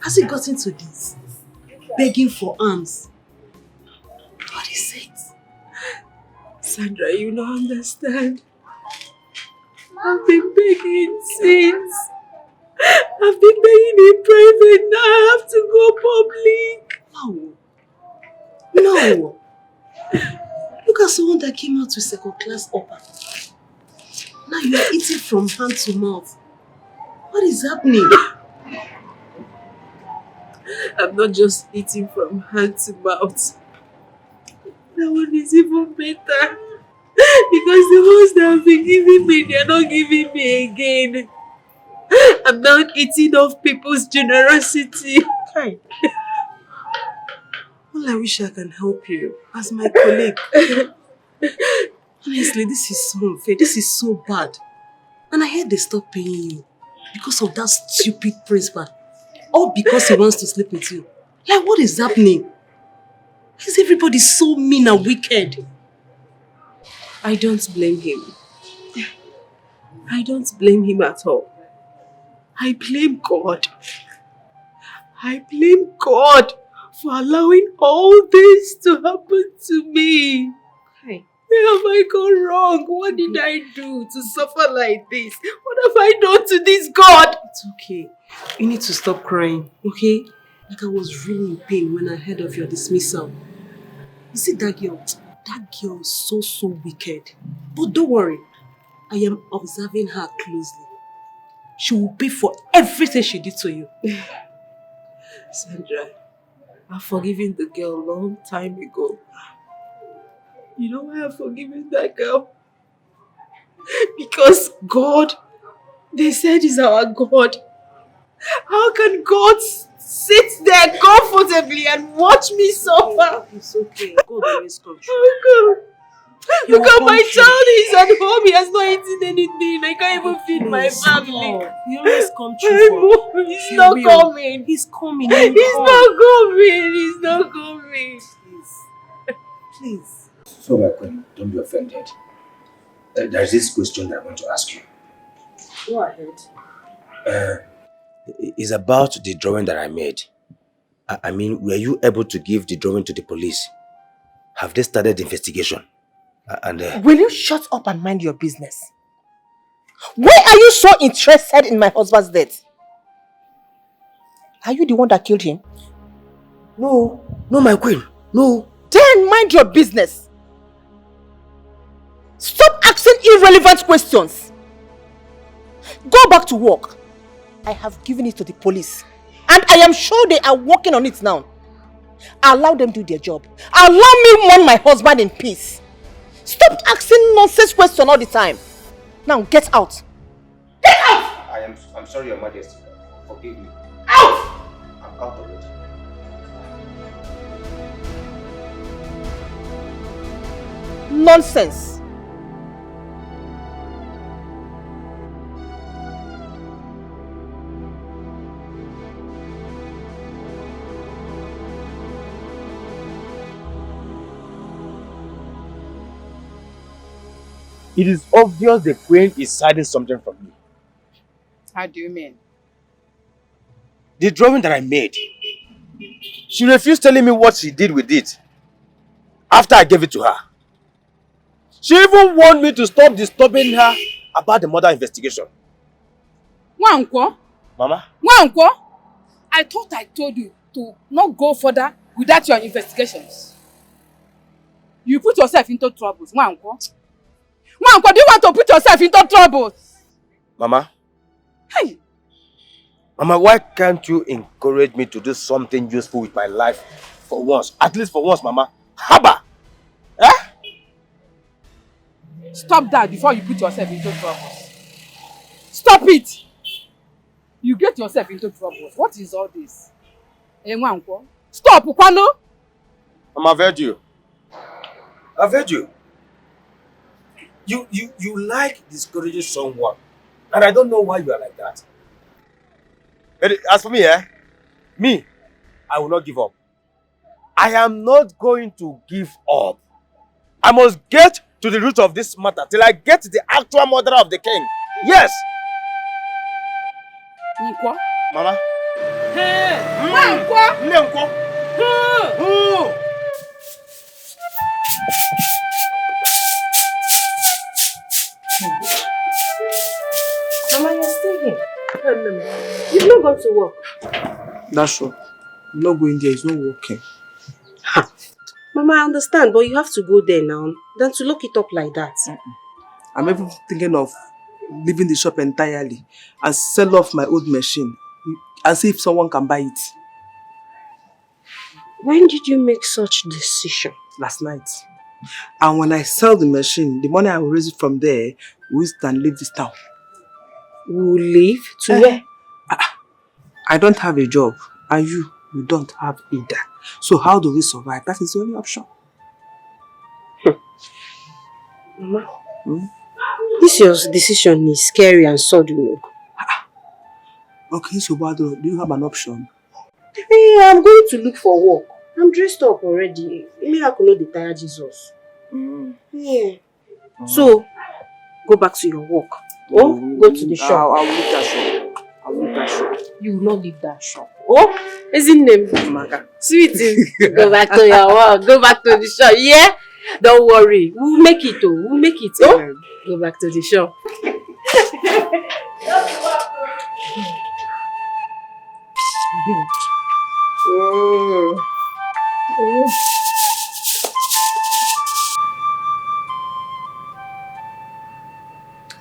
Has it gotten to this? Begging for alms. What is it? Sandra, you don't understand. I've been begging since. I've been begging in private, now I have to go public. No. Look at someone that came out with second class upper. Now you are eating from hand to mouth. What is happening? I'm not just eating from hand to mouth. That one is even better. Because the ones that have been giving me, they are not giving me again. I'm not eating off people's generosity. Hi. Well, I wish I can help you as my colleague. Honestly, this is so unfair. This is so bad. And I heard they stopped paying you because of that stupid principal. Or because he wants to sleep with you. Like, what is happening? Why is everybody so mean and wicked? I don't blame him. I don't blame him at all. I blame God. I blame God for allowing all this to happen to me. Hey. Where have I gone wrong? What did I do to suffer like this? What have I done to this God? It's okay. You need to stop crying, okay? Like I was really in pain when I heard of your dismissal. You see that girl? That girl is so wicked. But don't worry. I am observing her closely. She will pay for everything she did to you. Sandra, I've forgiven the girl a long time ago. You know why I've forgiven that girl? Because God, they said is our God. How can God sit there comfortably and watch me suffer? It's okay. God always comes through. Oh God. Look at my child, he's at home, he has not eaten anything. I can't even feed my family. He always comes through. He's not coming. He's coming. He's not coming. He's not coming. Please. So, my queen, don't be offended. There's this question that I want to ask you. Go ahead. It's about the drawing that I made. I mean, were you able to give the drawing to the police? Have they started the investigation? Will you shut up and mind your business? Why are you so interested in my husband's death? Are you the one that killed him? No, my queen, no. Then mind your business. Stop asking irrelevant questions. Go back to work. I have given it to the police. And I am sure they are working on it now. Allow them do their job. Allow me mourn my husband in peace. Stop asking nonsense questions all the time. Now get out. Get out! I'm sorry, Your Majesty. Forgive me. Out! I'm out of it. Nonsense. It is obvious the queen is hiding something from me. How do you mean? The drawing that I made, she refused telling me what she did with it after I gave it to her. She even warned me to stop disturbing her about the murder investigation. Nwankwo? Mama? Nwankwo? I thought I told you to not go further without your investigations. You put yourself into troubles, Nwankwo. Nwankwo, do you want to put yourself into troubles? Mama? Hey! Mama, why can't you encourage me to do something useful with my life for once? At least for once, Mama. Haba! Eh? Stop that before you put yourself into troubles. Stop it! You get yourself into troubles. What is all this? Nwankwo? Stop, Ukwano! Mama, I've heard you. I've heard you. You like discouraging someone. And I don't know why you are like that. As for me, I will not give up. I am not going to give up. I must get to the root of this matter till I get to the actual murderer of the king. Yes! Nkwo? Mama? Hey! Nwankwo! Nkwo! Mama, you're still here. You've not gone to work. That's true. I'm not going there, it's not working. Mama, I understand, but you have to go there now than to lock it up like that. I'm even thinking of leaving the shop entirely and sell off my old machine and see if someone can buy it. When did you make such decision? Last night. And when I sell the machine, the money I will raise it from there, we can leave this town. We'll leave? To where? I don't have a job, and you don't have either. So how do we survive? That is the only option. Mama, this your decision is scary and sudden. Okay, so do you have an option? Hey, I'm going to look for work. I'm dressed up already. Miracle no dey tire Jesus. Yeah. So, go back to your work. Or go to the shop. I'll look at shop. you will not leave that shop. Oh, isn't name Maka? Sweetie, go back to your work. Go back to the shop. Yeah? Don't worry. We'll make it. Oh, we'll make it. Oh, go back to the shop.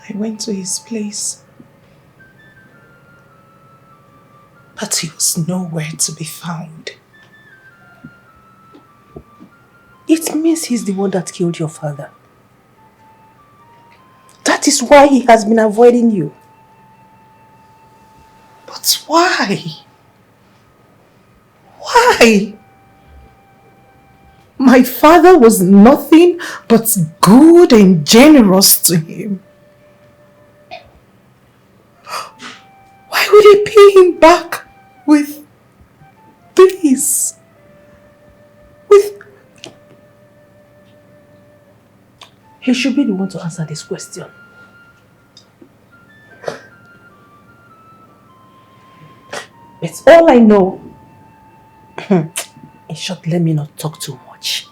I went to his place, but he was nowhere to be found. It means he's the one that killed your father. That is why he has been avoiding you. But why? Why? My father was nothing but good and generous to him. Why would he pay him back with this? He should be the one to answer this question. It's all I know. In short, let me not talk too much.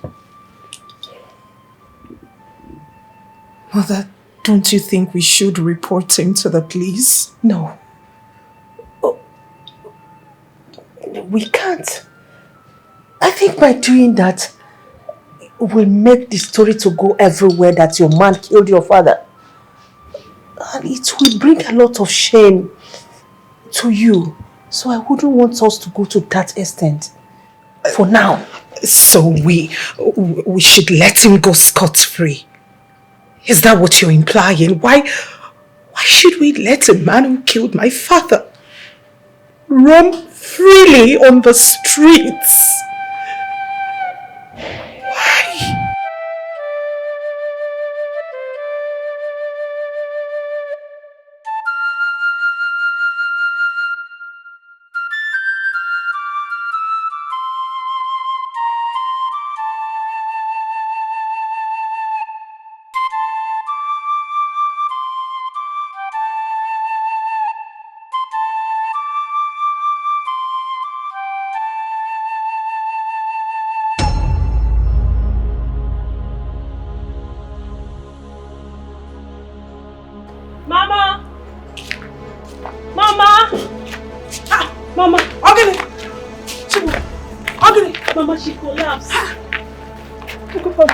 Mother, don't you think we should report him to the police? No. We can't. I think by doing that, will make the story to go everywhere that your man killed your father. And it will bring a lot of shame to you. So I wouldn't want us to go to that extent. For now. So we should let him go scot-free? Is that what you're implying? Why should we let a man who killed my father roam freely on the streets?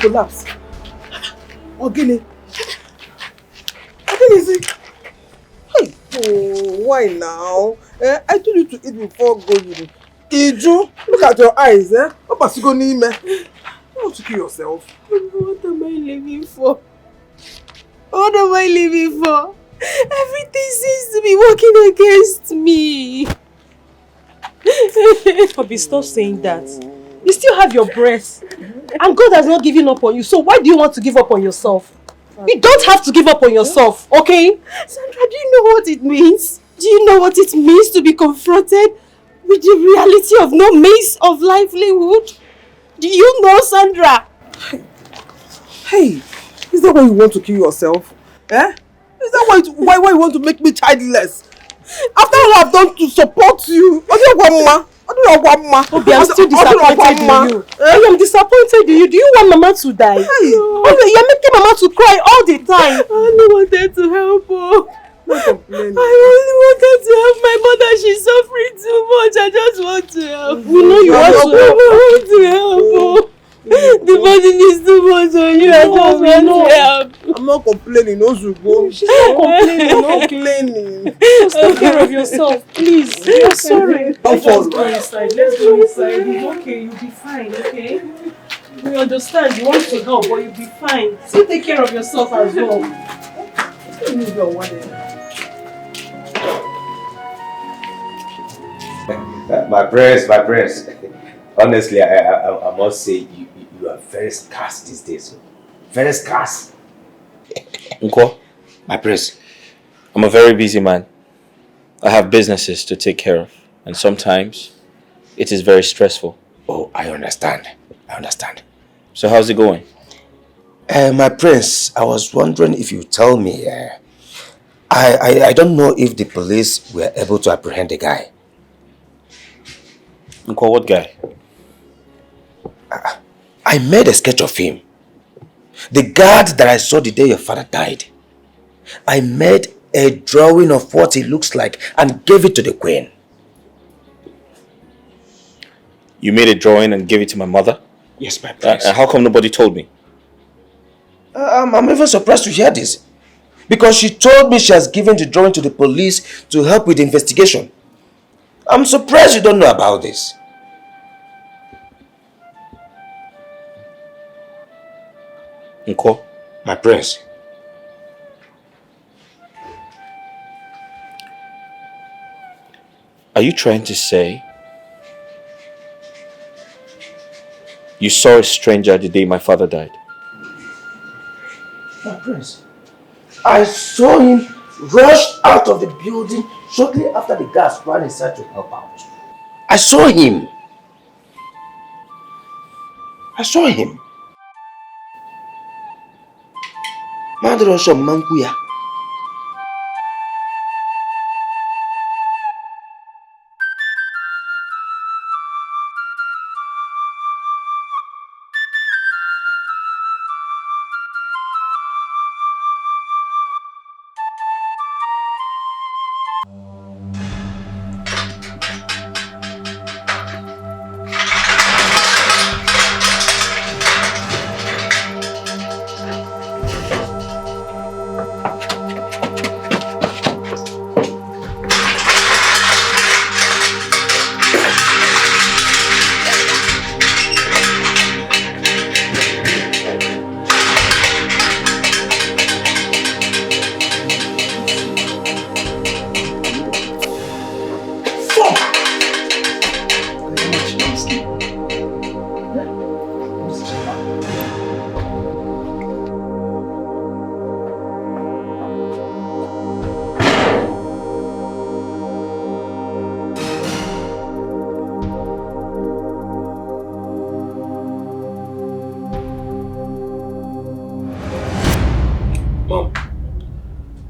Collapse. Ogini. Ogini is it? Hey, oh, why now? I told you to eat before going. Iju, look at your eyes, eh? What about you going in? You want to kill yourself? What am I living for? What am I living for? Everything seems to be working against me. Bobby, stop saying that. You still have your breath. And God has not given up on you. So why do you want to give up on yourself? You don't have to give up on yourself, okay? Sandra, do you know what it means? Do you know what it means to be confronted with the reality of no means of livelihood? Do you know, Sandra? Hey, is that why you want to kill yourself? Eh? Is that why you want to make me childless? After all I've done to support you, Obi, I'm still disappointed in you. I am disappointed in you. Do you want Mama to die? Hey. You're making Mama to cry all the time. I only wanted to help her. I only wanted to help my mother. She's suffering too much. I just want to help. We know you want to help. I want to help her. The burden is too much on you. I just want to help. I'm not complaining, Ozugo. She's not complaining. No complaining. Just take care of yourself, please. You're sorry. Let's go inside. Let's go inside. It's okay. You'll be fine, okay? We understand you want to help, but you'll be fine. Still take care of yourself as well. My prayers. Honestly, I must say you are very scarce these days. Very scarce. Unko, my prince, I'm a very busy man. I have businesses to take care of, and sometimes it is very stressful. Oh, I understand. So how's it going? My prince, I was wondering if you tell me, I don't know if the police were able to apprehend the guy. Uncle, what guy? I made a sketch of him. The guard that I saw the day your father died. I made a drawing of what he looks like and gave it to the queen. You made a drawing and gave it to my mother? Yes, my prince. How come nobody told me? I'm even surprised to hear this. Because she told me she has given the drawing to the police to help with the investigation. I'm surprised you don't know about this. Uncle? My prince. Are you trying to say you saw a stranger the day my father died? My prince. I saw him rush out of the building shortly after the guards ran inside to help out. I saw him. I saw him. Madrosho Mankuya.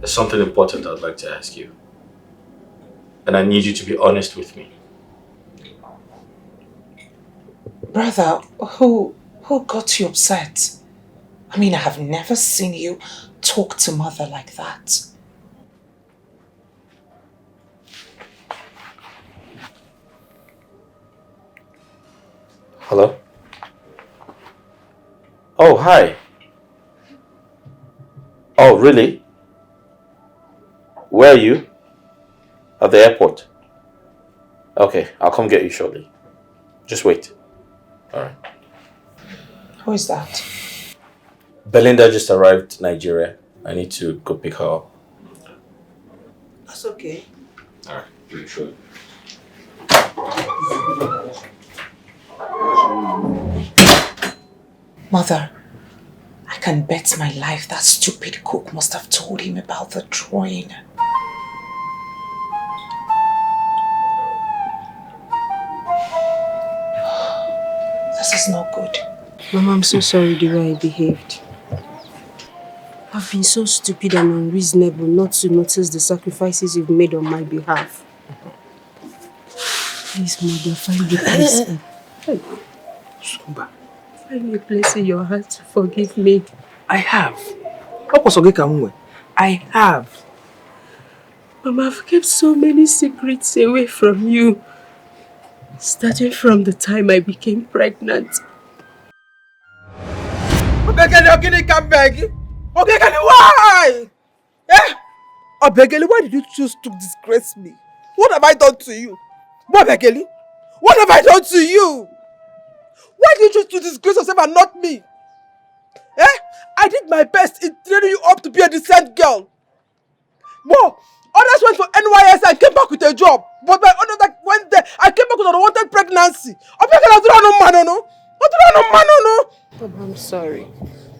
Something important I'd like to ask you. And I need you to be honest with me. Brother, who got you upset? I mean, I have never seen you talk to mother like that. Hello? Oh, hi. Oh, really? Where are you? At the airport. Okay, I'll come get you shortly. Just wait. Alright. Who is that? Belinda just arrived Nigeria. I need to go pick her up. That's okay. Alright, pretty sure. Mother, I can bet my life that stupid cook must have told him about the drawing. This is not good. Mama, I'm so sorry the way I behaved. I've been so stupid and unreasonable not to notice the sacrifices you've made on my behalf. Please, Mother, find a place. Find a place in your heart to forgive me. I have. I have. Mama, I've kept so many secrets away from you. Starting from the time I became pregnant. Obegeli, come back. Obegeli, why? Eh? Obegeli, why did you choose to disgrace me? What have I done to you? Obegeli, what have I done to you? Why did you choose to disgrace yourself and not me? Eh? I did my best in training you up to be a decent girl. Whoa! Others went for NYS and came back with a job. But my others that went there, I came back with an unwanted pregnancy. I'm sorry.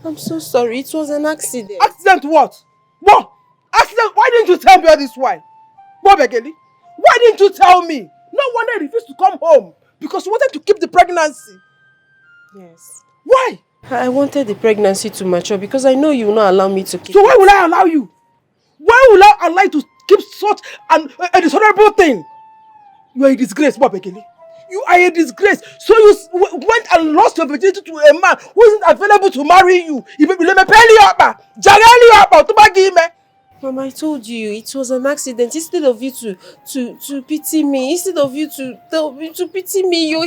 I'm so sorry. It was an accident. Accident what? What? Accident? Why didn't you tell me all this while? Begeli? Why didn't you tell me? No wonder you refused to come home. Because you wanted to keep the pregnancy. Yes. Why? I wanted the pregnancy to mature because I know you will not allow me to keep So why will I allow you? Why will I allow you to keep such a dishonorable thing? You are a disgrace, Begeli. You are a disgrace. So you went and lost your virginity to a man who isn't available to marry you. Mama, I told you it was an accident. Instead of you to pity me, instead of you to pity me, you're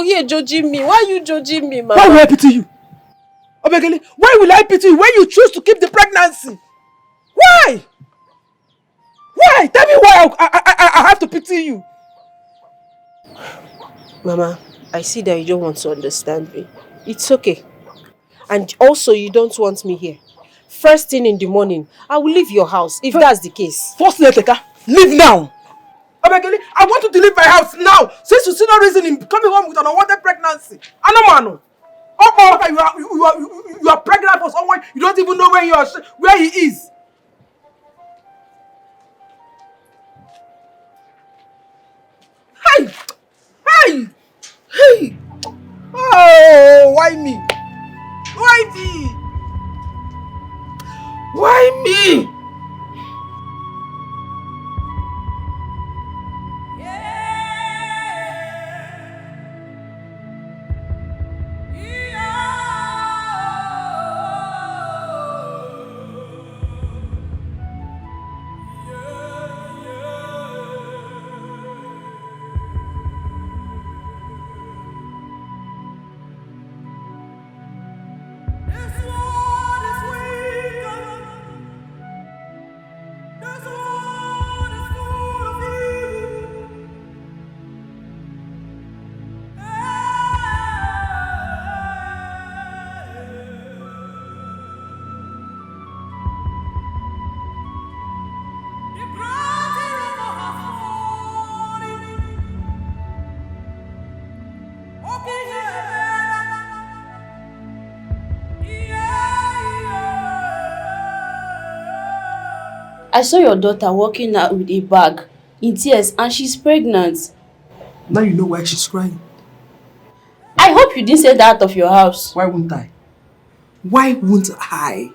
here judging me. Why are you judging me, Mama? Why will I pity you? Obegele, why will I pity you when you choose to keep the pregnancy? Why? Why? Tell me why I have to pity you. Mama, I see that you don't want to understand me. It's okay. And also, you don't want me here. First thing in the morning, I will leave your house, if that's the case. First, Leteka, leave now. Obegele, I want you to leave my house now. Since you see no reason in coming home with an unwanted pregnancy. Anomano. You are pregnant for someone you don't even know where he is. Hey! Hey! Hey! Oh, why me? Why me? Why me? I saw your daughter walking out with a bag in tears and she's pregnant. Now you know why she's crying. I hope you didn't say that out of your house. Why won't I? Why won't I?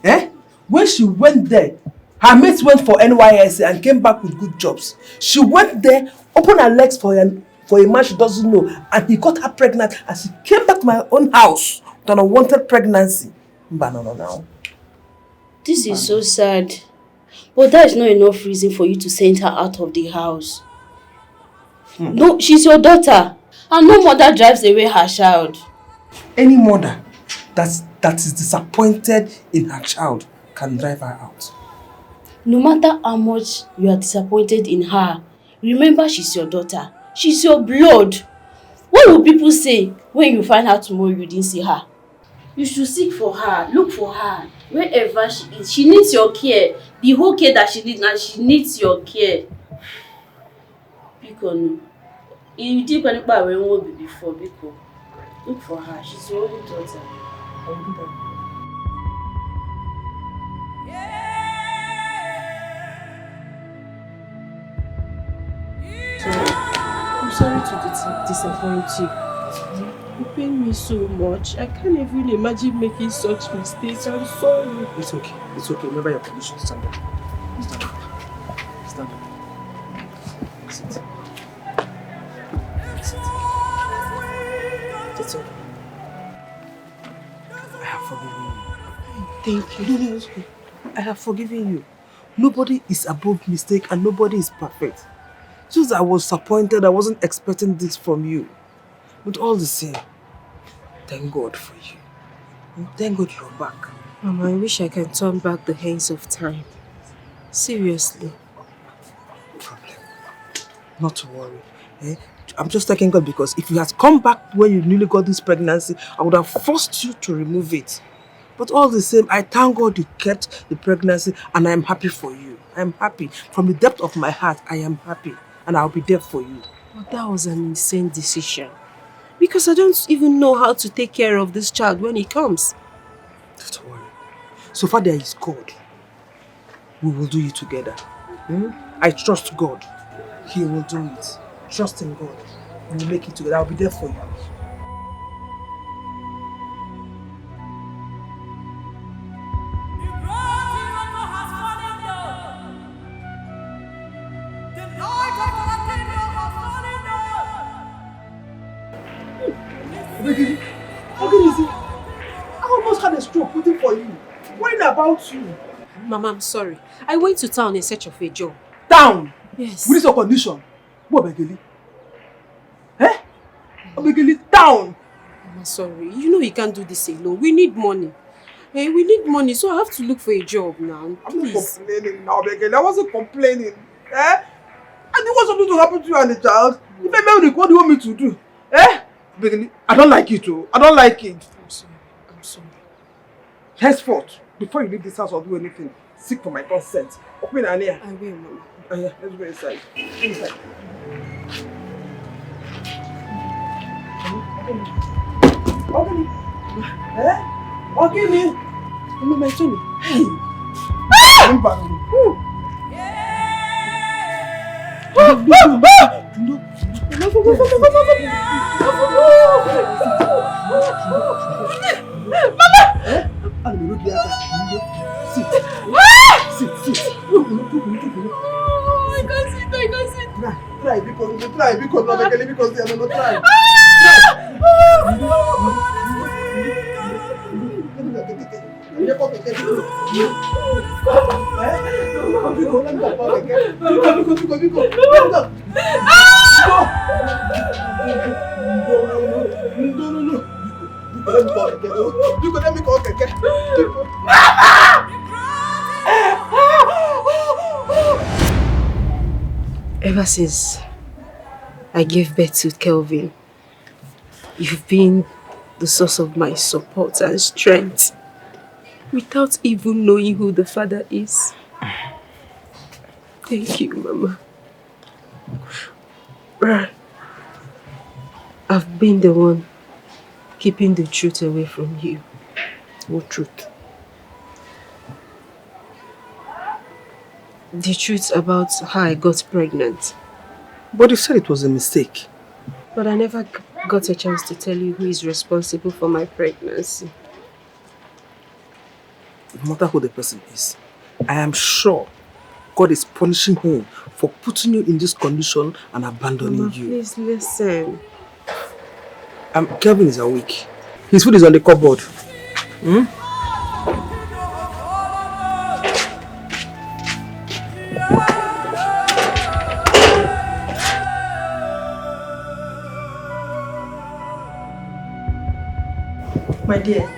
Eh? When she went there, her mates went for NYSC and came back with good jobs. She went there, opened her legs for a man she doesn't know, and he got her pregnant and she came back to my own house with an unwanted pregnancy. No. This is so sad. But that is not enough reason for you to send her out of the house. No, she's your daughter. And no mother drives away her child. Any mother that is disappointed in her child can drive her out. No matter how much you are disappointed in her, remember she's your daughter. She's your blood. What will people say when you find out tomorrow you didn't see her? You should seek for her, look for her, wherever she is. She needs your care. The whole care that she needs, and she needs your care. Because you did about when we will be before. Because look for her. She's your only daughter. I will do that. I'm sorry to disappoint you. You pain me so much. I can't even imagine making such mistakes. I'm sorry. It's okay. It's okay. Remember your condition. Stand up. Stand up. Stand up. Sit. Sit. It's okay. I have forgiven you. Thank you. No, it's okay. I have forgiven you. Nobody is above mistake and nobody is perfect. Just I was disappointed. I wasn't expecting this from you. But all the same, thank God for you. Thank God you're back. Mama, I wish I can turn back the hands of time. Seriously. No problem. Not to worry. I'm just thanking God because if you had come back when you newly got this pregnancy, I would have forced you to remove it. But all the same, I thank God you kept the pregnancy and I'm happy for you. I'm happy. From the depth of my heart, I am happy. And I'll be there for you. But that was an insane decision. Because I don't even know how to take care of this child when he comes. Don't worry. So far there is God. We will do it together. I trust God. He will do it. Trust in God. We will make it together. I'll be there for you. Begili, I almost had a stroke waiting for you. Worrying about you. Mama, I'm sorry. I went to town in search of a job. Town? Yes. With this your condition? What, Begili? Eh? Begili, town! I'm sorry. You know you can't do this alone. We need money. Hey, we need money, so I have to look for a job now. Please. I'm not complaining now, Begili. I wasn't complaining. Eh? I didn't want something to happen to you and the child. If I marry, what do you want me to do? Eh? Begili, I don't like it too. I don't like it. I'm sorry. I'm sorry. Henceforth, before you leave this house or do anything, seek for my consent. Open an ear. I will, Mama. Oh yeah, let's go inside. Inside. Ogini. Eh? Ogini. Mama, it's only. Hey. Sit. I can't sit. Try because no make because they are not try. Ever since I gave birth to Kelvin, you've been the source of my support and strength without even knowing who the father is. Thank you, Mama. I've been the one keeping the truth away from you. What truth? The truth about how I got pregnant. But you said it was a mistake. But I never got a chance to tell you who is responsible for my pregnancy. No matter who the person is, I am sure God is punishing him for putting you in this condition and abandoning Mama, you. please listen. Kelvin is awake. His food is on the cupboard. My dear,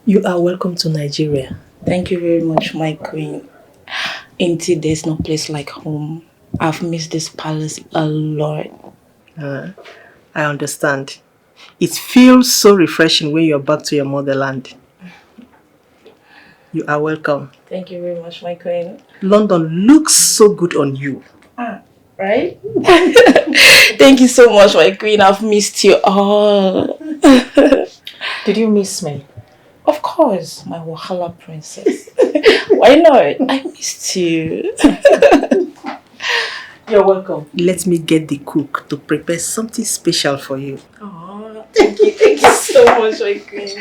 you are welcome to Nigeria. Thank you very much, my queen. Indeed, there's no place like home. I've missed this palace a lot. I understand. It feels so refreshing when you're back to your motherland. You are welcome. Thank you very much, my queen. London looks so good on you. Right? Thank you so much, my queen. I've missed you all. Did you miss me? Of course, my Wahala princess. Why not? I missed you. You're welcome. Let me get the cook to prepare something special for you. Oh, thank you so much, my queen.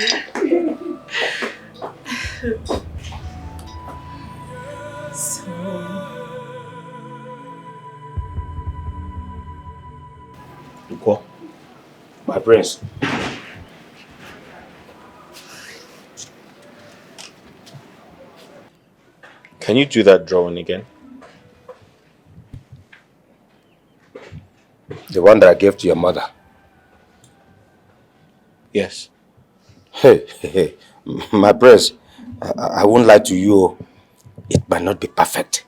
Go. My prince. Can you do that drawing again? The one that I gave to your mother. Yes. Hey, my prince, I won't lie to you. It might not be perfect,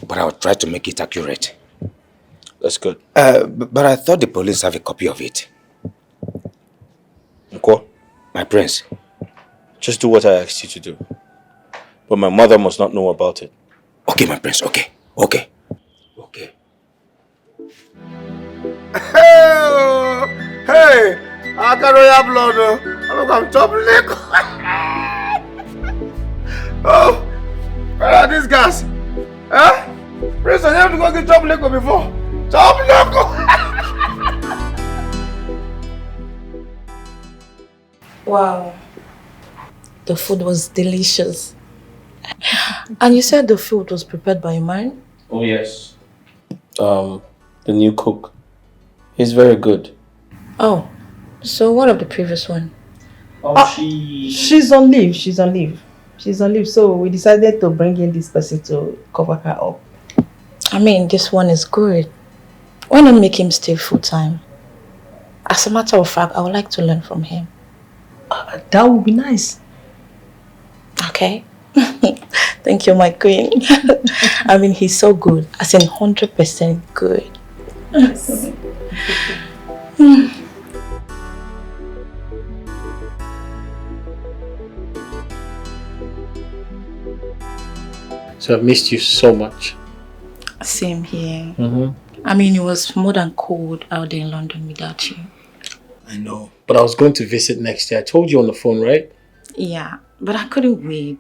but I'll try to make it accurate. That's good. But I thought the police have a copy of it. Okay. My prince. Just do what I asked you to do. But my mother must not know about it. Okay, my prince, okay. Hey! I can't royal blood. I'm going to top liquor. Oh! Where are these guys? Huh? Prince, I have to go get top liquor before. Top liquor! Wow. The food was delicious. And you said the food was prepared by a man? Oh, yes. The new cook. He's very good. Oh, So what of the previous one? She's on leave. She's on leave. She's on leave. So we decided to bring in this person to cover her up. I mean, this one is good. Why not make him stay full time? As a matter of fact, I would like to learn from him. That would be nice. Okay. Thank you, my queen. I mean, he's so good. As in 100% good. Yes. So I've missed you so much. Same here. I mean, it was more than cold out there in London without you. I know. But I was going to visit next year. I told you on the phone, right? Yeah, but I couldn't wait.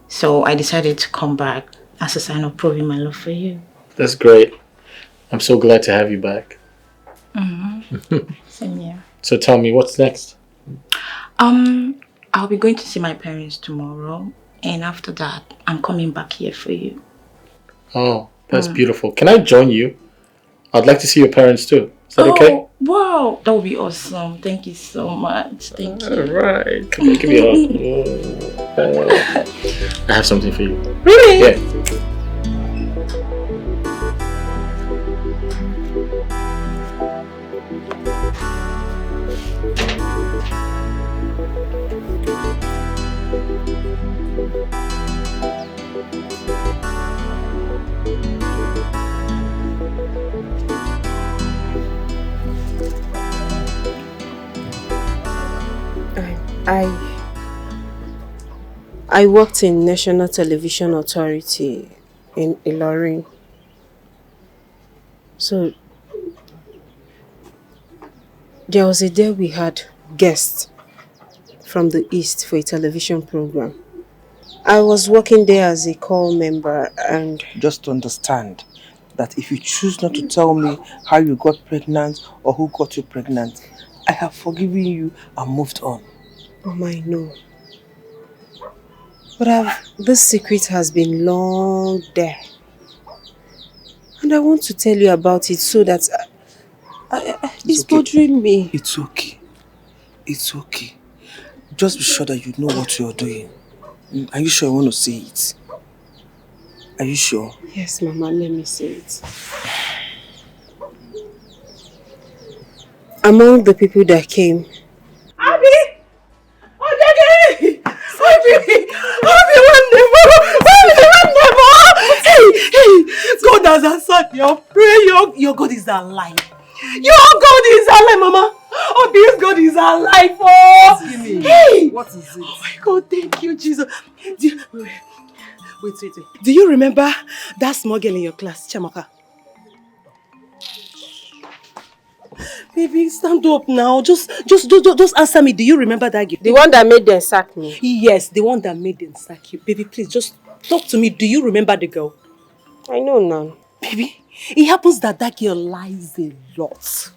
So I decided to come back as a sign of proving my love for you. That's great. I'm so glad to have you back. Same here. So tell me, what's next? I'll be going to see my parents tomorrow. And after that, I'm coming back here for you. Oh, that's beautiful. Can I join you? I'd like to see your parents too. Is that okay? Wow, that would be awesome. Thank you so much. Thank you. Alright. Come on, give me a hug. I have something for you. Really? Yeah. I worked in National Television Authority in Ilorin. So there was a day we had guests from the East for a television program. I was working there as a call member and... Just to understand that if you choose not to tell me how you got pregnant or who got you pregnant, I have forgiven you and moved on. Oh, I know. But this secret has been long there. And I want to tell you about it so that it's bothering me. It's okay. It's okay. Just be sure that you know what you're doing. Are you sure you want to say it? Are you sure? Yes, Mama, let me say it. Among the people that came... Abi! Hey, God has answered your prayer. Your God is alive. Your God is alive, Mama. Oh, this God is alive. Oh, hey. What is it? Oh my God, thank you, Jesus. Wait. Do you remember that small girl in your class, Chamaka? Baby, stand up now. Just answer me. Do you remember that girl? The one that made them sack me? Yes, the one that made them sack you. Baby, please, just talk to me. Do you remember the girl? I know now. Baby, it happens that girl lies a lot.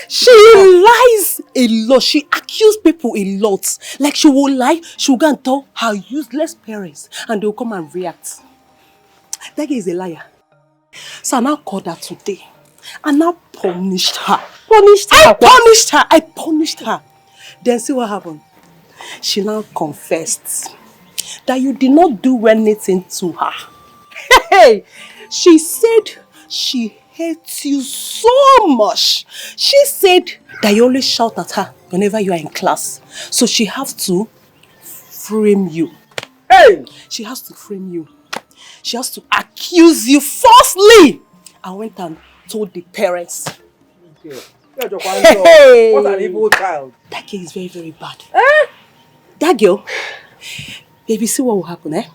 She lies a lot. She accuses people a lot. Like she will lie, she will go and tell her useless parents and they will come and react. That girl is a liar. So I now called her today. I now punished her. I punished her. Then see what happened. She now confessed that you did not do anything to her. Hey, she said she hates you so much. She said that you always shout at her whenever you are in class. So she has to frame you. Hey, she has to frame you. She has to accuse you falsely. I went and told the parents. Hey. What an evil child. That girl is very, very bad. That girl, baby, see what will happen, eh?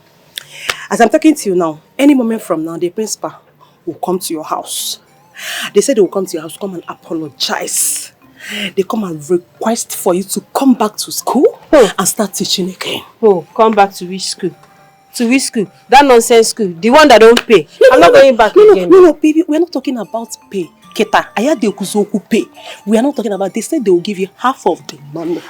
As I'm talking to you now, any moment from now, the principal will come to your house. They said they will come to your house, come and apologize. They come and request for you to come back to school and start teaching again. Oh, come back to which school? To which school? That nonsense school. The one that don't pay. I'm not going back again. No, baby. We're not talking about pay. Keta, I had the Okuzoku pay. We are not talking about, they said they will give you half of the money.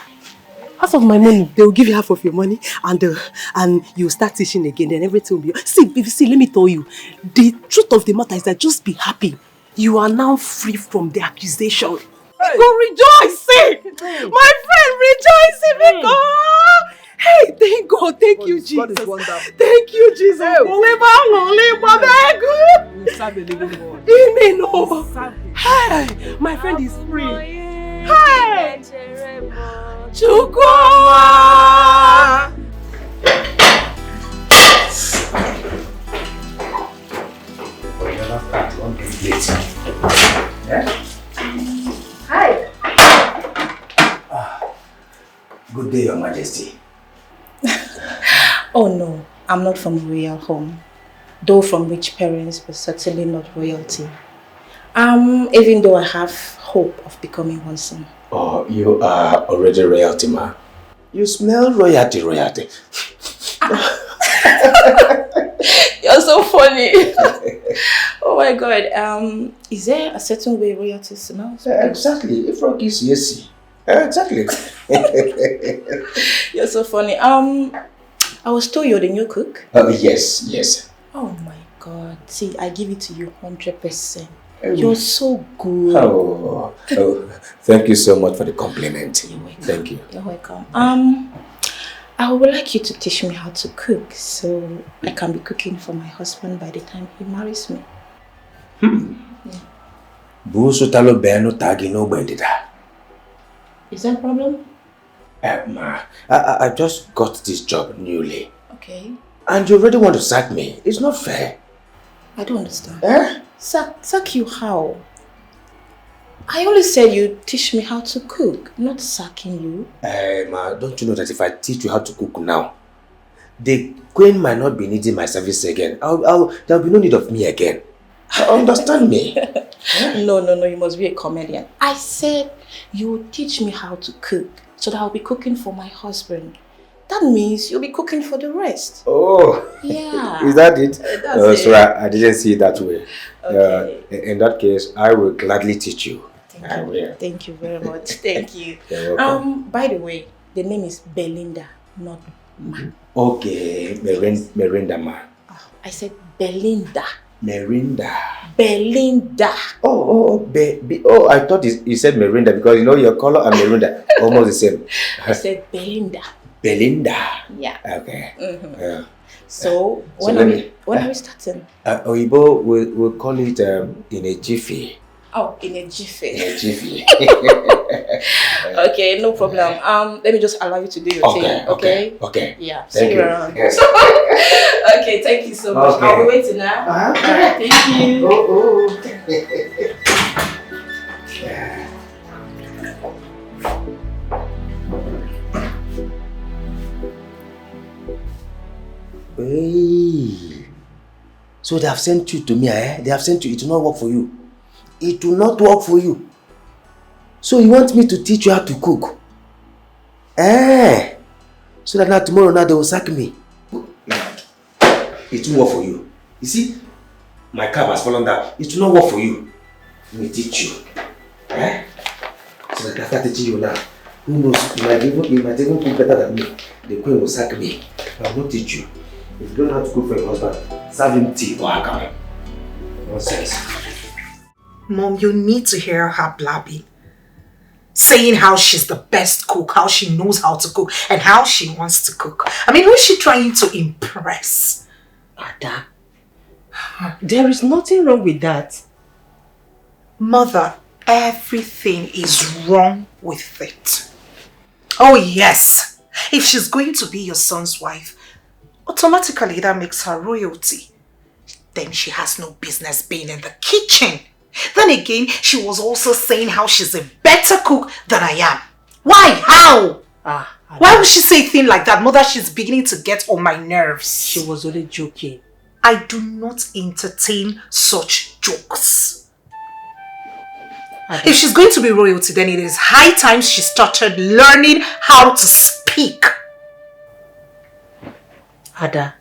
Half of my money. They will give you half of your money and you start teaching again. Then everything will be... See, baby, let me tell you. The truth of the matter is that just be happy. You are now free from the accusation. Hey. Go rejoicing! My friend rejoicing because... Hey, thank God, thank you, Jesus. God is wonderful. Thank you, Jesus. Hey. We serve a living God. Amen. Hey, my friend is free. Hey! Chuka! Hi. Good day, Your Majesty. Oh no, I'm not from a royal home. Though from rich parents, but certainly not royalty. Even though I have hope of becoming one soon. Oh, you are already royalty, ma. You smell royalty. You're so funny. Oh my God. Is there a certain way royalty smells? Exactly. If Rocky is yes. Exactly. You're so funny. I was told you're the new cook. Yes. Oh my God. See, I give it to you 100%. You're so good. Oh, thank you so much for the compliment. You're welcome. Thank you. You're welcome. I would like you to teach me how to cook so I can be cooking for my husband by the time he marries me. Is that a problem? Ma, I just got this job newly. Okay. And you already want to sack me. It's not fair. I don't understand. Sack you how? I only said you teach me how to cook, not sacking you. Ma, don't you know that if I teach you how to cook now, the queen might not be needing my service again. There'll be no need of me again. Understand me? No, you must be a comedian. I said you will teach me how to cook so that I'll be cooking for my husband. That means you'll be cooking for the rest. Oh. Yeah. Is that it? That's it. Sorry, I didn't see it that way. Okay. In that case, I will gladly teach you. Thank you very much. Thank you. You're welcome. By the way, the name is Belinda, not Ma. Okay, Merinda Ma. I said Belinda. Merinda. Belinda. Oh, I thought you said Merinda because you know your color and Merinda almost the same. I said Belinda. Belinda. Yeah. Okay. So when are we starting? Oyibo will call it in a jiffy. Oh, in a jiffy. In a jiffy. Okay, no problem. Let me just allow you to do your thing. Okay. Yeah. See you around. Yes. Okay, thank you so much. I'll be waiting now. Alright, thank you. Hey. So they have sent you to me, They have sent you. It will not work for you. It will not work for you. So you want me to teach you how to cook? So that now tomorrow they will sack me. It will work for you. You see, my cab has fallen down. It will not work for you. Let me teach you. So that after teaching you now, who knows, you might even cook better than me. The queen will sack me. I will not teach you. If you don't know how to cook for your husband, serve him tea or akara. Nonsense. Mom, you need to hear her blabbing. Saying how she's the best cook, how she knows how to cook, and how she wants to cook. I mean, who is she trying to impress? Ada, there is nothing wrong with that. Mother, everything is wrong with it. Oh yes, if she's going to be your son's wife, automatically that makes her royalty. Then she has no business being in the kitchen. Then again, she was also saying how she's a better cook than I am. Why? How? Why would she say a thing like that? Mother, she's beginning to get on my nerves. She was only joking. I do not entertain such jokes. If she's going to be royalty, then it is high time she started learning how to speak. Ada,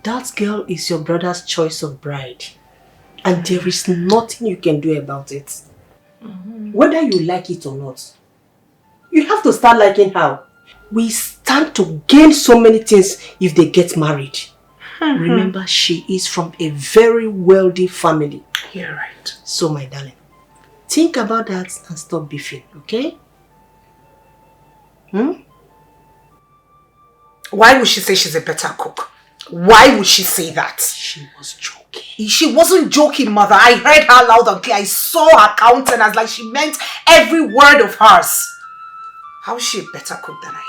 that girl is your brother's choice of bride. And there is nothing you can do about it. Whether you like it or not. You have to start liking her. We stand to gain so many things if they get married. Remember, she is from a very wealthy family. You're right. So, my darling, Think about that and stop beefing, okay? Why would she say she's a better cook? Why would she say that? She was joking. She wasn't joking, mother. I heard her loud and clear. I saw her countenance like she meant every word of hers. How is she a better cook than I am?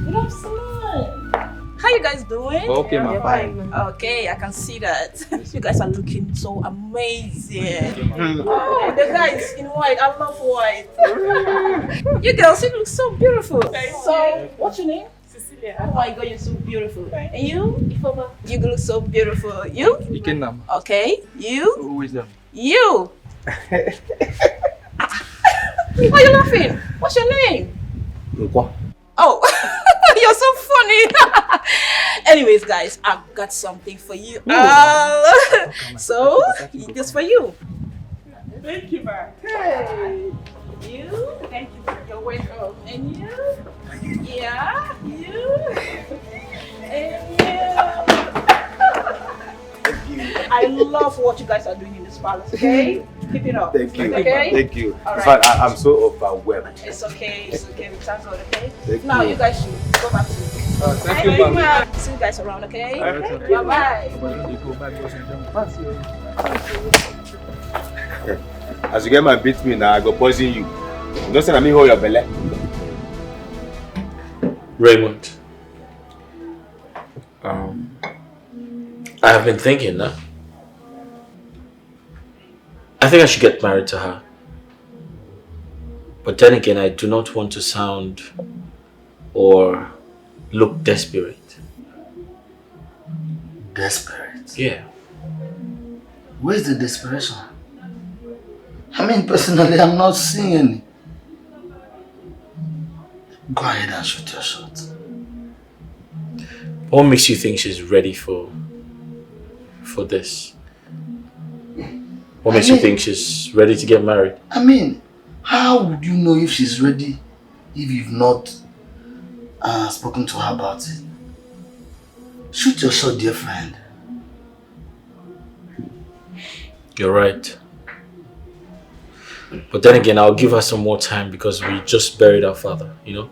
Good afternoon. How you guys doing? Okay, ma, fine. Okay, I can see that. You guys are looking so amazing. Oh, the guys in white. I love white. You girls, you look so beautiful. So, what's your name? Cecilia. Oh my God, you're so beautiful. And you? Ifoma. You look so beautiful. You? Ikenam. Okay. You? Who is them? You. Why are you laughing? What's your name? Oh, you're so funny. Anyways, guys, I've got something for you. So, this for you. Thank you, ma. Hey. You? Thank you for your welcome. And you? Yeah, you? And you? I love what you guys are doing in this palace, okay? Keep it up. Thank you. Okay? Thank you. All In right. fact, I'm so overwhelmed. It's okay, we thank God, okay? Thank Now you. you guys should go back to thank you, ma'am. See you guys around, okay? Okay. Bye-bye. As you get my beat me now, I go poison you. You don't say I'm hold your belly. Raymond, I have been thinking now. I think I should get married to her. But then again, I do not want to sound or look desperate. Desperate? Yeah. Where's the desperation? I mean, personally, I'm not seeing any. Go ahead and shoot your shot. What makes you think she's ready for this? What makes you think she's ready to get married? I mean, how would you know if she's ready if you've not spoken to her about it? Shoot your shot, dear friend. You're right. But then again, I'll give her some more time because we just buried our father, you know?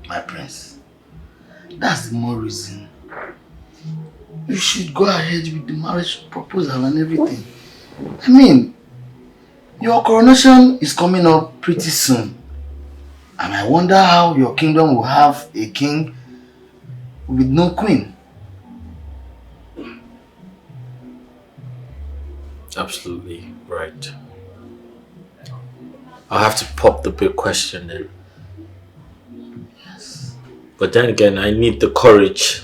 My prince, that's the more reason you should go ahead with the marriage proposal and everything. I mean, your coronation is coming up pretty soon. And I wonder how your kingdom will have a king with no queen. Absolutely right. I'll have to pop the big question then. Yes. But then again, I need the courage.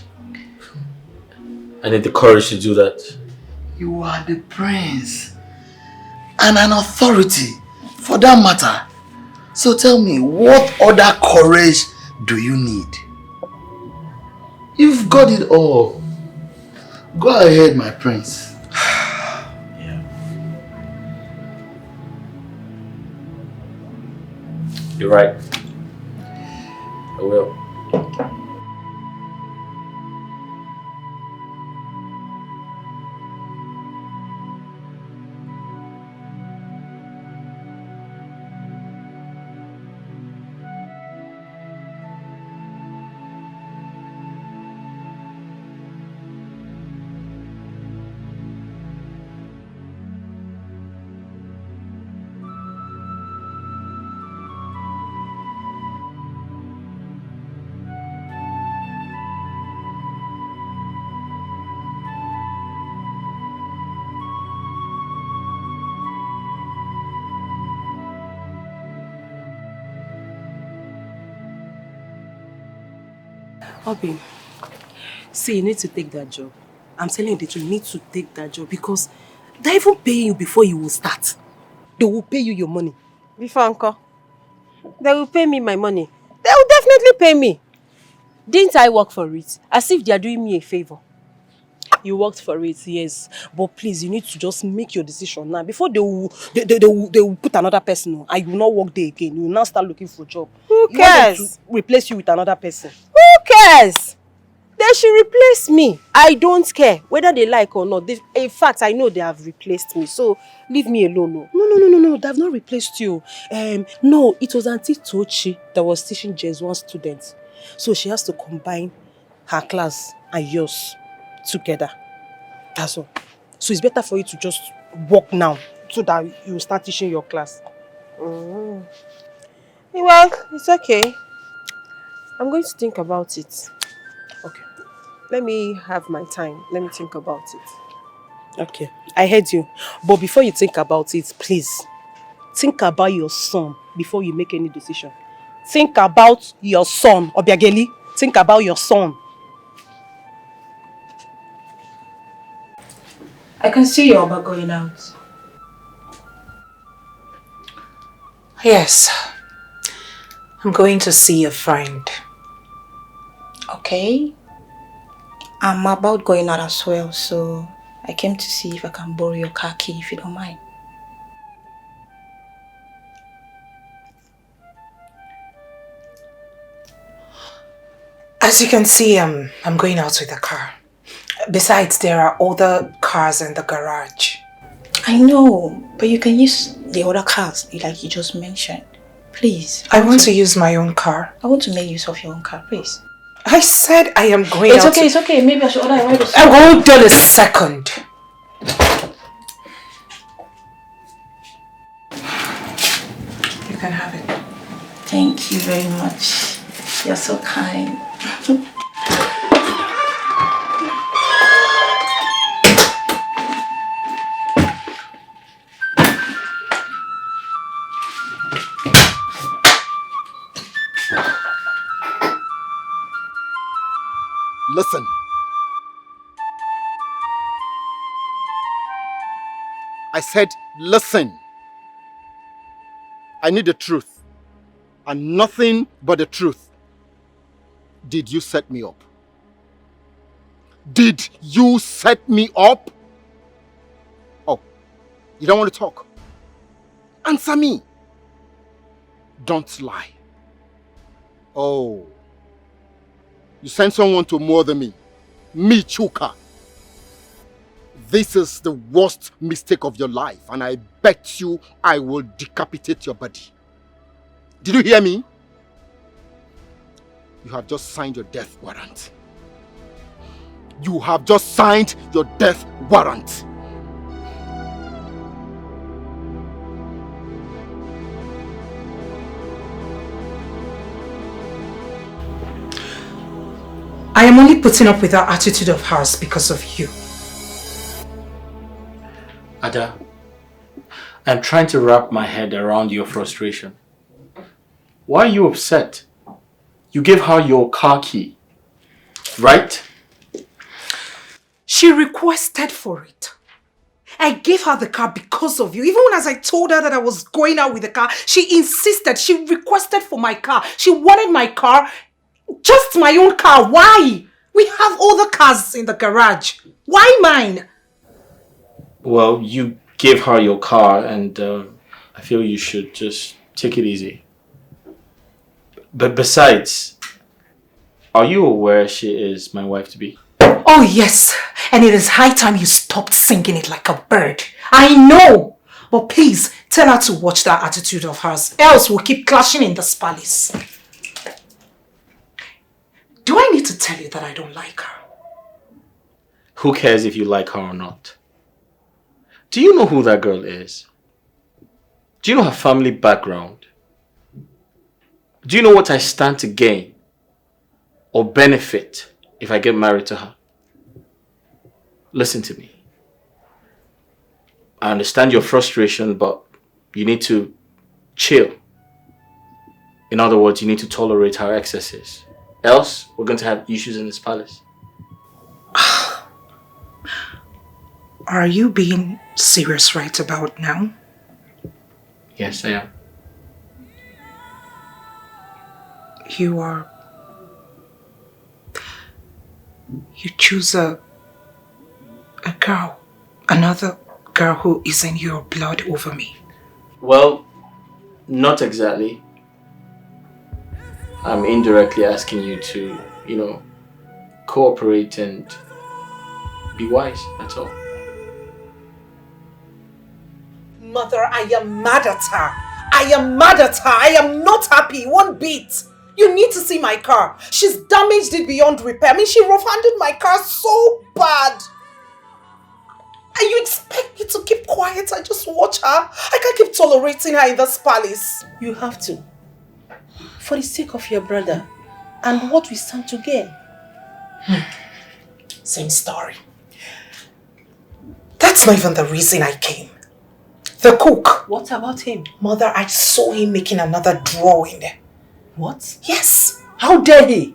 I need the courage to do that. You are the prince and an authority for that matter. So tell me, what other courage do you need? You've got it all. Go ahead, my prince. Yeah. You're right. I will. Obi, see, you need to take that job. I'm telling you the truth, you need to take that job because they're even paying you before you will start. They will pay you your money. Before uncle, they will pay me my money. They will definitely pay me. Didn't I work for it? As if they are doing me a favor. You worked for it, yes. But please, you need to just make your decision now before they will put another person on and you will not work there again. You will now start looking for a job. Who You want them cares? to replace you with another person. Who cares? They should replace me. I don't care whether they like or not. In fact, I know they have replaced me. So leave me alone. No. They have not replaced you. No, it was Auntie Tochi that was teaching J1 students. So she has to combine her class and yours together. That's all. So it's better for you to just work now so that you start teaching your class. Mm. Well, it's okay. I'm going to think about it. Okay. Let me have my time. Let me think about it. Okay, I heard you. But before you think about it, please, think about your son before you make any decision. Think about your son, Obiageli. Think about your son. I can see your Oba going out. Yes. I'm going to see a friend. Okay. I'm about going out as well, so I came to see if I can borrow your car key if you don't mind. As you can see, I'm going out with a car. Besides, there are other cars in the garage. I know, but you can use the other cars like you just mentioned. Please. I want to use my own car. I want to make use of your own car, please. I said I am going out. It's okay. Maybe I should order a ride or something. Hold on a second. You can have it. Thank you very much. You're so kind. Listen. I said, listen. I need the truth. And nothing but the truth. Did you set me up? Did you set me up? Oh, you don't want to talk? Answer me. Don't lie. Oh. You sent someone to murder me. Me, Chuka. This is the worst mistake of your life, and I bet you I will decapitate your body. Did you hear me? You have just signed your death warrant. You have just signed your death warrant. I am only putting up with that attitude of hers because of you. Ada, I'm trying to wrap my head around your frustration. Why are you upset? You gave her your car key, right? She requested for it. I gave her the car because of you. Even when as I told her that I was going out with the car, she insisted. She requested for my car. She wanted my car. Just my own car. Why? We have other cars in the garage. Why mine? Well, you gave her your car and I feel you should just take it easy. But besides, are you aware she is my wife-to-be? Oh yes, and it is high time you stopped singing it like a bird. I know, but please tell her to watch that attitude of hers, else we'll keep clashing in this palace. Do I need to tell you that I don't like her? Who cares if you like her or not? Do you know who that girl is? Do you know her family background? Do you know what I stand to gain or benefit if I get married to her? Listen to me. I understand your frustration, but you need to chill. In other words, you need to tolerate her excesses. Else, we're going to have issues in this palace. Are you being serious right about now? Yes, I am. You choose a A girl. Another girl who isn't your blood over me. Well, not exactly. I'm indirectly asking you to, cooperate and be wise, that's all. Mother, I am mad at her. I am mad at her. I am not happy one bit. You need to see my car. She's damaged it beyond repair. I mean, she rough-handed my car so bad. And you expect me to keep quiet and just watch her? I can't keep tolerating her in this palace. You have to. For the sake of your brother and what we stand to gain. Same story. That's not even the reason I came. The cook. What about him? Mother, I saw him making another drawing. What? Yes. How dare he?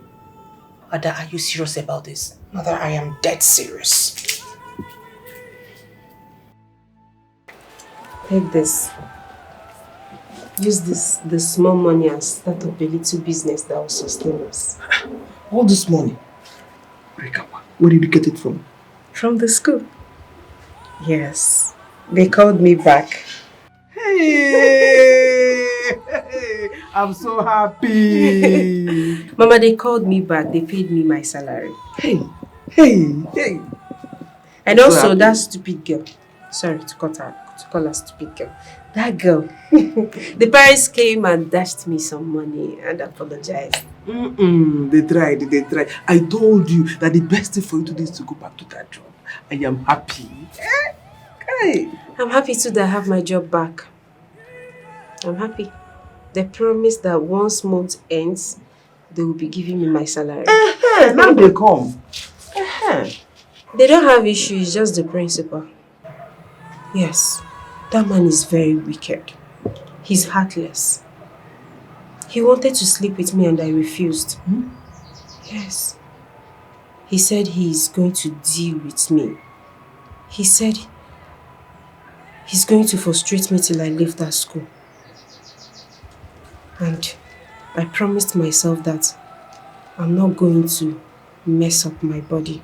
Ada, are you serious about this? Mother, I am dead serious. Take this. Use the small money and start up a little business that will sustain us. All this money? Where did you get it from? From the school. Yes. They called me back. Hey! I'm so happy! Mama, they called me back. They paid me my salary. Hey! And also, that stupid girl. Sorry to call her stupid girl. That girl. The parents came and dashed me some money and apologized. They tried. I told you that the best thing for you to do is to go back to that job. I am happy. Hey. I'm happy too that I have my job back. I'm happy. They promised that once month ends, they will be giving me my salary. Now they come. They don't have issues, just the principal. Yes, that man is very wicked. He's heartless. He wanted to sleep with me and I refused. Yes. He said he's going to deal with me. He said he's going to frustrate me till I leave that school. And I promised myself that I'm not going to mess up my body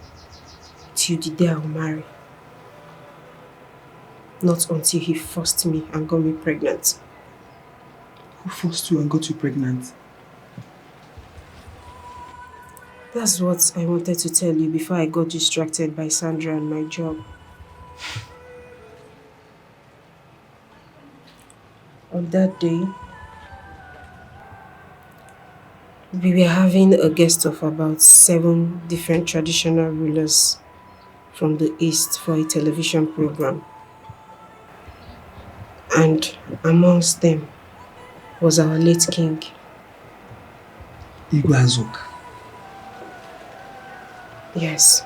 till the day I'll marry. Not until he forced me and got me pregnant. Who forced you and got you pregnant? That's what I wanted to tell you before I got distracted by Sandra and my job. On that day, we were having a guest of about 7 different traditional rulers from the East for a television program. And amongst them was our late king. Igwe Azuk. Yes.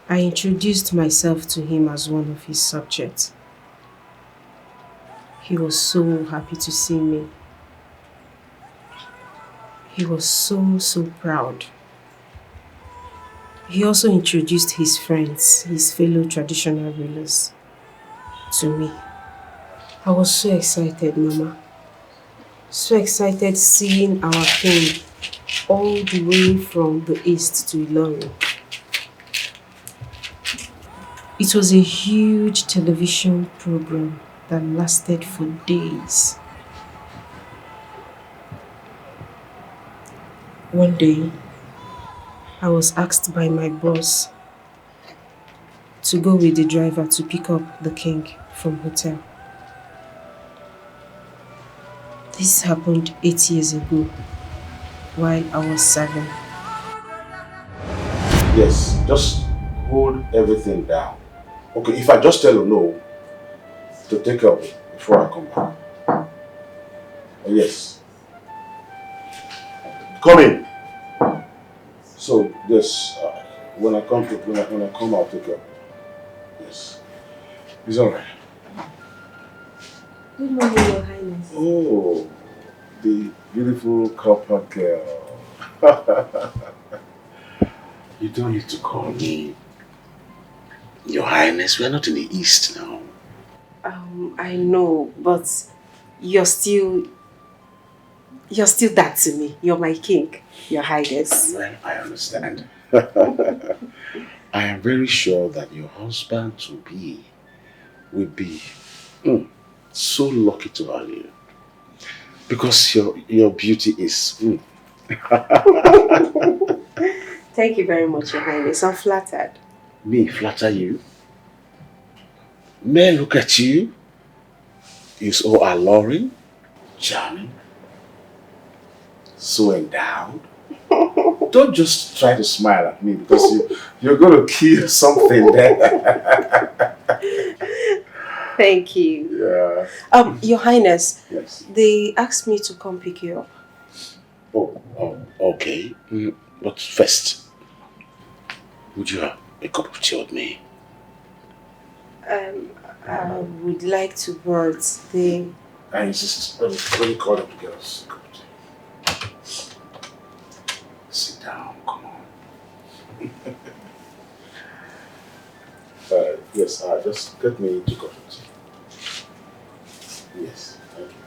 I introduced myself to him as one of his subjects. He was so happy to see me. He was so proud. He also introduced his friends, his fellow traditional rulers, to me. I was so excited, Mama. So excited seeing our king all the way from the east to Ilorin. It was a huge television program that lasted for days. One day, I was asked by my boss to go with the driver to pick up the king from hotel. This happened 8 years ago while I was serving. Yes, just hold everything down. Okay, if I just tell you no to take up before I come back. Yes. Come in. So yes, when I come, I'll take care. Yes, it's all right. Good morning, Your Highness. Oh, the beautiful copper girl. You don't need to call me Your Highness. We are not in the East now. I know, but you're still that to me. You're my king, Your Highness. Well, I understand. I am very sure that your husband to be will be so lucky to have you. Because your beauty is Thank you very much, Your Highness. I'm flattered. Me flatter you? May I look at you? You're so alluring, charming, so endowed. Don't just try to smile at me because you're going to kill something there. Thank you. Yeah. Your Highness. Yes. They asked me to come pick you up. Oh, okay. But first, would you have a cup of tea with me? I would like to, but they... I insist. Let me call them to get us a cup of tea. Sit down, come on. Yes, just get me 2 cups of tea. Yes, thank you.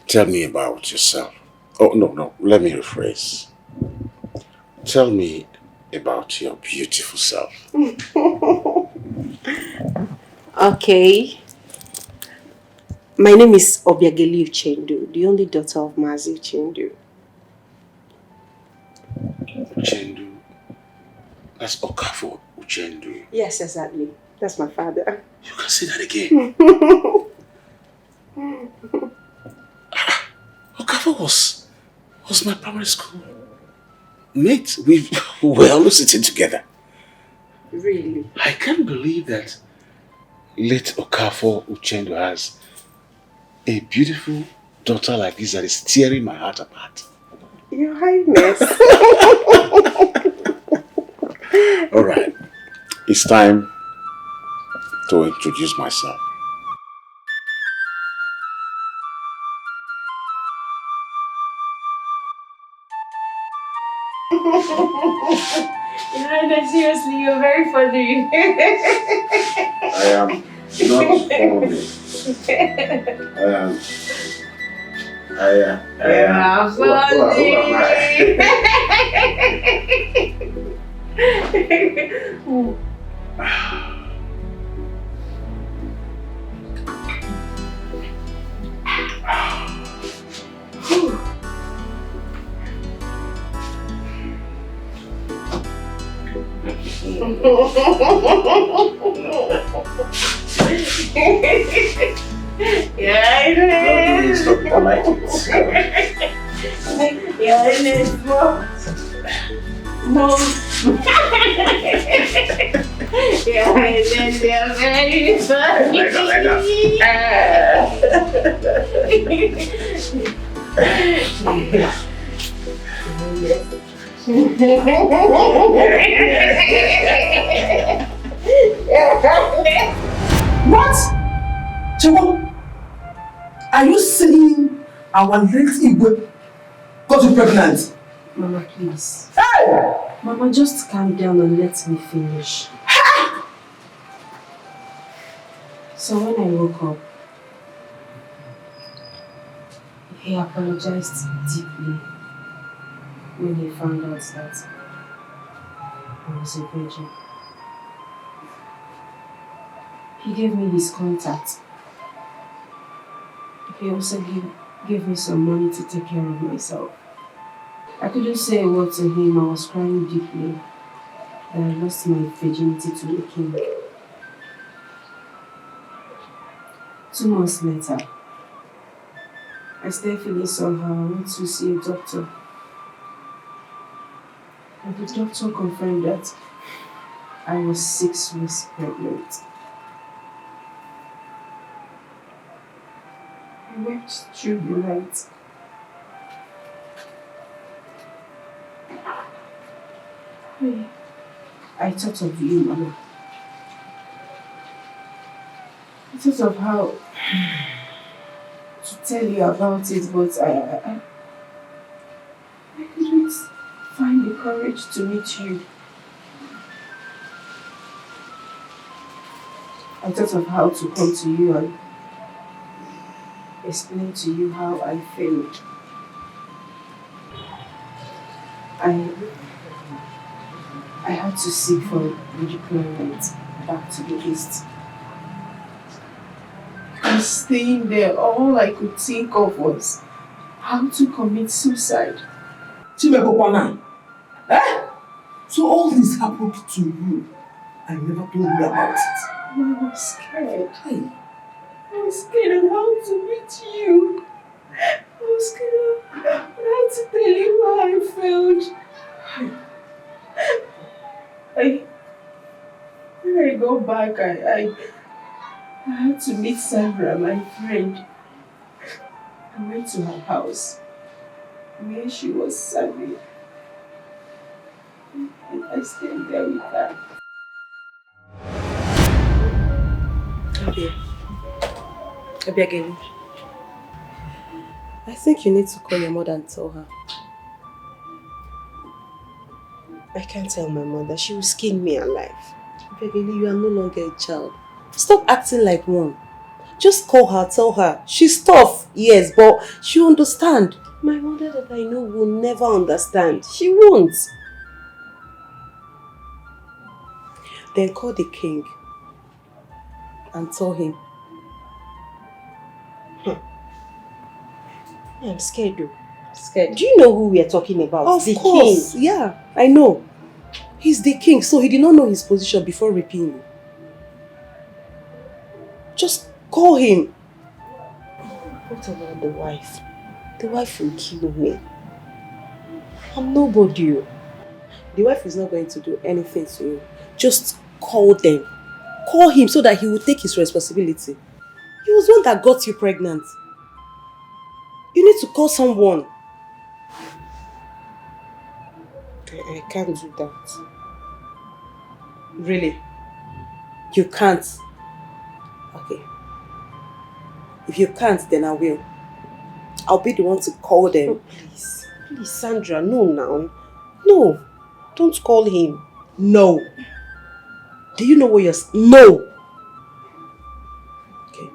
Tell me about yourself. Oh, no, let me rephrase. Tell me about your beautiful self. Okay. My name is Obiageli Uchendu, the only daughter of Mazi Uchendu. Uchendu? That's Okafo Uchendu. Yes, exactly. That's my father. You can say that again. Okafo was my primary school mate. We were always sitting together. Really? I can't believe that late Okafo Uchendu has a beautiful daughter like this that is tearing my heart apart. Your Highness. Alright, it's time to introduce myself. Your Highness, seriously, you're very funny. I am not funny. I am funny. Who am I? Yeah, Stop, I like it. Yeah, they're very funny. What? Chiwo, are you saying our late Igwe got you pregnant? Mama, please. Hey! Mama, just calm down and let me finish. So when I woke up, he apologized deeply when he found out that I was a virgin. He gave me his contact. He also gave me some money to take care of myself. I couldn't say a word to him. I was crying deeply that I lost my virginity to the king. 2 months later, I started feeling somehow. I went to see a doctor. And the doctor confirmed that I was 6 weeks pregnant. I wept through the night. I thought of you, Mama. I thought of how to tell you about it, but I couldn't find the courage to meet you. I thought of how to come to you and explain to you how I feel. I had to seek for redeployment back to the east. Because staying there, all I could think of was how to commit suicide. Chimekokwana, eh? So all this happened to you. I never told you about it. I was scared. I was scared of how to meet you. I was scared of how to tell you how I felt. When I go back, I had to meet Sandra, my friend. I went to her house where she was serving. And I stayed there with her. Again. I think you need to call your mother and tell her. I can't tell my mother. She will skin me alive. Begini, you are no longer a child. Stop acting like one. Just call her, tell her. She's tough, yes, but she'll understand. My mother that I know will never understand. She won't. Then call the king and tell him. I'm scared though. Scared. Do you know who we are talking about? Of course. King. Yeah, I know. He's the king, so he did not know his position before raping you. Just call him. What about the wife? The wife will kill me. I'm nobody. The wife is not going to do anything to you. Just call them. Call him so that he will take his responsibility. He was the one that got you pregnant. You need to call someone. I can't do that. Really? You can't? Okay. If you can't, then I will. I'll be the one to call them. Oh, please. Please, Sandra, no now. No. Don't call him. No. Do you know what you're... No! Okay.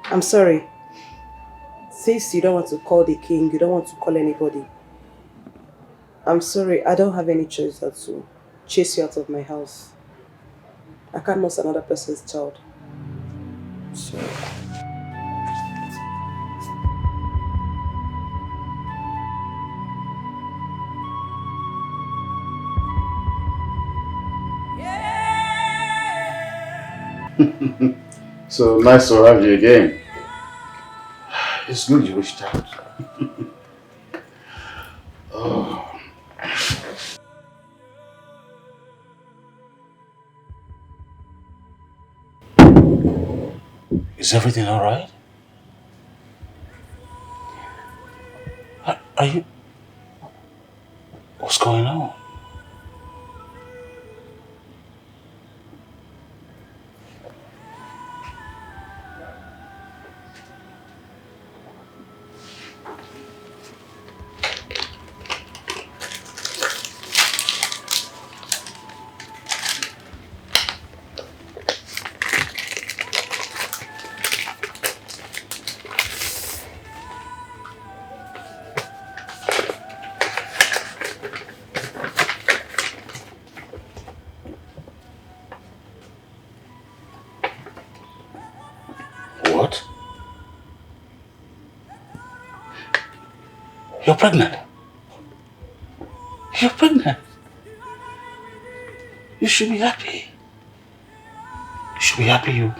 I'm sorry. Since you don't want to call the king, you don't want to call anybody. I'm sorry, I don't have any choice but to chase you out of my house. I can't lose another person's child. Sorry. So nice to have you again. It's good you reached out. Oh. Is everything all right? Are you... What's going on? What? You're pregnant. You're pregnant. You should be happy. You should be happy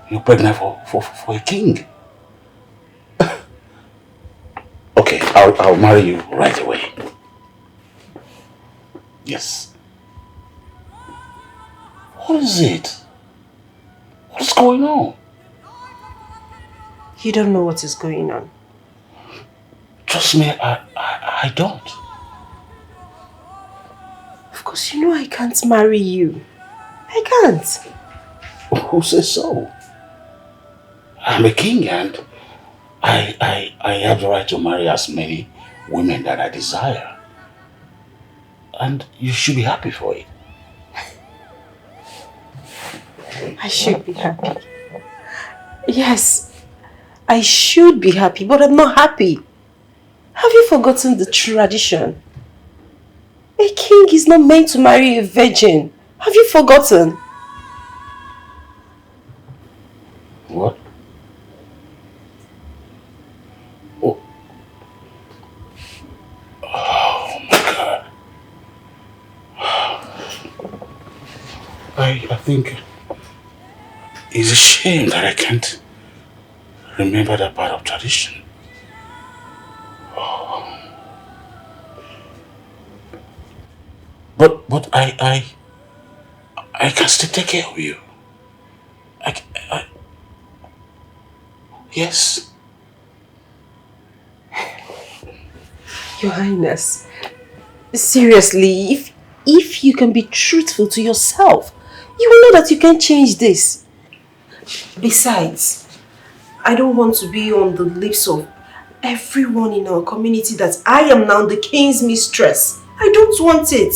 you're pregnant for a king. Okay, I'll marry you right away. Yes. What is it? What's going on? You don't know what is going on. Trust me, I don't. Of course, you know I can't marry you. I can't. Who says so? I'm a king and I have the right to marry as many women that I desire. And you should be happy for it. I should be happy. Yes, I should be happy, but I'm not happy. Have you forgotten the tradition? A king is not meant to marry a virgin. Have you forgotten? What? Oh. Oh my God. I think it's a shame that I can't remember that part of tradition. Oh. But I can still take care of you. I yes. Your Highness, seriously, if you can be truthful to yourself, you will know that you can't change this. Besides, I don't want to be on the lips of everyone in our community that I am now the king's mistress. I don't want it.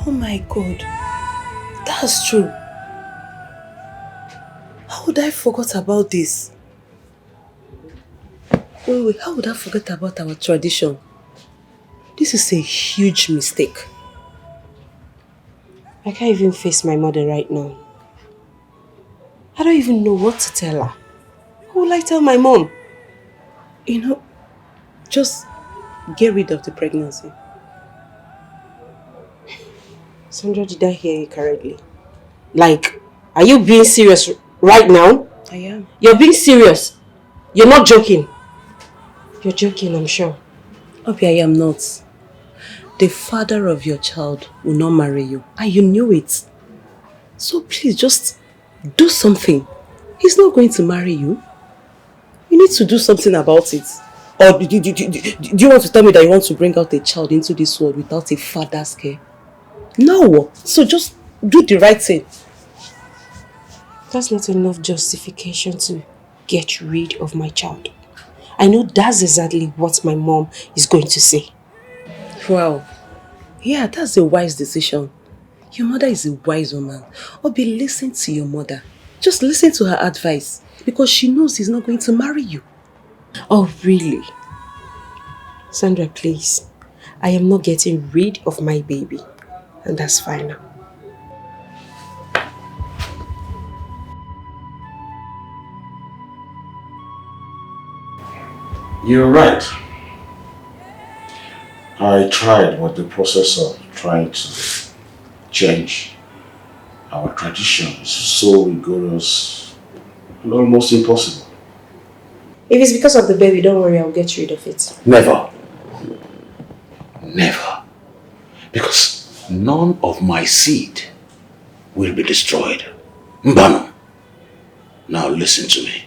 Oh my God, that's true. How would I forget about this? Wait, how would I forget about our tradition? This is a huge mistake. I can't even face my mother right now. I don't even know what to tell her. Who will I tell my mom? You know, just get rid of the pregnancy. Sandra, did I hear you correctly? Like, are you being serious right now? I am. You're being serious? You're not joking? You're joking, I'm sure. Okay, I am not. The father of your child will not marry you. And you knew it. So please, just do something. He's not going to marry you. You need to do something about it. Or do you want to tell me that you want to bring out a child into this world without a father's care? No. So just do the right thing. That's not enough justification to get rid of my child. I know that's exactly what my mom is going to say. Well, yeah, that's a wise decision. Your mother is a wise woman. Obi, listen to your mother. Just listen to her advice. Because she knows he's not going to marry you. Oh, really? Sandra, please. I am not getting rid of my baby. And that's fine now. You're right. I tried, but the process of trying to change our tradition is so rigorous and almost impossible. If it's because of the baby, don't worry, I'll get rid of it. Never. Never. Because none of my seed will be destroyed. Mbano. Now listen to me.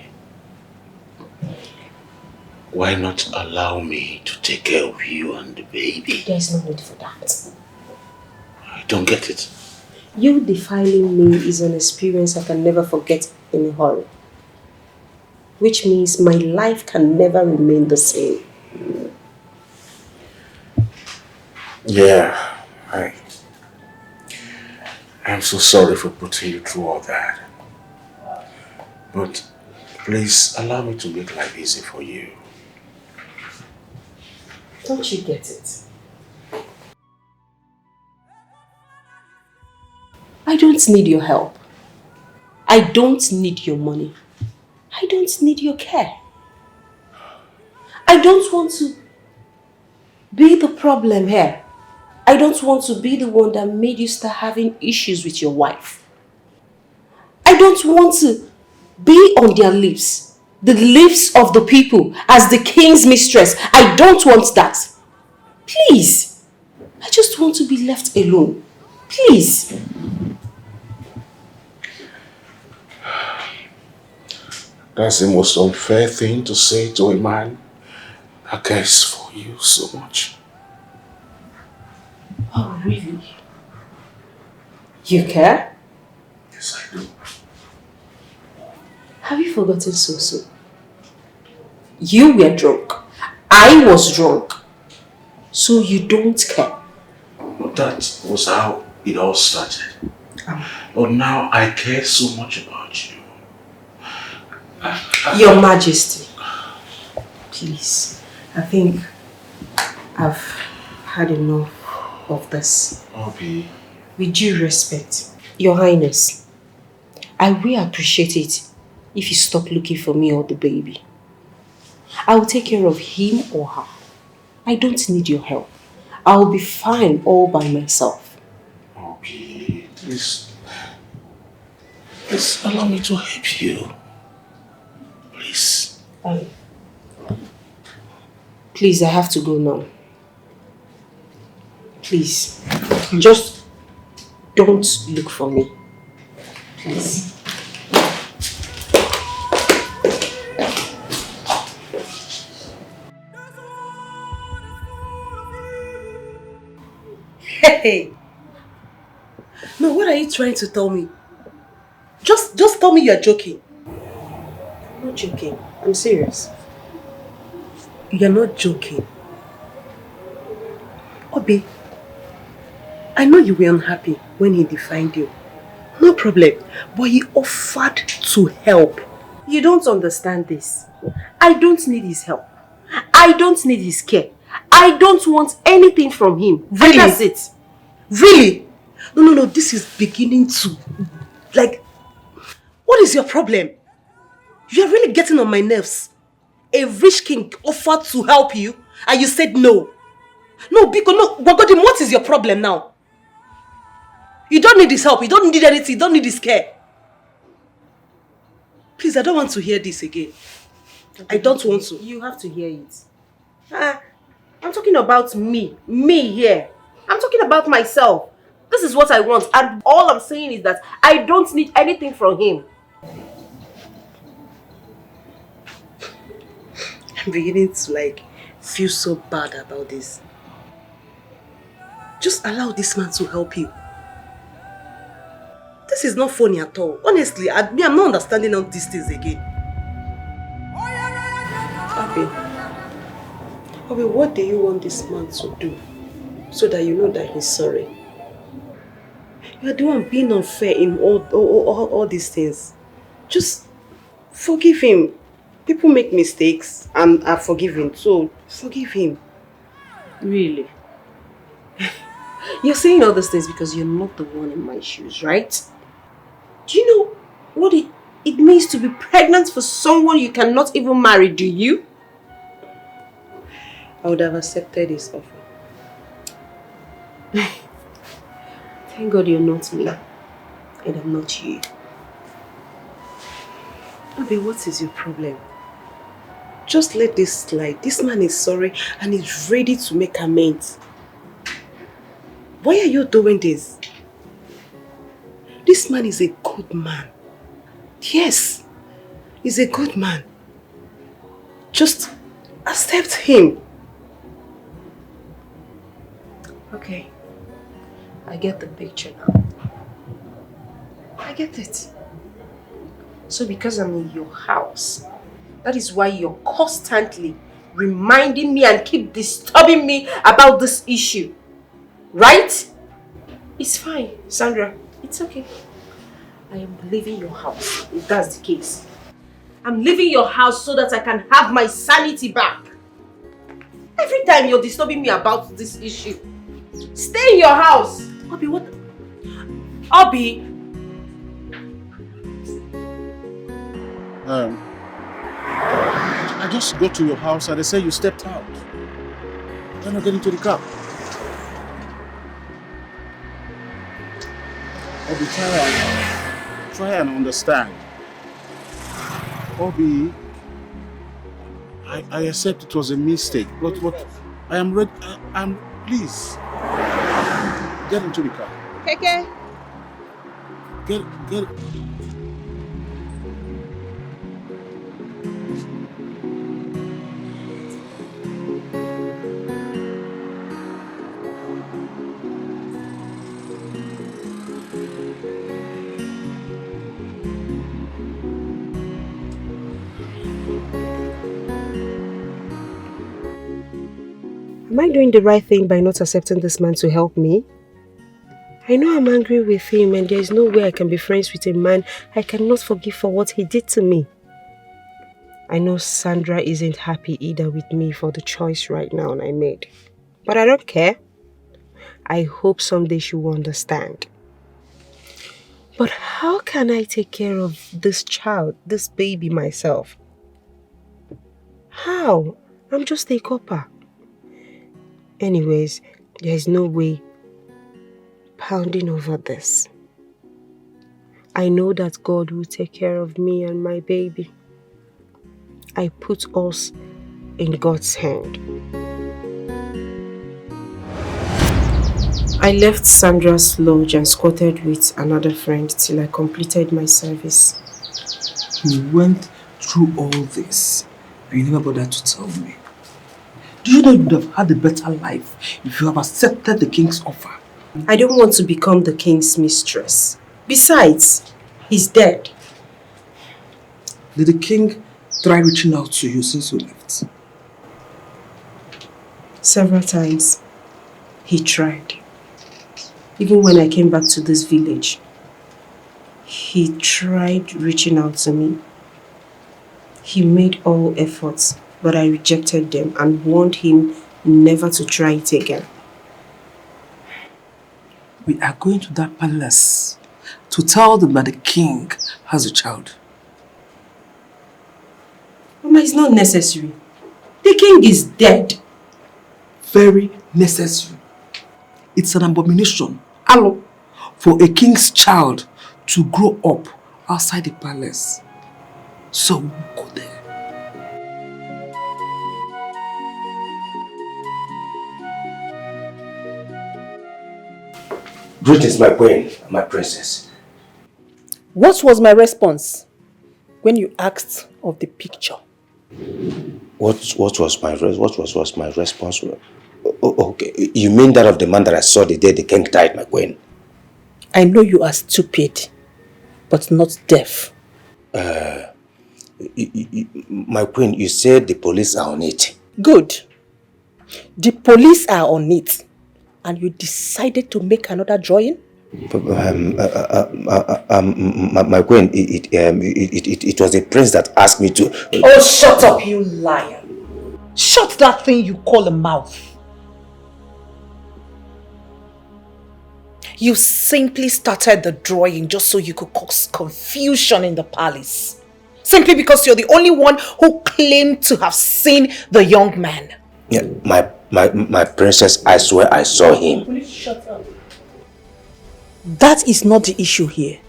Why not allow me to take care of you and the baby? There's no need for that. I don't get it. You defiling me is an experience I can never forget in a hurry. Which means my life can never remain the same. Yeah, I'm so sorry for putting you through all that. But please allow me to make life easy for you. Don't you get it? I don't need your help. I don't need your money. I don't need your care. I don't want to be the problem here. I don't want to be the one that made you start having issues with your wife. I don't want to be on their lips, the lips of the people, as the king's mistress. I don't want that. Please. I just want to be left alone. Please. That's the most unfair thing to say to a man that cares for you so much. Oh, really? You care? Yes, I do. Have you forgotten so? You were drunk. I was drunk. So you don't care. That was how it all started. But now I care so much about you. Your Majesty, please, I think I've had enough of this. Okay. With due respect, Your Highness, I will appreciate it if you stop looking for me or the baby. I will take care of him or her. I don't need your help. I will be fine all by myself. Okay, please allow me to help you. Please. Please, I have to go now. Please, just don't look for me. Please. Hey! No, what are you trying to tell me? Just tell me you're joking. I'm not joking. I'm serious. You're not joking. Obi, I know you were unhappy when he defined you. No problem. But he offered to help. You don't understand this. I don't need his help. I don't need his care. I don't want anything from him. Really? And that's it. Really? No. This is beginning to... Like, what is your problem? You're really getting on my nerves. A rich king offered to help you and you said no. No, because no, Wagodim, what is your problem now? You don't need his help. You don't need anything. You don't need his care. Please, I don't want to hear this again. I don't want to. You have to hear it. I'm talking about me. Me here. I'm talking about myself. This is what I want. And all I'm saying is that I don't need anything from him. I'm beginning to feel so bad about this. Just allow this man to help you. This is not funny at all. Honestly, I'm not understanding all these things again. Abi, what do you want this man to do so that you know that he's sorry? You're the one being unfair in all these things. Just forgive him. People make mistakes and are forgiven, so forgive him. Really? You're saying all these things because you're not the one in my shoes, right? Do you know what it means to be pregnant for someone you cannot even marry, do you? I would have accepted his offer. Thank God you're not me, and I'm not you. Abi, what is your problem? Just let this slide. This man is sorry and he's ready to make amends. Why are you doing this? This man is a good man. Yes, he's a good man. Just accept him. Okay, I get the picture now. I get it. So because I'm in your house, that is why you're constantly reminding me and keep disturbing me about this issue. Right? It's fine, Sandra. It's okay. I am leaving your house, if that's the case. I'm leaving your house so that I can have my sanity back. Every time you're disturbing me about this issue, stay in your house. Obi, what? Obi! I just got to your house and they say you stepped out. You're not getting to the car. Obi, try and understand. Obi, I accept it was a mistake, but I am ready. Please get into the car. Keke. Get. Am I doing the right thing by not accepting this man to help me? I know I'm angry with him and there's no way I can be friends with a man I cannot forgive for what he did to me. I know Sandra isn't happy either with me for the choice right now I made. But I don't care. I hope someday she will understand. But how can I take care of this child, this baby myself? How? I'm just a copper. Anyways, there's no way pounding over this. I know that God will take care of me and my baby. I put us in God's hand. I left Sandra's lodge and squatted with another friend till I completed my service. You went through all this and you never bothered to tell me. Do you know you would have had a better life if you have accepted the king's offer? I don't want to become the king's mistress. Besides, he's dead. Did the king try reaching out to you since you left? Several times. He tried. Even when I came back to this village, he tried reaching out to me. He made all efforts, but I rejected them and warned him never to try it again. We are going to that palace to tell them that the king has a child. Mama, it's not necessary. The king is dead. Very necessary. It's an abomination, hello, for a king's child to grow up outside the palace. So we'll go there. Greetings, my queen, my princess. What was my response when you asked of the picture? What was my response? Okay, you mean that of the man that I saw the day the king died, my queen? I know you are stupid, but not deaf. My queen, you said the police are on it. Good. The police are on it. And you decided to make another drawing? My queen, it was the prince that asked me to... Oh, shut up, you liar. Shut that thing you call a mouth. You simply started the drawing just so you could cause confusion in the palace. Simply because you're the only one who claimed to have seen the young man. Yeah, my princess, I swear I saw him. Please shut up. That is not the issue here.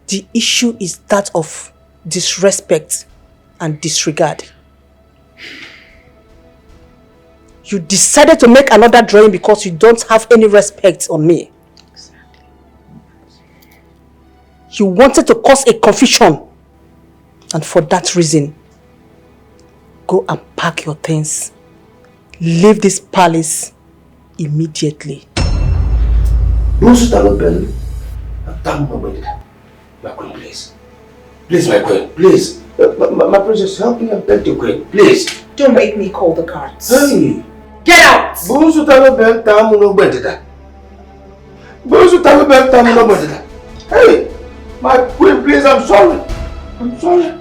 The issue is that of disrespect and disregard. You decided to make another drawing because you don't have any respect on me. You wanted to cause a confusion. And for that reason, go and pack your things. Leave this palace immediately. My queen, please. Please, my queen, please. My princess, help me and beg the queen, please. Don't make me call the guards. Hey! Get out! Hey! My queen, please, I'm sorry. I'm sorry.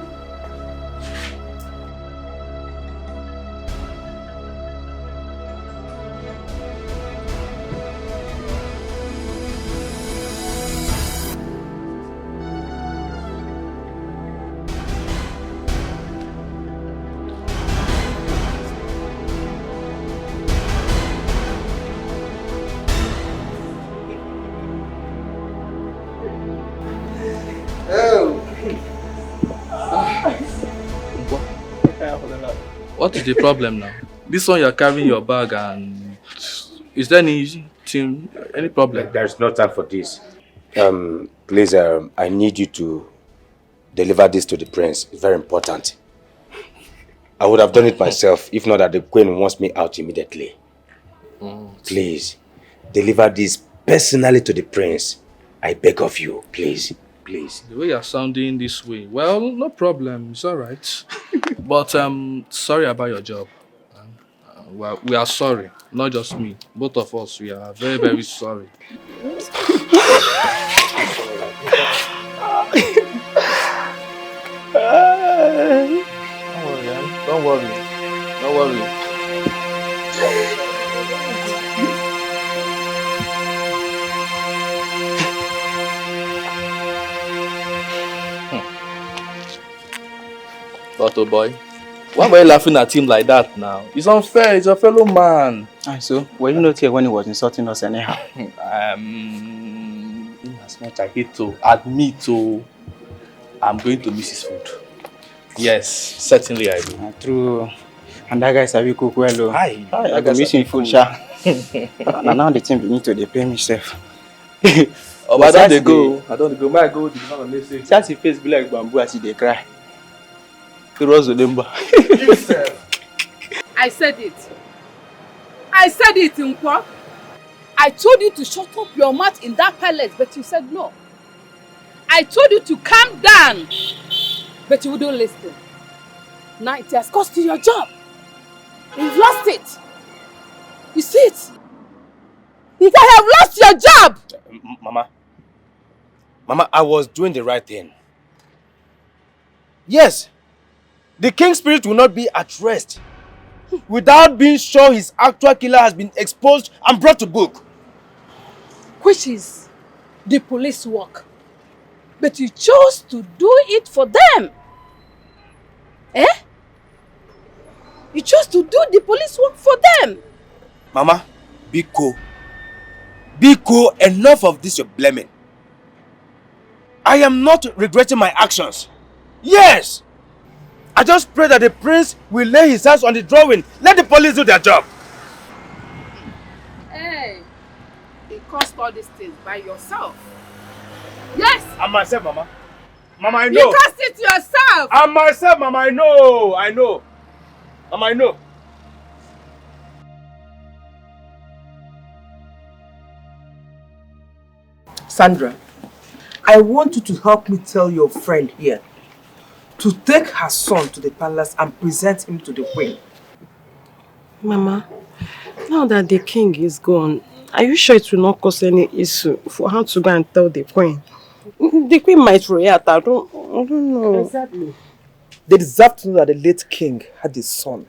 What is the problem now? This one you're carrying your bag and is there any problem? There's no time for this. Please, I need you to deliver this to the prince. It's very important. I would have done it myself if not that the queen wants me out immediately. Please, deliver this personally to the prince. I beg of you, please. Please. The way you're sounding this way, well, no problem. It's all right. But sorry about your job. We are sorry. Not just me. Both of us, we are very, very sorry. Don't worry. Don't worry. Otto boy, why were you laughing at him like that now? It's unfair. He's a fellow man. So, were you not here when he was insulting us anyhow? In as much I hate to admit to, I'm going to miss his food. Yes, certainly I do. True. And that guy sabi cook well. Hi. I go miss him food, sha. Now the thing need to pay me self. Oh, but I don't go. I don't go. May I go to the message? Just his face be like bamboo as he cry. I said it. I said it, Nkwa. I told you to shut up your mouth in that palace, but you said no. I told you to calm down, but you wouldn't listen. Now it has cost you your job. You've lost it. You see it? You have lost your job. Mama, I was doing the right thing. Yes, the king's spirit will not be at rest without being sure his actual killer has been exposed and brought to book. Which is the police work. But you chose to do it for them. Eh? You chose to do the police work for them. Mama, be cool. Be cool. Enough of this you're blaming. I am not regretting my actions. Yes! I just pray that the prince will lay his hands on the drawing. Let the police do their job. Hey, you caused all these things by yourself. Yes! I'm myself, Mama. Mama, I know. You caused it yourself. I'm myself, Mama. I know. I know. Mama, I know. Sandra, I want you to help me tell your friend here to take her son to the palace and present him to the queen. Mama, now that the king is gone, are you sure it will not cause any issue for her to go and tell the queen? The queen might react. I don't know. Exactly. They deserve to know that the late king had a son.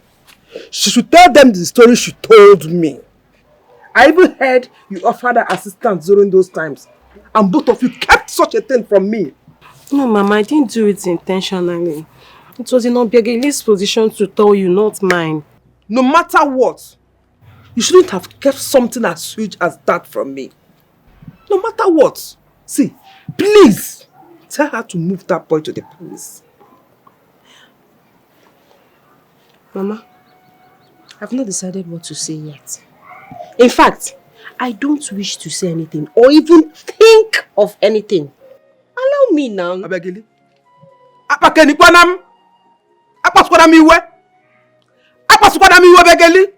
She should tell them the story she told me. I even heard you offered her assistance during those times. And both of you kept such a thing from me. No, Mama, I didn't do it intentionally. It was in Obiageli's position to tell you, not mine. No matter what, you shouldn't have kept something as huge as that from me. No matter what. See, please, tell her to move that boy to the police. Mama, I've not decided what to say yet. In fact, I don't wish to say anything or even think of anything. Allow me now. Abegili. Apakeni kwanam. Apasukwanam iwe. Apasukwanam iwe Abegili.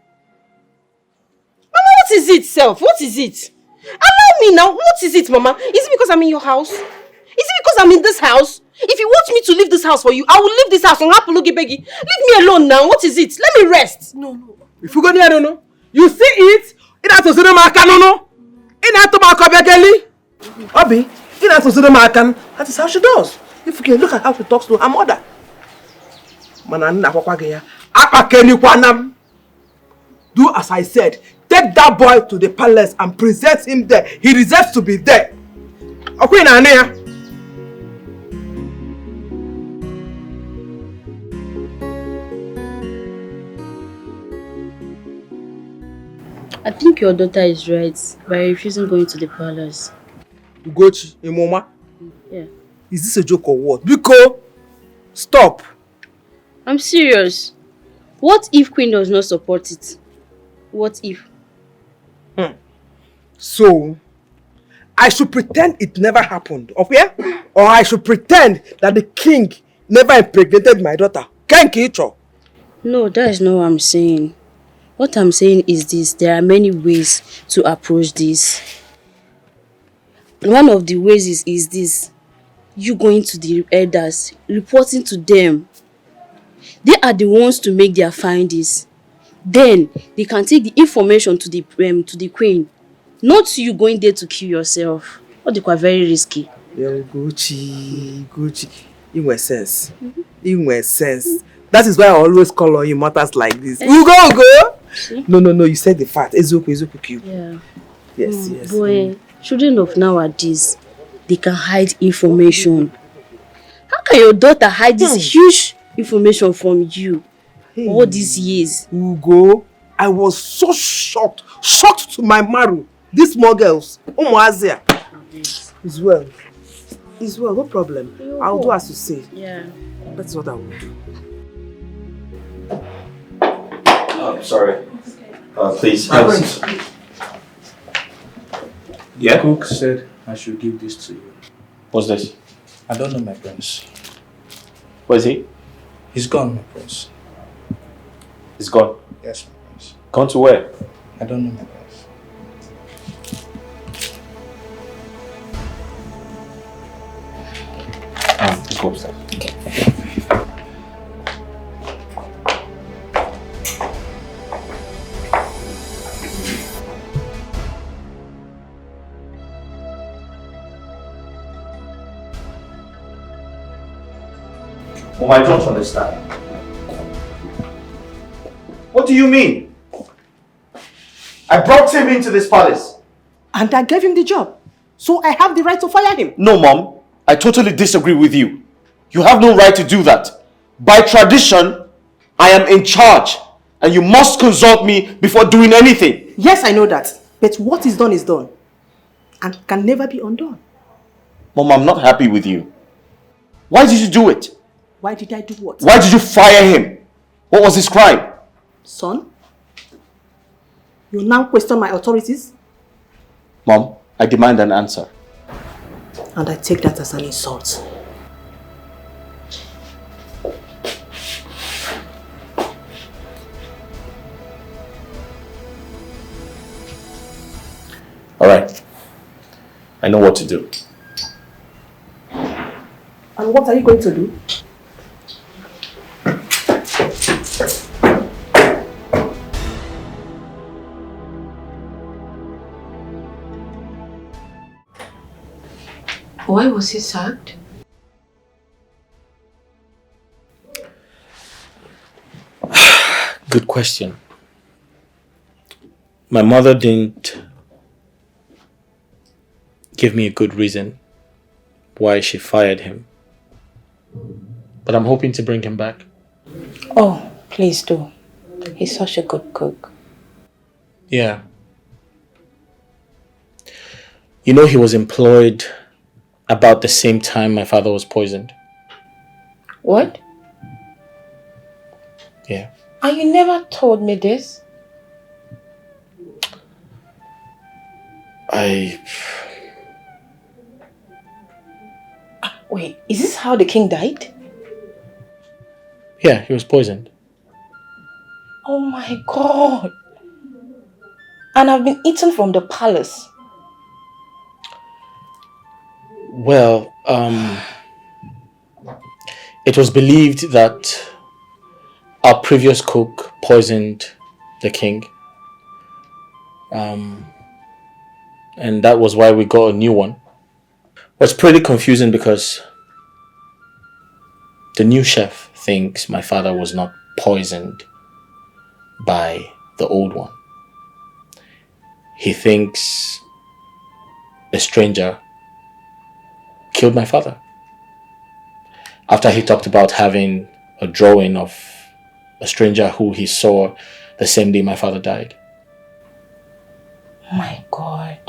Mama, what is it, self? What is it? Allow me now. What is it, Mama? Is it because I'm in your house? Is it because I'm in this house? If you want me to leave this house for you, I will leave this house. Leave me alone now. What is it? Let me rest. No. If you go there, no. You see it? It has to say no. It has to be Abegili. Obi, it has to say no. That is how she does. If you can look at how she talks to her mother. Do as I said. Take that boy to the palace and present him there. He deserves to be there. Okay, Nania. I think your daughter is right by refusing going to the palace. Ugochi, Imoma. Yeah. Is this a joke or what? Biko, stop. I'm serious. What if Queen does not support it? What if? So, I should pretend it never happened, okay? Or I should pretend that the king never impregnated my daughter. No, that is not what I'm saying. What I'm saying is this. There are many ways to approach this. One of the ways is this. You going to the elders, reporting to them. They are the ones to make their findings. Then they can take the information to the queen. Not you going there to kill yourself. What they are very risky. Yo, Gucci. In my sense. In my sense. That is why I always call on you matters like this. Go! No, you said the fact. Ezoku. Yeah. Yes. Boy, children of nowadays, they can hide information. How can your daughter hide this huge information from you all these years? Ugo, I was so shocked to my marrow. These small girls, Azia. It's well, no problem. I'll do as you say. Yeah. That's what I will do. Sorry. Please. Yeah? Cook said I should give this to you. What's this? I don't know, my prince. Where is he? He's gone, my prince. He's gone? Yes, my prince. Gone to where? I don't know, my prince. Let's go upstairs. Okay. Well, I don't understand. What do you mean? I brought him into this palace. And I gave him the job. So I have the right to fire him. No, Mom. I totally disagree with you. You have no right to do that. By tradition, I am in charge. And you must consult me before doing anything. Yes, I know that. But what is done. And can never be undone. Mom, I'm not happy with you. Why did you do it? Why did I do what? Why did you fire him? What was his crime? Son, you now question my authorities? Mom, I demand an answer. And I take that as an insult. Alright. I know what to do. And what are you going to do? Why was he sacked? Good question. My mother didn't give me a good reason why she fired him. But I'm hoping to bring him back. Oh, please do. He's such a good cook. Yeah. You know, he was employed about the same time my father was poisoned. What? Yeah. And you never told me this? Wait, is this how the king died? Yeah, he was poisoned. Oh my god. And I've been eaten from the palace. Well, it was believed that our previous cook poisoned the king. And that was why we got a new one. It's pretty confusing because the new chef thinks my father was not poisoned by the old one. He thinks a stranger killed my father. After he talked about having a drawing of a stranger who he saw the same day my father died. My god.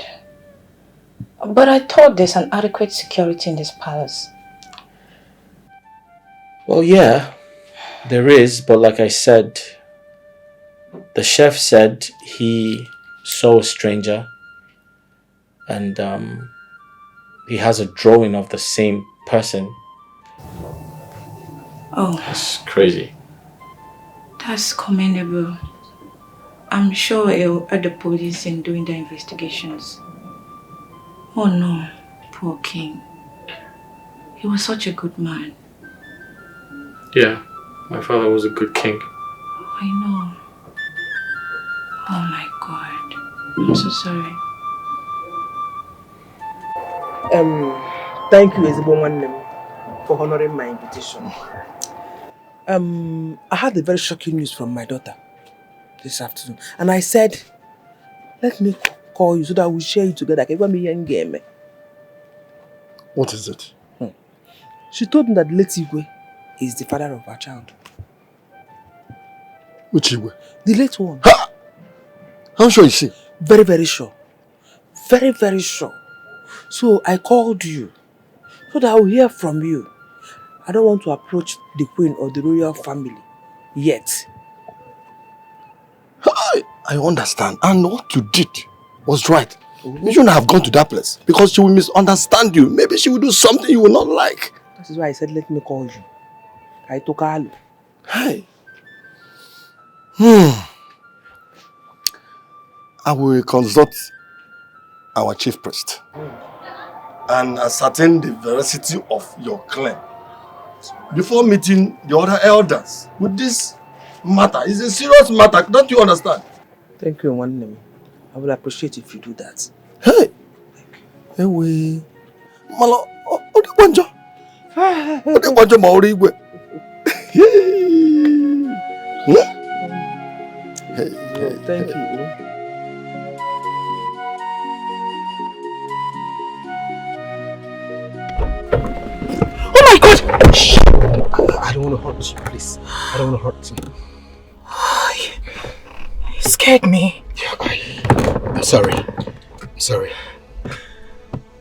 But I thought there's an adequate security in this palace. Well, yeah, there is, but like I said, the chef said he saw a stranger and he has a drawing of the same person. Oh. That's crazy. That's commendable. I'm sure it'll aid the police in doing their investigations. Oh no, poor king. He was such a good man. Yeah, my father was a good king. I know. Oh my God. I'm so sorry. Thank you, Ezebo, for honoring my invitation. I had a very shocking news from my daughter this afternoon, and I said, let me call you so that we'll share it together. What is it? She told me that late Igwe is the father of her child. Which Igwe? The late one. Ha! How sure is she? Very, very sure. Very, very sure. So I called you so that I will hear from you. I don't want to approach the queen or the royal family yet. I understand. And what you did was right. You shouldn't have gone to that place because she will misunderstand you. Maybe she will do something you will not like. That is why I said, let me call you. I took her. Hey. I will consult our chief priest and ascertain the veracity of your claim before meeting the other elders with this matter. It's a serious matter. Don't you understand? Thank you, Nwannem. I will appreciate if you do that. Hey! Hey, we. Malo, Odebanjo. Odebanjo Maori Igwe. Thank you. Oh my God! Shh. I don't want to hurt you, please. I don't want to hurt you. You scared me. Yeah, I'm sorry. I'm sorry.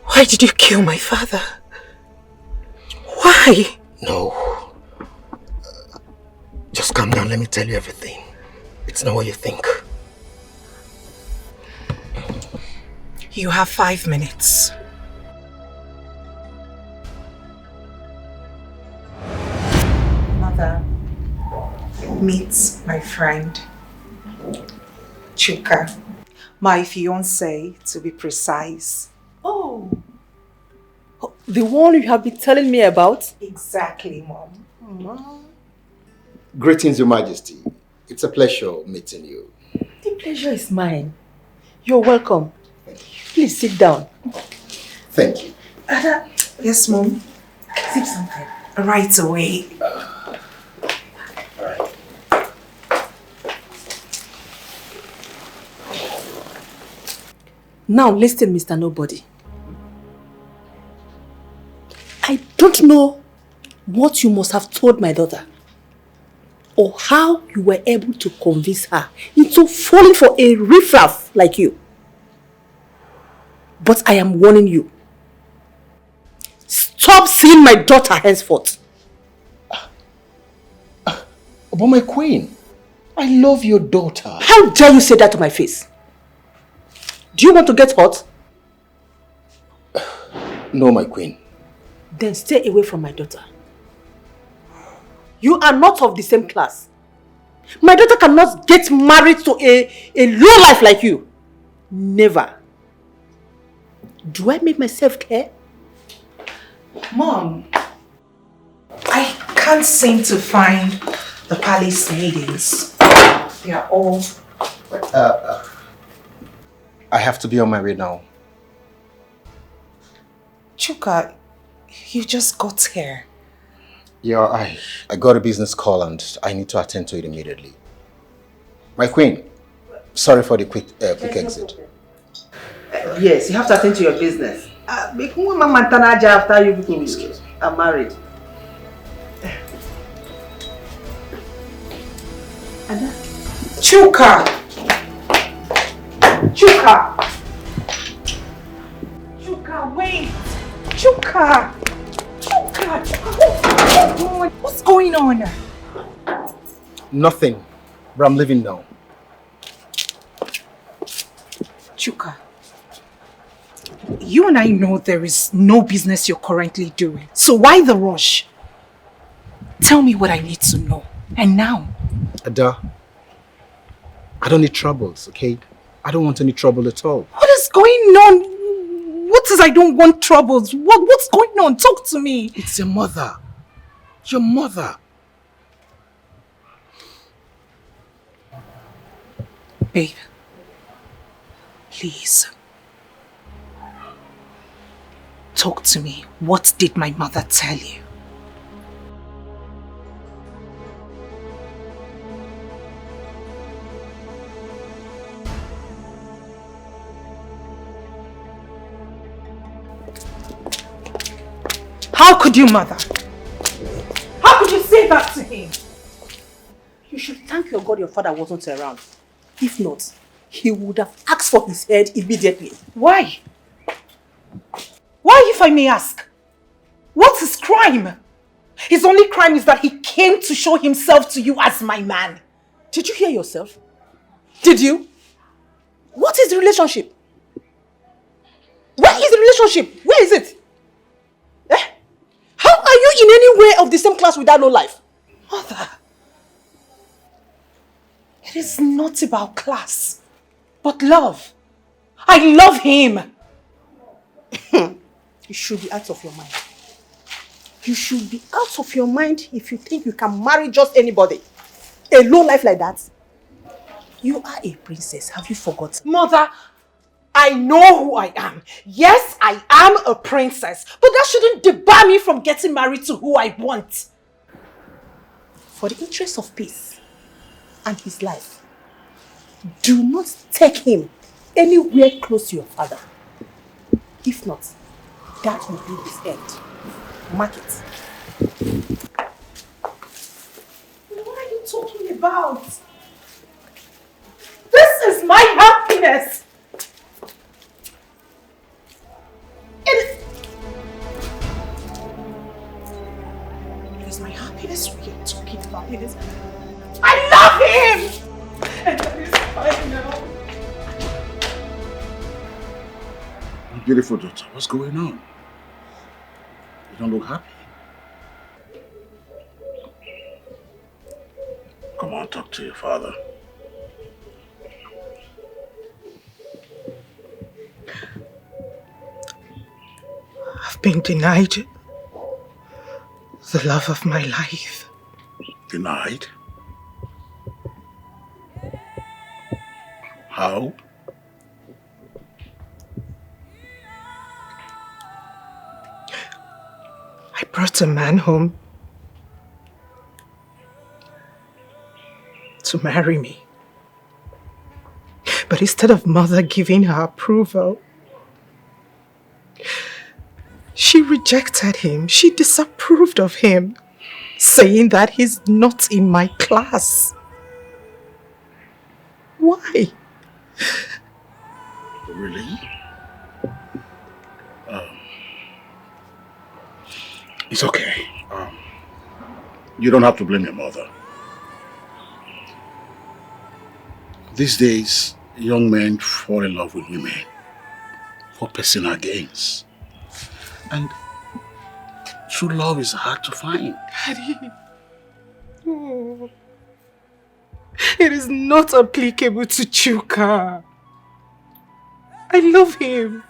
Why did you kill my father? Why? No. Just calm down. Let me tell you everything. It's not what you think. You have 5 minutes. Mother, meet my friend, Chuka. My fiancé, to be precise. Oh, the one you have been telling me about? Exactly, Mom. Greetings, Your Majesty. It's a pleasure meeting you. The pleasure is mine. You're welcome. Please sit down. Thank you. Ada, yes, Mom. Sip something. Right away. Now listen, Mr. Nobody. I don't know what you must have told my daughter or how you were able to convince her into falling for a riffraff like you. But I am warning you. Stop seeing my daughter henceforth. But my queen, I love your daughter. How dare you say that to my face? Do you want to get hurt? No, my queen. Then stay away from my daughter. You are not of the same class. My daughter cannot get married to a low life like you. Never. Do I make myself clear? Mom, I can't seem to find the palace maidens. They are all... I have to be on my way now. Chuka, you just got here. Yeah, I got a business call and I need to attend to it immediately. My queen, sorry for the quick exit. Yes, you have to attend to your business. After you because I'm married. Chuka! Chuka! Chuka, wait! Chuka! Chuka! What's going on? Nothing, but I'm leaving now. Chuka, you and I know there is no business you're currently doing. So why the rush? Tell me what I need to know. And now. Ada, I don't need troubles, okay? I don't want any trouble at all. What is going on? What is I don't want troubles? What's going on? Talk to me. It's your mother. Your mother. Babe, Please. Talk to me. What did my mother tell you? How could you, mother? How could you say that to him? You should thank your God your father wasn't around. If not, he would have asked for his head immediately. Why? Why, if I may ask? What's his crime? His only crime is that he came to show himself to you as my man. Did you hear yourself? Did you? What is the relationship? Where is the relationship? Where is it? How are you in any way of the same class with that low life? Mother, it is not about class, but love. I love him. You should be out of your mind. You should be out of your mind if you think you can marry just anybody. A low life like that. You are a princess. Have you forgotten? Mother, I know who I am. Yes, I am a princess. But that shouldn't debar me from getting married to who I want. For the interest of peace and his life, do not take him anywhere close to your father. If not, that will be his end. Mark it. What are you talking about? This is my happiness. It is my happiness we are talking about. It is. I love him! And that is fine now. Beautiful daughter, what's going on? You don't look happy. Come on, talk to your father. I've been denied the love of my life. Denied? How? I brought a man home to marry me. But instead of mother giving her approval, she rejected him. She disapproved of him, saying that he's not in my class. Why? Really? It's okay. You don't have to blame your mother. These days, young men fall in love with women for personal gains. And true love is hard to find. Daddy. Oh. It is not applicable to Chuka. I love him.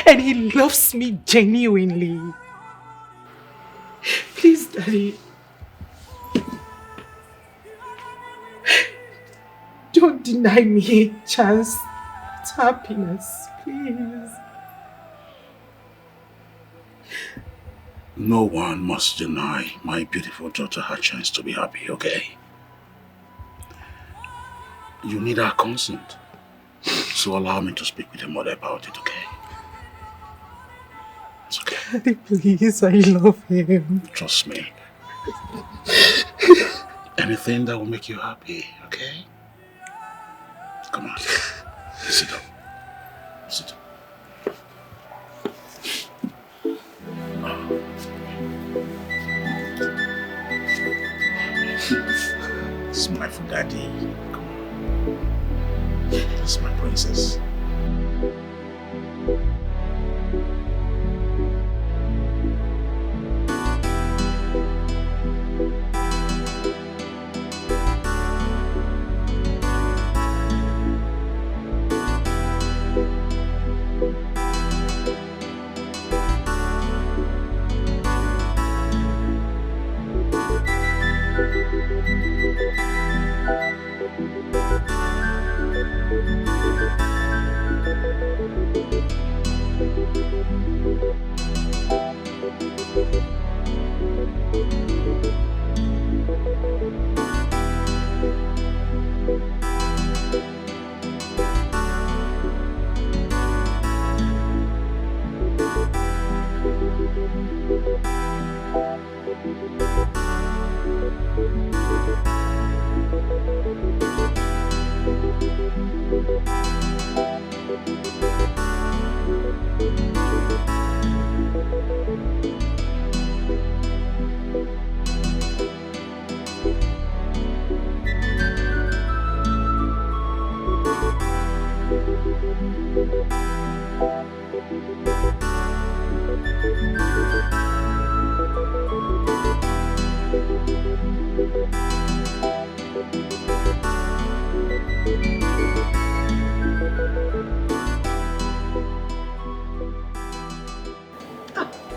And he loves me genuinely. Please, Daddy. Don't deny me a chance at happiness, please. No one must deny my beautiful daughter her chance to be happy, okay? You need our consent. So allow me to speak with your mother about it, okay? It's okay. Daddy, please, I love him. Trust me. Anything that will make you happy, okay? Come on. Sit down. Sit down. Smile for daddy. Come on. That's my princess.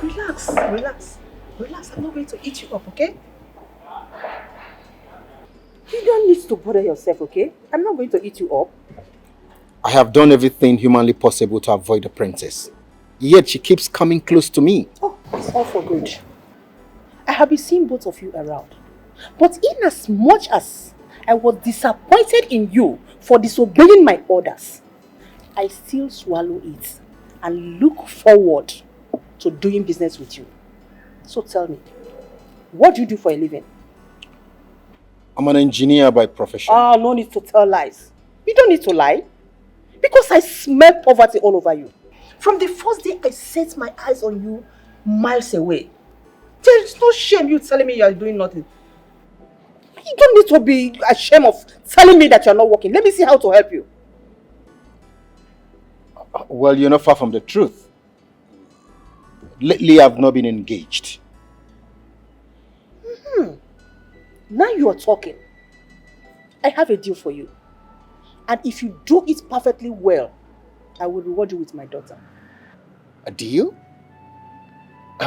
Relax, relax. Relax, I'm not going to eat you up, okay? You don't need to bother yourself, okay? I'm not going to eat you up. I have done everything humanly possible to avoid the princess. Yet she keeps coming close to me. Oh, it's all for good. I have been seeing both of you around. But in as much as I was disappointed in you for disobeying my orders, I still swallow it and look forward to doing business with you. So tell me, what do you do for a living? I'm an engineer by profession. Ah, no need to tell lies. You don't need to lie. Because I smell poverty all over you. From the first day I set my eyes on you, miles away. There is no shame you telling me you are doing nothing. You don't need to be ashamed of telling me that you are not working. Let me see how to help you. Well, you're not far from the truth. Lately, I've not been engaged. Now you are talking. I have a deal for you. And if you do it perfectly well, I will reward you with my daughter. A deal?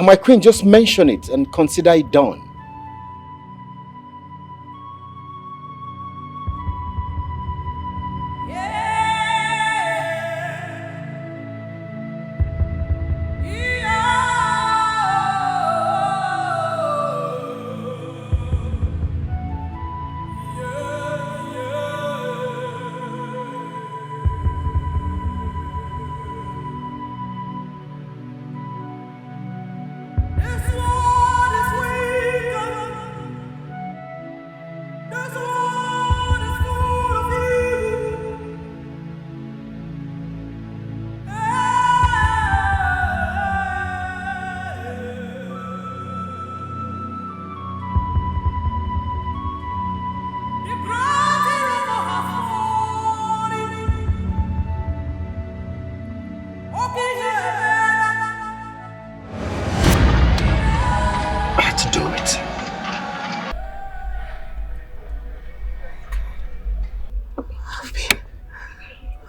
My queen, just mention it and consider it done.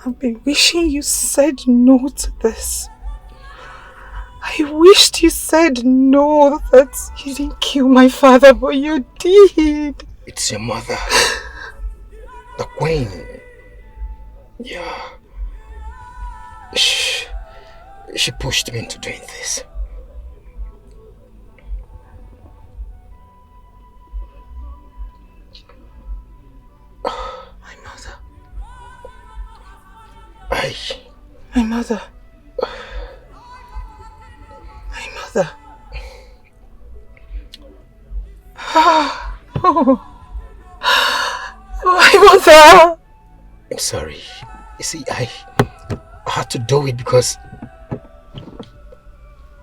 I've been wishing you said no to this. I wished you said no, that you didn't kill my father, but you did. It's your mother. The queen. Yeah. She pushed me into doing this. My mother. My mother. My mother. Oh. My mother. I'm sorry. You see, I had to do it because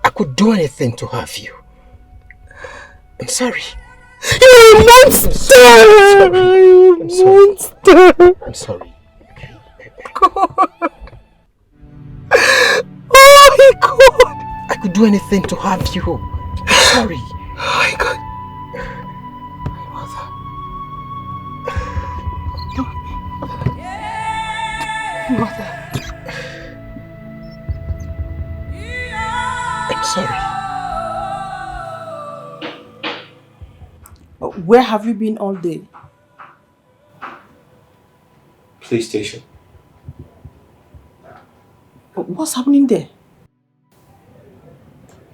I could do anything to have you. I'm sorry. You're a monster! You're a monster! I'm sorry. God. Oh my God! I could do anything to have you. I'm sorry. Oh my God. Mother. I'm sorry. Where have you been all day? Police station. What's happening there?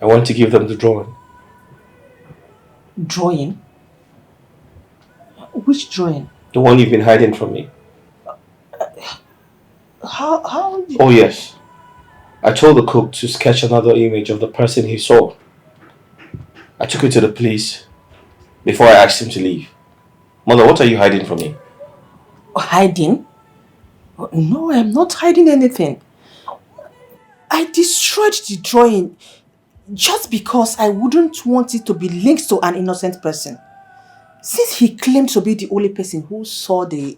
I want to give them the drawing. Drawing? Which drawing? The one you've been hiding from me. How? Oh yes. I told the cook to sketch another image of the person he saw. I took it to the police before I asked him to leave. Mother, what are you hiding from me? Hiding? No, I'm not hiding anything. I destroyed the drawing just because I wouldn't want it to be linked to an innocent person. Since he claimed to be the only person who saw the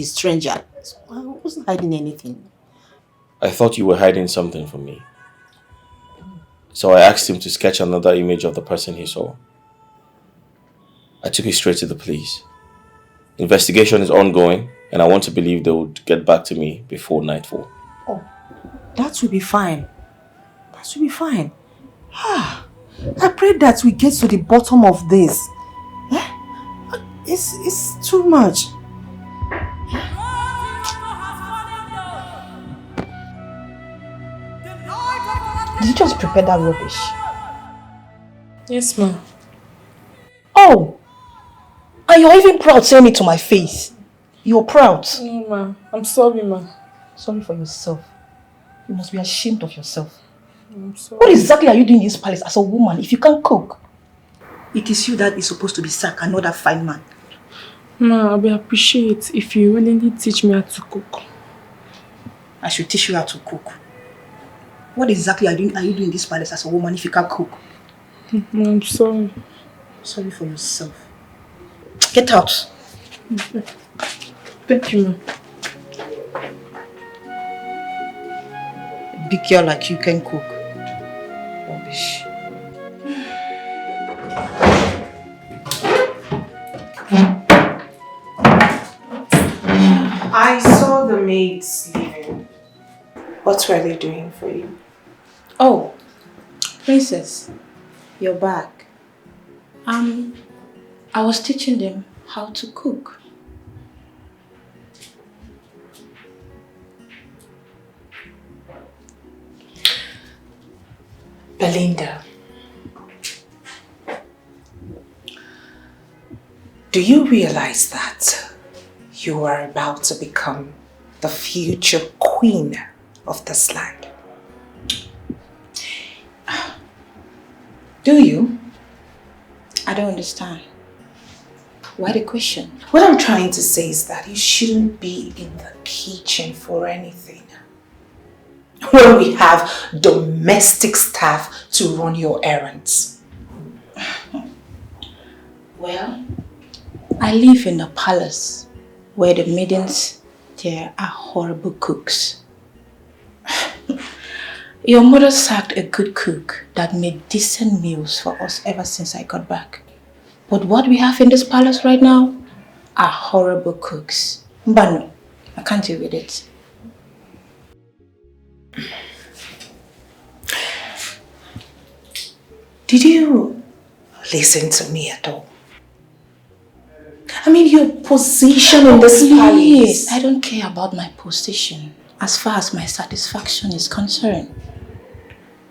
stranger, so I wasn't hiding anything. I thought you were hiding something from me. So I asked him to sketch another image of the person he saw. I took it straight to the police. Investigation is ongoing, and I want to believe they would get back to me before nightfall. Oh, that will be fine. That will be fine. I pray that we get to the bottom of this. It's too much. Did you just prepare that rubbish? Yes, ma'am. Oh! And you're even proud saying it to my face. You're proud. No, ma'am. I'm sorry, ma'am. Sorry for yourself. You must be ashamed of yourself. I'm sorry. What exactly are you doing in this palace as a woman if you can't cook? It is you that is supposed to be sacked and not that fine man. Ma, I will appreciate if you willingly teach me how to cook. I should teach you how to cook. What exactly are you doing in this palace as a woman if you can't cook? I'm sorry. Sorry for yourself. Get out. Thank you, ma'am. A big girl like you can cook. Rubbish. I saw the maids leaving. What were they doing for you? Oh, Princess, you're back. I was teaching them how to cook. Belinda, do you realize that you are about to become the future queen of this land? Do you? I don't understand. Why the question? What I'm trying to say is that you shouldn't be in the kitchen for anything. When we have domestic staff to run your errands. Well, I live in a palace where the maidens there are horrible cooks. Your mother sacked a good cook that made decent meals for us ever since I got back. But what we have in this palace right now are horrible cooks. Mbano, I can't deal with it. Did you listen to me at all? I mean, your position in this palace. I don't care about my position as far as my satisfaction is concerned.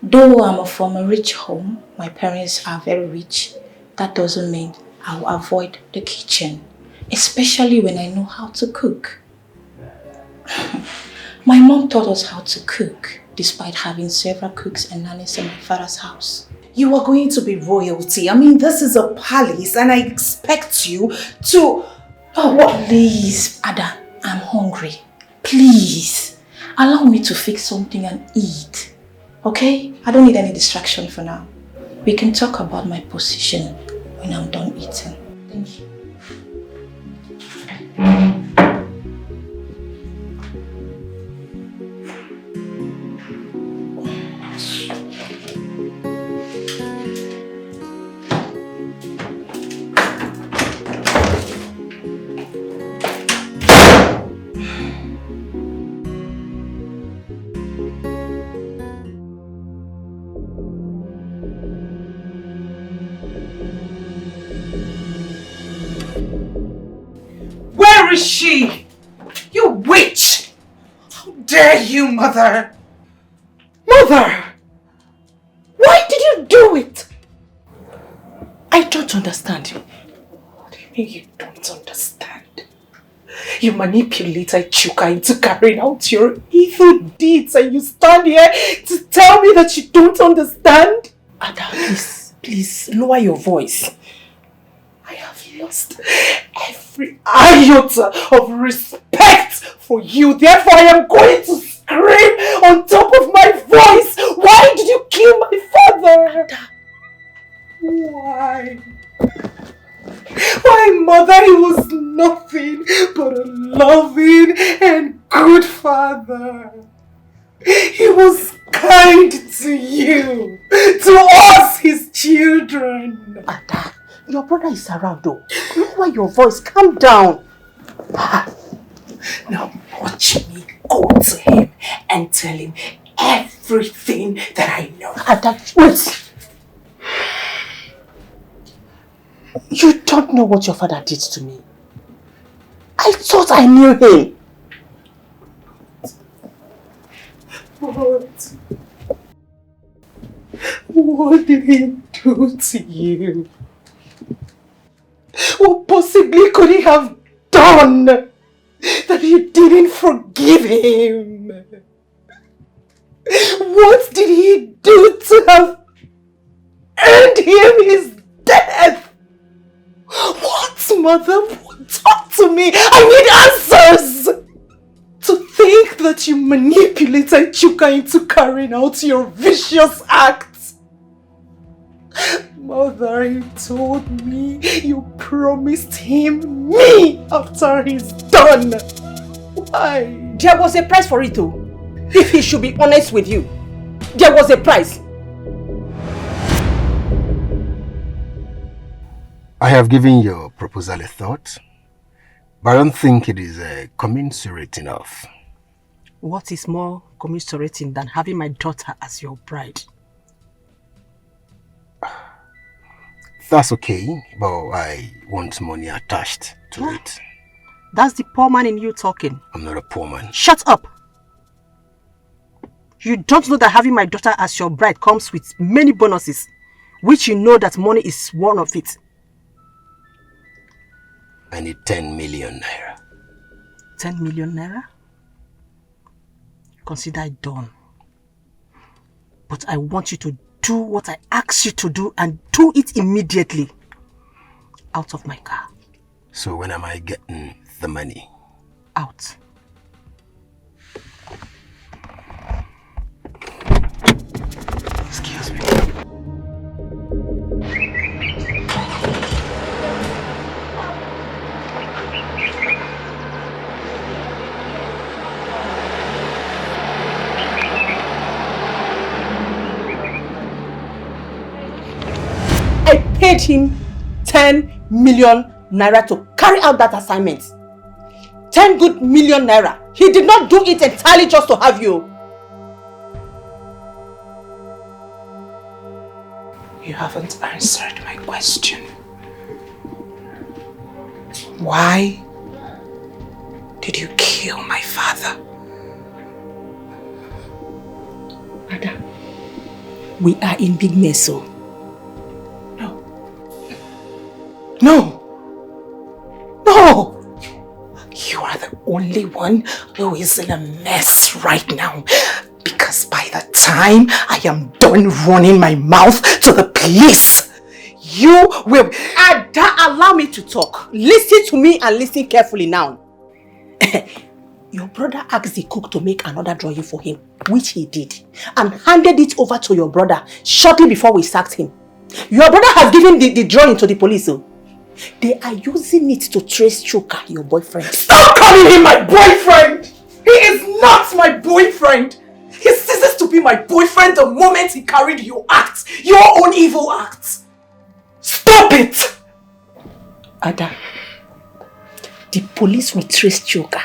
Though I'm from a rich home, my parents are very rich, that doesn't mean I'll avoid the kitchen, especially when I know how to cook. My mom taught us how to cook, despite having several cooks and nannies in my father's house. You are going to be royalty. I mean, this is a palace and I expect you to... Oh, what? Please, Ada, I'm hungry. Please, allow me to fix something and eat. Okay? I don't need any distraction for now. We can talk about my position when I'm done eating. Thank you. Where is she? You witch! How dare you, Mother? Mother! Why did you do it? I don't understand. What do you mean you don't understand? You manipulated Chuka into carrying out your evil deeds and you stand here to tell me that you don't understand? Ada, please lower your voice. I have lost every iota of respect for you. Therefore, I am going to scream on top of my voice. Why did you kill my father? Why? Why, Mother? He was nothing but a loving and good father. He was kind to you, to us, his children. Ada, your brother is around though. Lower your voice, calm down. Now watch me go to him and tell him everything that I know. Ada, wait. You don't know what your father did to me. I thought I knew him. What? What did he do to you? What possibly could he have done that you didn't forgive him? What did he do to have earned him his death? What, mother? Talk to me! I need answers! To think that you manipulated Chuka into carrying out your vicious acts. Mother, you told me you promised him me after he's done. Why? There was a price for it too. If he should be honest with you, there was a price. I have given your proposal a thought, but I don't think it is commensurate enough. What is more commiserating than having my daughter as your bride? That's okay, but I want money attached to it. That's the poor man in you talking. I'm not a poor man. Shut up! You don't know that having my daughter as your bride comes with many bonuses, which you know that money is one of it. I need 10 million naira. 10 million naira? Consider it done. But I want you to do what I ask you to do and do it immediately. Out of my car. So when am I getting the money? Out. Excuse me. I paid him 10 million naira to carry out that assignment. 10 good million naira. He did not do it entirely just to have you. You haven't answered my question. Why did you kill my father? Ada, we are in big mess, so. No! No! You are the only one who is in a mess right now. Because by the time I am done running my mouth to the police, you will... Ada, allow me to talk. Listen to me and listen carefully now. Your brother asked the cook to make another drawing for him, which he did, and handed it over to your brother shortly before we sacked him. Your brother has given the drawing to the police. So they are using it to trace Chuka, your boyfriend. Stop calling him my boyfriend! He is not my boyfriend! He ceases to be my boyfriend the moment he carried your acts, your own evil acts. Stop it! Ada, the police will trace Chuka.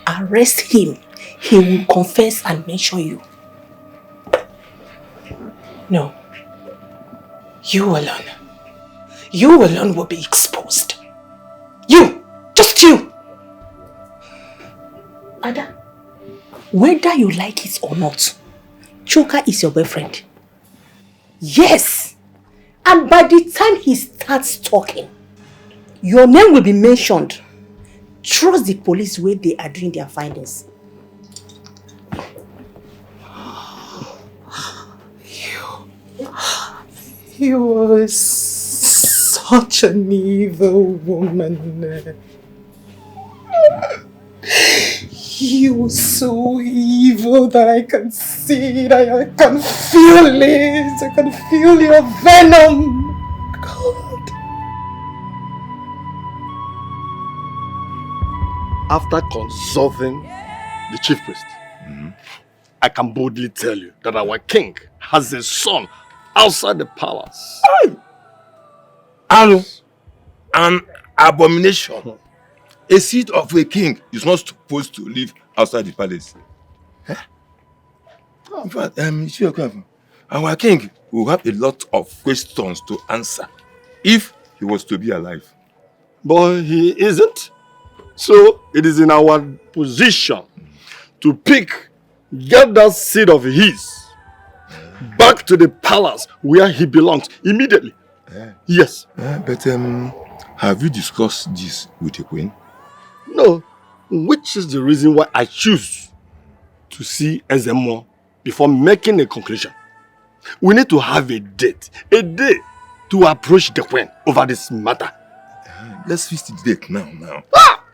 Arrest him. He will confess and mention you. No. You alone. You alone will be exposed. You! Just you! Ada, whether you like it or not, Chuka is your boyfriend. Yes! And by the time he starts talking, your name will be mentioned. Trust the police where they are doing their findings. You are such an evil woman. You are so evil that I can see it, I can feel it, I can feel your venom. God. After consulting the chief priest, I can boldly tell you that our king has a son outside the palace. An abomination. A seat of a king is not supposed to live outside the palace. In fact, our king will have a lot of questions to answer if he was to be alive. But he isn't. So it is in our position to get that seed of his back to the palace where he belongs immediately. Yes. But have you discussed this with the queen? No, which is the reason why I choose to see Ezemo before making a conclusion. We need to have a day to approach the queen over this matter. Let's fix the date now.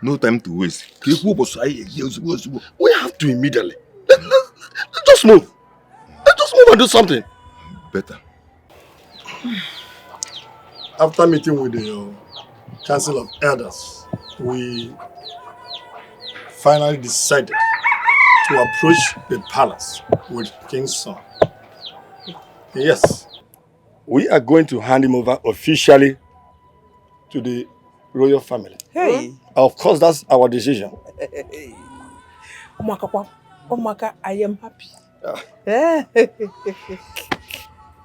No time to waste. We have to immediately. Let's just move. Let's just move and do something. Better. After meeting with the Council of Elders, we finally decided to approach the palace with King's son. Yes, we are going to hand him over officially to the royal family. Hey! Of course, that's our decision. Omaka, I am happy.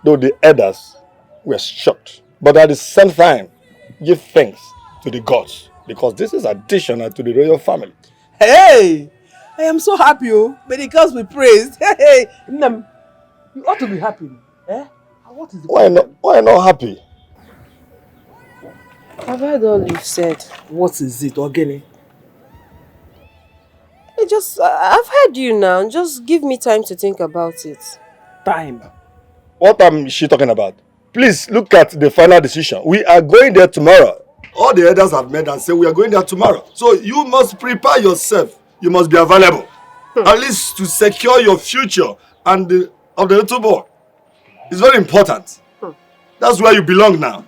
Though the elders were shocked, but at the same time, give thanks to the gods because this is additional to the royal family. Hey! I am so happy, may the gods be praised. Hey! Nam, you ought to be happy. What is the Why not happy? I've heard all you've said. What is it, Ogene? I've heard you now. Just give me time to think about it. Time? What is she talking about? Please look at the final decision. We are going there tomorrow. All the elders have met and said we are going there tomorrow. So you must prepare yourself. You must be available. At least to secure your future and of the little boy. It's very important. That's where you belong now.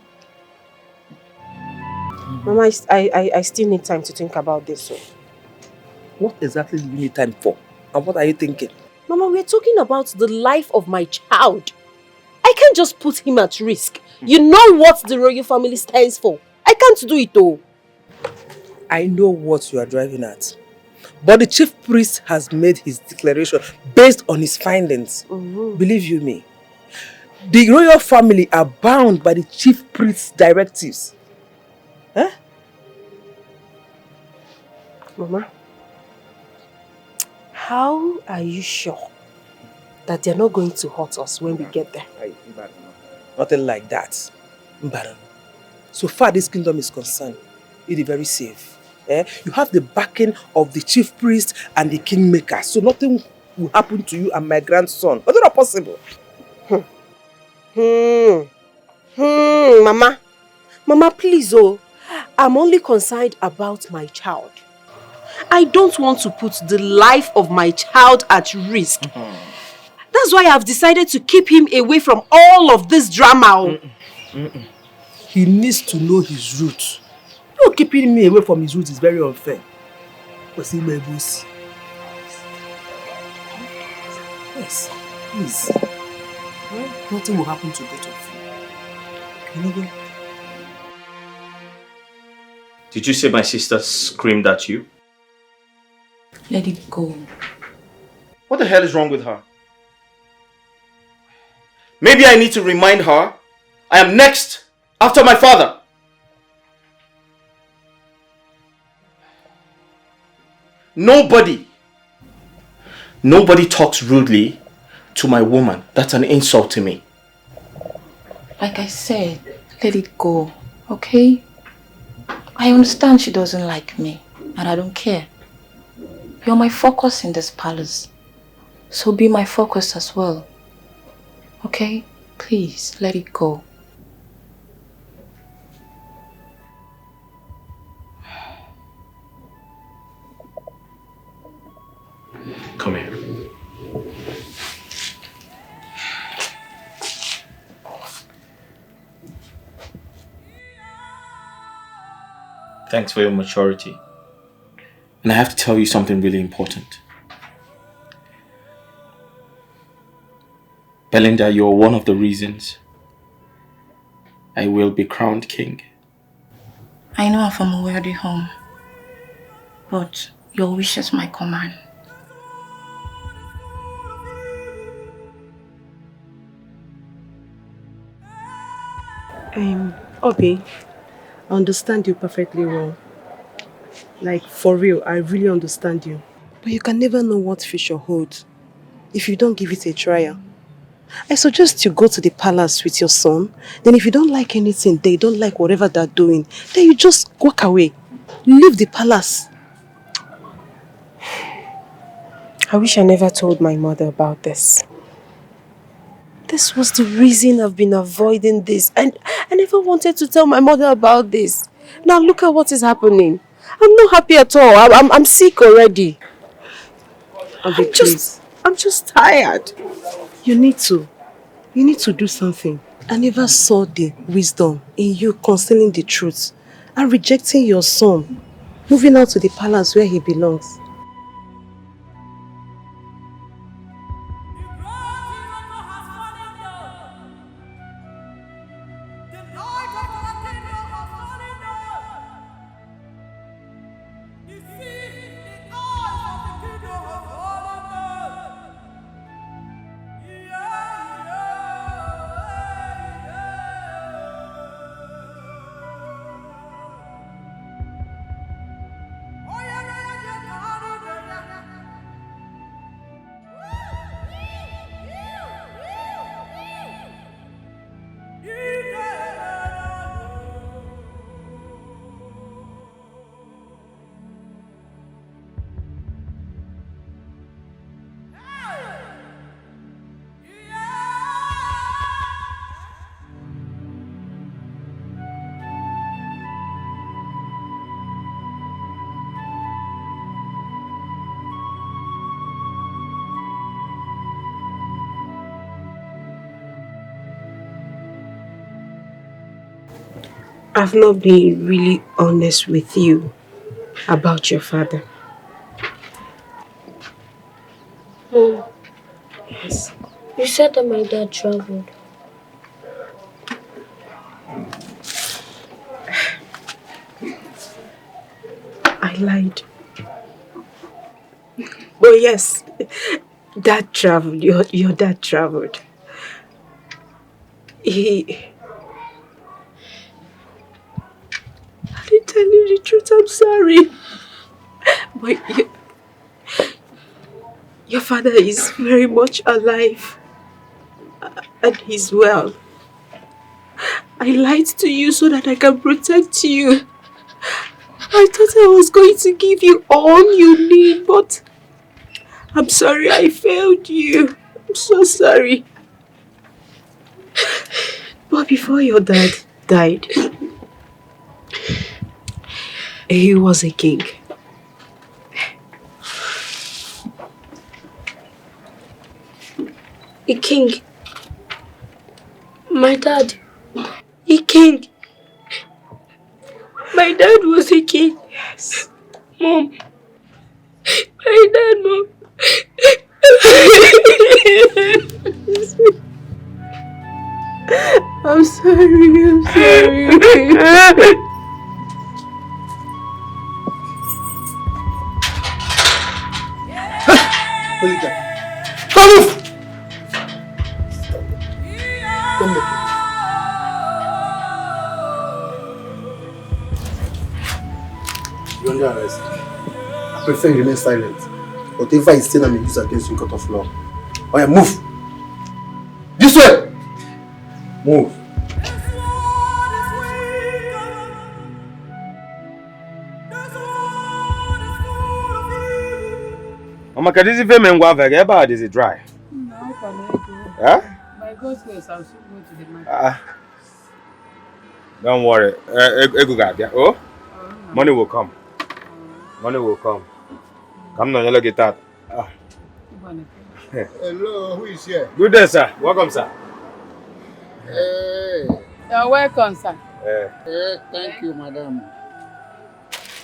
Mama, I still need time to think about this. So. What exactly do you need time for? And what are you thinking? Mama, we're talking about the life of my child. I can't just put him at risk. You know what the royal family stands for. I can't do it though. I know what you are driving at. But the chief priest has made his declaration based on his findings. Believe you me. The royal family are bound by the chief priest's directives. Huh? Mama, how are you sure that they're not going to hurt us when we get there? Nothing like that. So far this kingdom is concerned, it is very safe. You have the backing of the chief priest and the kingmaker, so nothing will happen to you and my grandson. But it's not possible. Mama, please, I'm only concerned about my child. I don't want to put the life of my child at risk. That's why I've decided to keep him away from all of this drama. He needs to know his roots. You keeping me away from his roots is very unfair. Yes, please. Nothing will happen to both of you. You know what? Did you say my sister screamed at you? Let it go. What the hell is wrong with her? Maybe I need to remind her I am next after my father. Nobody talks rudely to my woman. That's an insult to me. Like I said, let it go, okay? I understand she doesn't like me, and I don't care. You're my focus in this palace, so be my focus as well. Okay? Please, let it go. Come here. Thanks for your maturity. And I have to tell you something really important. Belinda, you're one of the reasons I will be crowned king. I know I'm from a wealthy home, but your wish is my command. Obi, I understand you perfectly well. Like, for real, I really understand you. But you can never know what future holds if you don't give it a trial. I suggest you go to the palace with your son. Then if you don't like anything, they don't like whatever they're doing, then you just walk away. Leave the palace. I wish I never told my mother about this. This was the reason I've been avoiding this. And I never wanted to tell my mother about this. Now look at what is happening. I'm not happy at all. I'm sick already. I'm just tired. You need to do something. I never saw the wisdom in you concealing the truth and rejecting your son, moving out to the palace where he belongs. I've not been really honest with you about your father. Mom, Yes. you said that my dad traveled. I lied. But yes, dad traveled. Your dad traveled. I didn't tell you the truth. I'm sorry. But your father is very much alive. And he's well. I lied to you so that I can protect you. I thought I was going to give you all you need, but I'm sorry I failed you. I'm so sorry. But before your dad died, he was a king. A king. My dad. A king. My dad was a king. Yes. Mom. My dad, Mom. I'm sorry, I'm sorry. Come move! Come look. You're under arrest. I prefer you remain silent. Whatever is still, I may use against you in court of law. Oh yeah, move! This way! Move. Mama, can this even go very bad? Is it dry? No, Huh? by God's grace, I'll soon go to the market. Don't worry. Oh, money will come. Money will come. Come now, you get that. Hello, who is here? Good day, sir. Welcome, sir. Hey. You're welcome, sir. Hey, thank you, madam.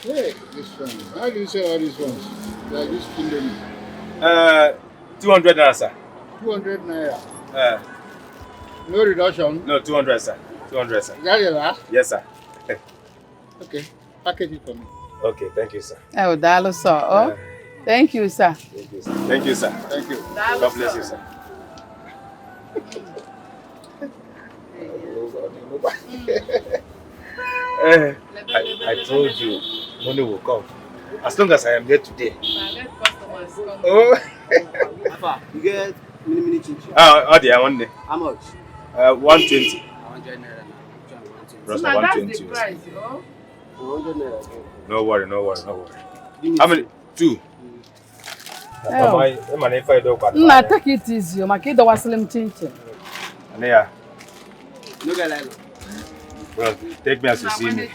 Hey, this one. How do you sell all these ones? Like this Indomie. 200 naira, sir. 200 naira. No reduction? No, 200, sir. 200, sir. Is that your last? Yes, sir. Okay, package it for me. Okay, thank you, sir. Oh, Dalo, sir. Oh, thank you, sir. Thank you, sir. Thank you, sir. Thank you. God bless you, sir. I told you, money will come. As long as I am here today. Let customers come. Oh. You get mini chin chin. Oh, dear, one day. How much? 120. 100 naira now. Ross, Now that's 120. the price, you know. 100 naira. No worry, no worry, no worry. Give me How many? Two. Nah, take it easy. My kid was slim chin chin. Yeah. No get like. Well, take me as you see me.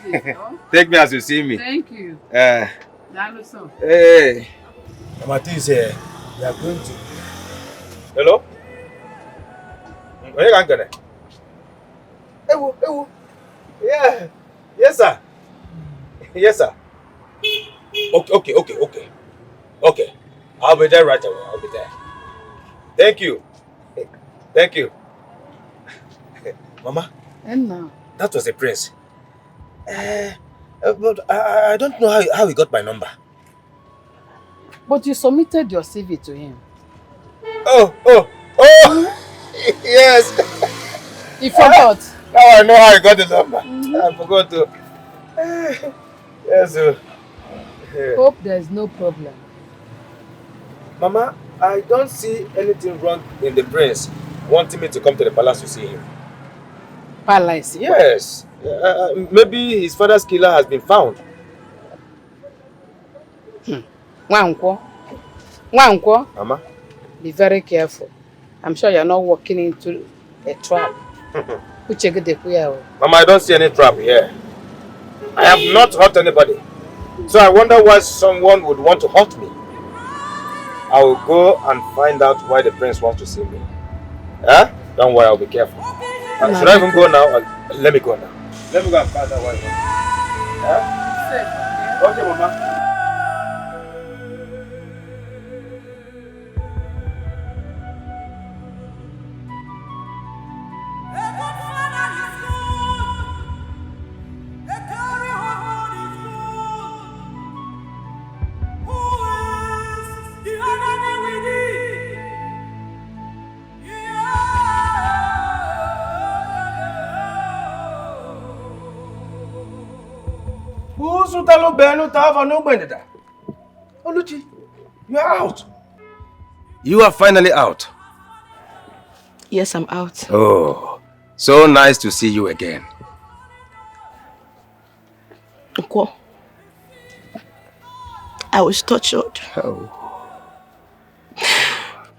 Take me as you see me. Thank you. Hey. Mama is here. We are going to. Hello? Where you going? Ewo. Yeah. Yes, sir. Yes, sir. Okay. I'll be there right away. I'll be there. Thank you. Thank you. Mama. And now? That was a prince. But I don't know how he got my number. But you submitted your CV to him. Oh! Yes! He forgot. Now I know how he got the number. I forgot to. Yes. Hope there's no problem. Mama, I don't see anything wrong in the prince wanting me to come to the palace to see him. Palace? Yes. Maybe his father's killer has been found. Wankwo. Mama? Be very careful. I'm sure you're not walking into a trap. Mama, I don't see any trap here. I have not hurt anybody. So I wonder why someone would want to hurt me. I will go and find out why the prince wants to see me. Don't worry, I'll be careful. Should I even go now? Or let me go now. Let me go and find out why. Okay, Mama. Oluchi, you are out. You are finally out. Yes, I'm out. Oh, so nice to see you again. Uncle, I was tortured. Oh.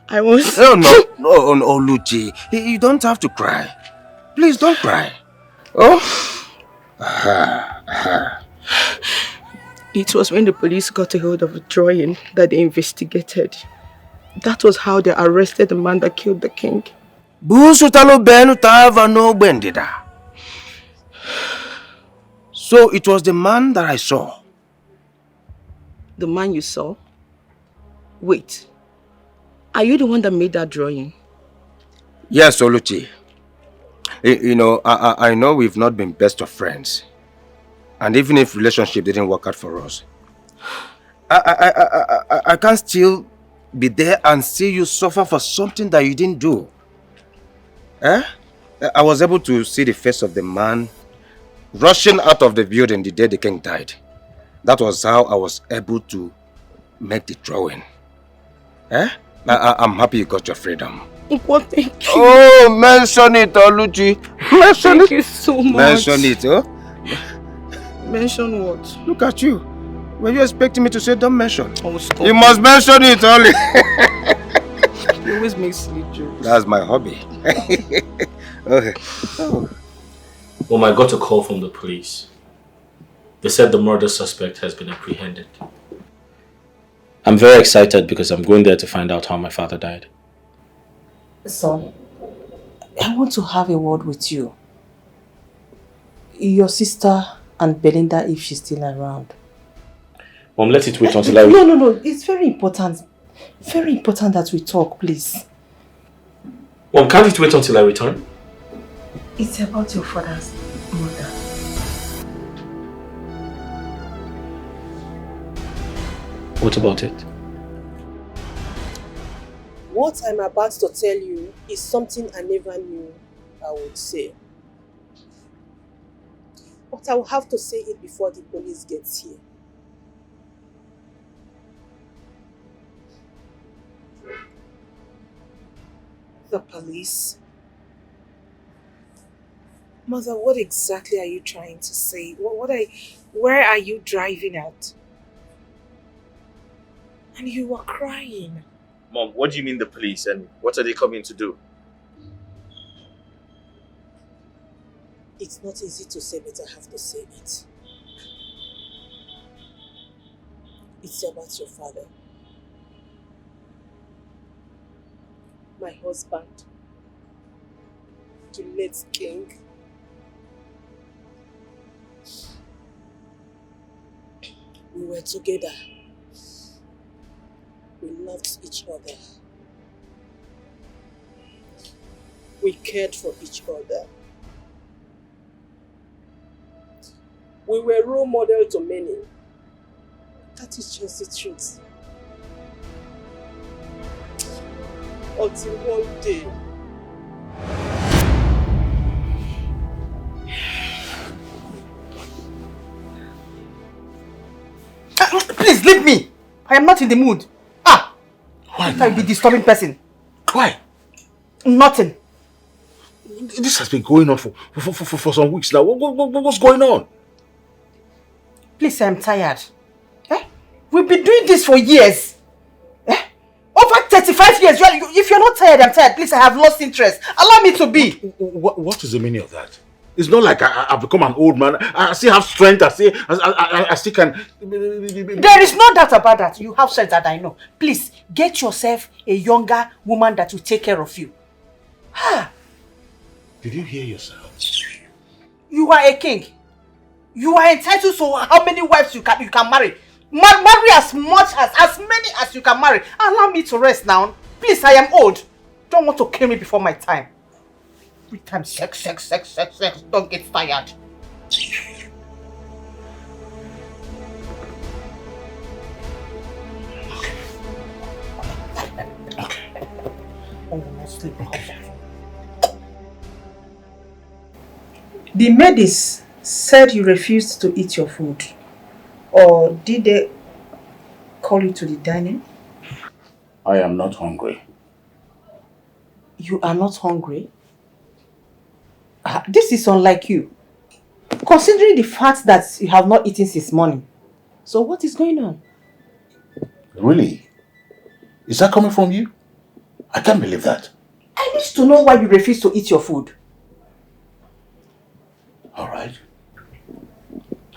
I was... No, Oluchi. You don't have to cry. Please don't cry. Oh? It was when the police got a hold of the drawing that they investigated. That was how they arrested the man that killed the king. So it was the man that I saw. The man you saw? Wait. Are you the one that made that drawing? Yes, Oluchi. You know, I know we've not been best of friends. And even if relationship didn't work out for us, I can't still be there and see you suffer for something that you didn't do. I was able to see the face of the man rushing out of the building the day the king died. That was how I was able to make the drawing. I'm happy you got your freedom. What? Thank you. Oh, mention it, Oluchi. Mention Thank it. you so much. Mention it, oh? Mention what? Look at you. Were you expecting me to say don't mention? Oh, stop. You must mention it only. You always make silly jokes. That's my hobby. Okay. Oh. Well, I got a call from the police. They said the murder suspect has been apprehended. I'm very excited because I'm going there to find out how my father died. Son, I want to have a word with you. Your sister and Belinda, if she's still around. Mom, let it wait until I... No. It's very important. Very important that we talk, please. Mom, can't it wait until I return? It's about your father's murder. What about it? What I'm about to tell you is something I never knew I would say. But I will have to say it before the police gets here. The police? Mother, what exactly are you trying to say? Where are you driving at? And you were crying. Mom, what do you mean the police and what are they coming to do? It's not easy to say, but I have to say it. It's about your father. My husband. The late king. We were together. We loved each other. We cared for each other. We were role model to many. That is just the truth. Until one day, Please leave me. I am not in the mood. Why? If I be disturbing person. Why? Nothing. This has been going on for some weeks now. What's going on? Please, I am tired. We've been doing this for years. Over 35 years. If you're not tired, I'm tired. Please, I have lost interest. Allow me to be. What is the meaning of that? It's not like I've become an old man. I still have strength. I still can. There is no doubt about that. You have strength that I know. Please, get yourself a younger woman that will take care of you. Did you hear yourself? You are a king. You are entitled to how many wives you can marry. Marry as many as you can marry. Allow me to rest now. Please, I am old. Don't want to kill me before my time. Every time sex. Don't get tired. Okay. Oh, no sleep. The maidens said you refused to eat your food. Or did they call you to the dining? I am not hungry. You are not hungry? This is unlike you. Considering the fact that you have not eaten since morning. So what is going on? Really? Is that coming from you? I can't believe that. I need to know why you refuse to eat your food. Alright.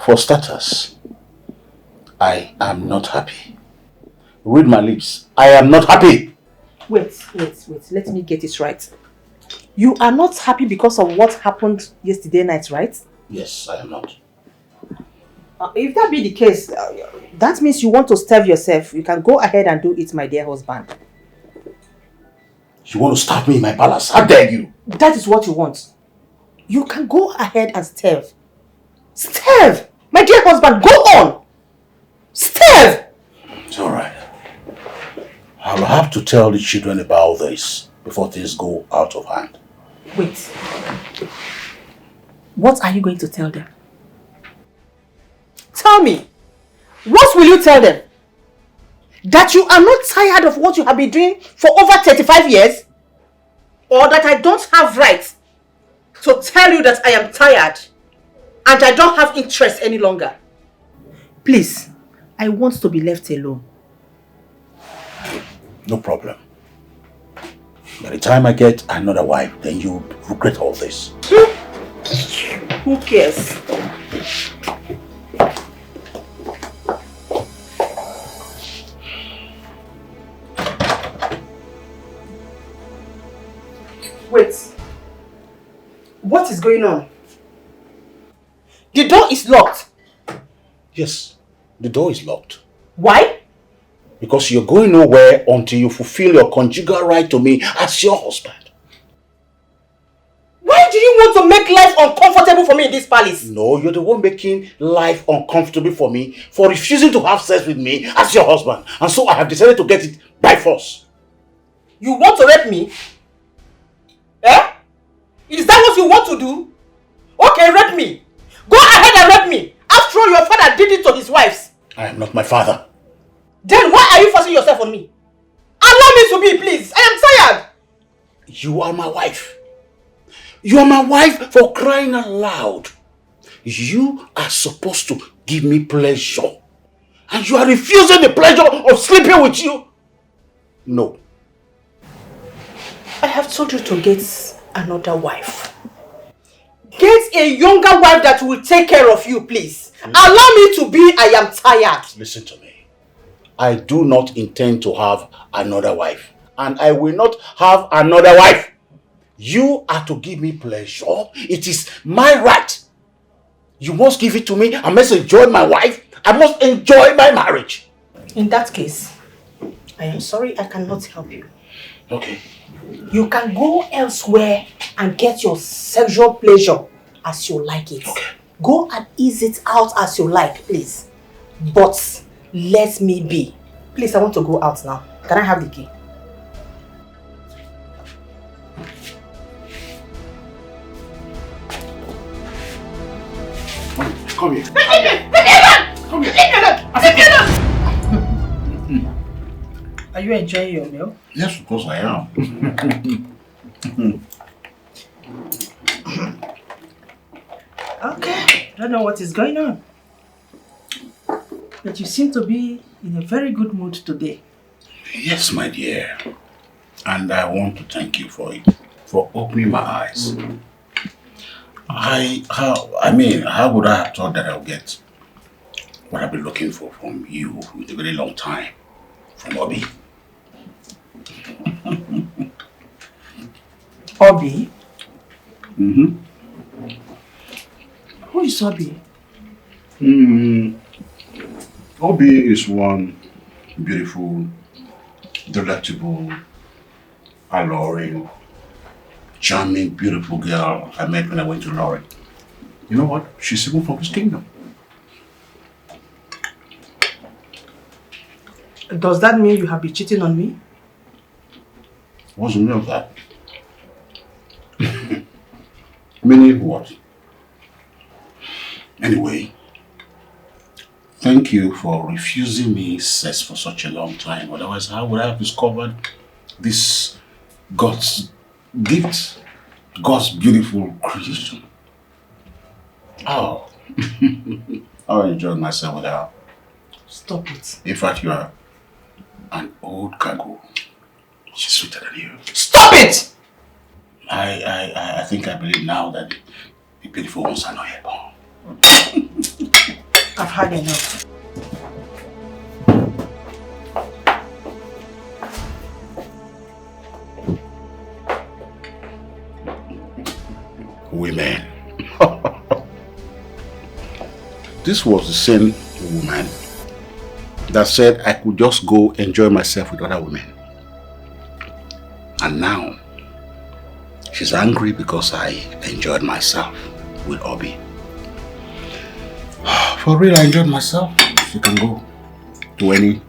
For starters, I am not happy. Read my lips. I am not happy. Wait. Let me get it right. You are not happy because of what happened yesterday night, right? Yes, I am not. If that be the case, that means you want to starve yourself. You can go ahead and do it, my dear husband. You want to starve me in my palace? How dare you? That is what you want. You can go ahead and starve. Starve! My dear husband, go on! Starve! It's alright. I will have to tell the children about this before things go out of hand. Wait. What are you going to tell them? Tell me. What will you tell them? That you are not tired of what you have been doing for over 35 years? Or that I don't have right to tell you that I am tired and I don't have interest any longer? Please, I want to be left alone. No problem. By the time I get another wife, then you regret all this. Who cares? Wait. What is going on? The door is locked. Yes, the door is locked. Why? Because you're going nowhere until you fulfill your conjugal right to me as your husband. Why do you want to make life uncomfortable for me in this palace? No, you're the one making life uncomfortable for me for refusing to have sex with me as your husband. And so I have decided to get it by force. You want to rape me? Eh? Is that what you want to do? Okay, rape me. Go ahead and rape me. After all, your father did it to his wives. I am not my father. Then why are you forcing yourself on me? Allow me to be, please. I am tired. You are my wife. You are my wife, for crying out loud. You are supposed to give me pleasure. And you are refusing the pleasure of sleeping with you. No. I have told you to get another wife. Get a younger wife that will take care of you, please. Allow me to be. I am tired. Listen to me. I do not intend to have another wife. And I will not have another wife. You are to give me pleasure. It is my right. You must give it to me. I must enjoy my wife. I must enjoy my marriage. In that case, I am sorry I cannot help you. Okay. You can go elsewhere and get your sexual pleasure as you like it. Okay. Go and ease it out as you like, please. But let me be. Please, I want to go out now. Can I have the key? Come here. Come here. Are you enjoying your meal? Yes, of course I am. Okay. I don't know what is going on. But you seem to be in a very good mood today. Yes, my dear. And I want to thank you for it. For opening my eyes. How would I have thought that I'll get what I've been looking for from you with a very long time? From Obi. Obi? Mm-hmm. Who is Obi? Obi is one beautiful, delectable, alluring, charming, beautiful girl I met when I went to Lorry. You know what? She's even from his kingdom. Does that mean you have been cheating on me? What's the meaning of that? Meaning what? Anyway, thank you for refusing me sex for such a long time. Otherwise, how would I have discovered this God's gift? God's beautiful creation. Oh, I enjoyed myself with her. Stop it. In fact, you are an old cargo. She's sweeter than you. Stop it! I think I believe now that the beautiful ones are not yet born. I've had enough. Women. This was the same woman that said I could just go enjoy myself with other women. And now, she's angry because I enjoyed myself with Obi. For real, I enjoyed myself. She can go to any.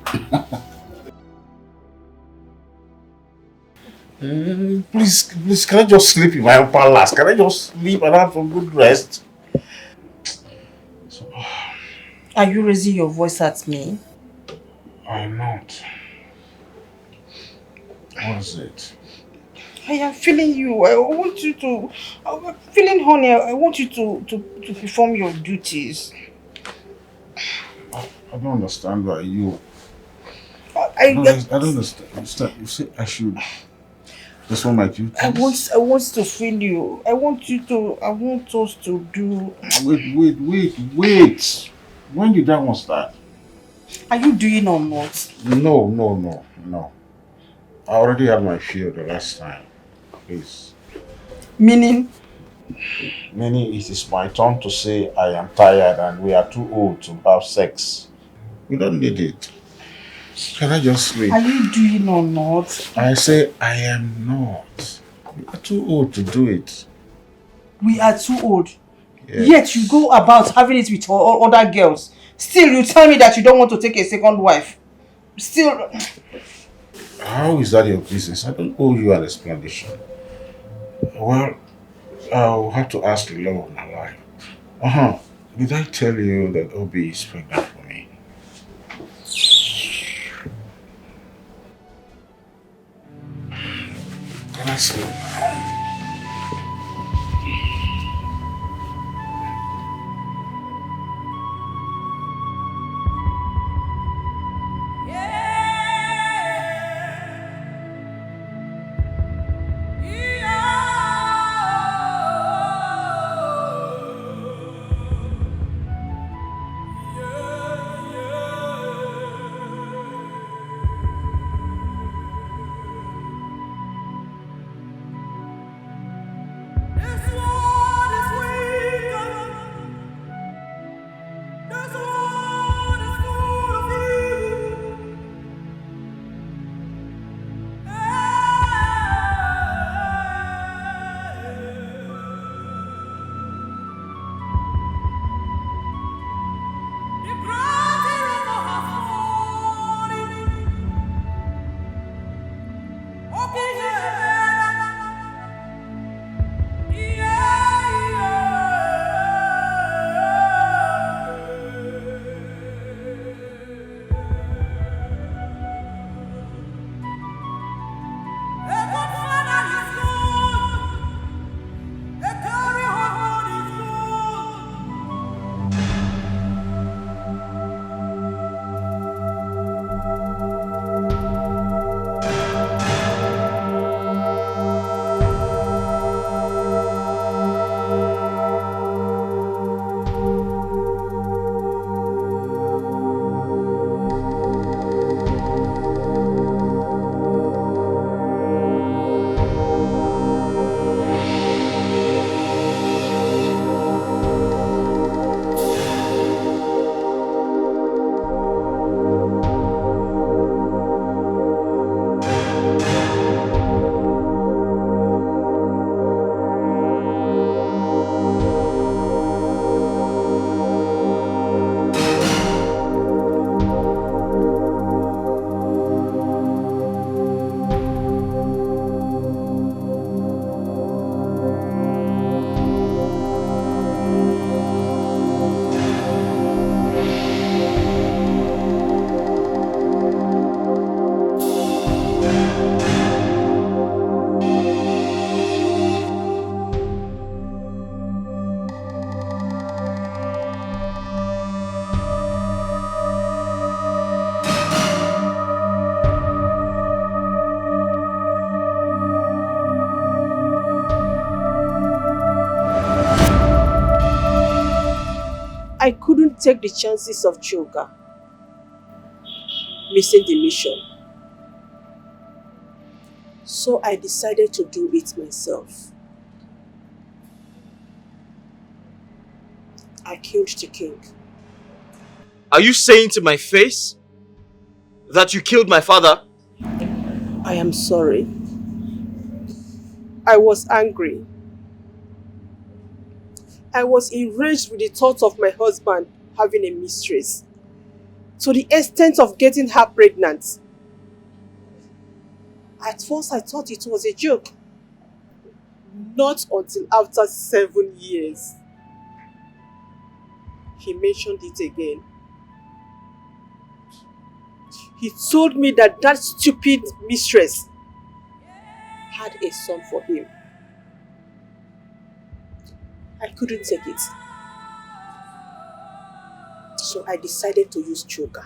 Please, can I just sleep in my own palace? Can I just sleep and have some good rest? Are you raising your voice at me? I'm not. What is it? I am feeling you. I want you to... I'm feeling honey. I want you to perform your duties. I don't understand why you... I don't understand. You say I should... That's what my duties? I want to feel you. I want us to do... Wait. When did that one start? Are you doing or not? No. I already had my fill the last time. Please. Meaning? Meaning it is my turn to say I am tired and we are too old to have sex. We don't need it. Can I just sleep? Are you doing or not? I say I am not. We are too old to do it. We are too old. Yes. Yet you go about having it with other girls. Still, you tell me that you don't want to take a second wife. Still... How is that your business? I don't owe you an explanation. Well, I'll have to ask the law of my life. Did I tell you that Obi is pregnant for me? Can I sleep now? I couldn't take the chances of Chuka missing the mission. So I decided to do it myself. I killed the king. Are you saying to my face that you killed my father? I am sorry. I was angry. I was enraged with the thought of my husband having a mistress, to the extent of getting her pregnant. At first I thought it was a joke. Not until after 7 years. He mentioned it again. He told me that that stupid mistress had a son for him. I couldn't take it. So I decided to use Chuka.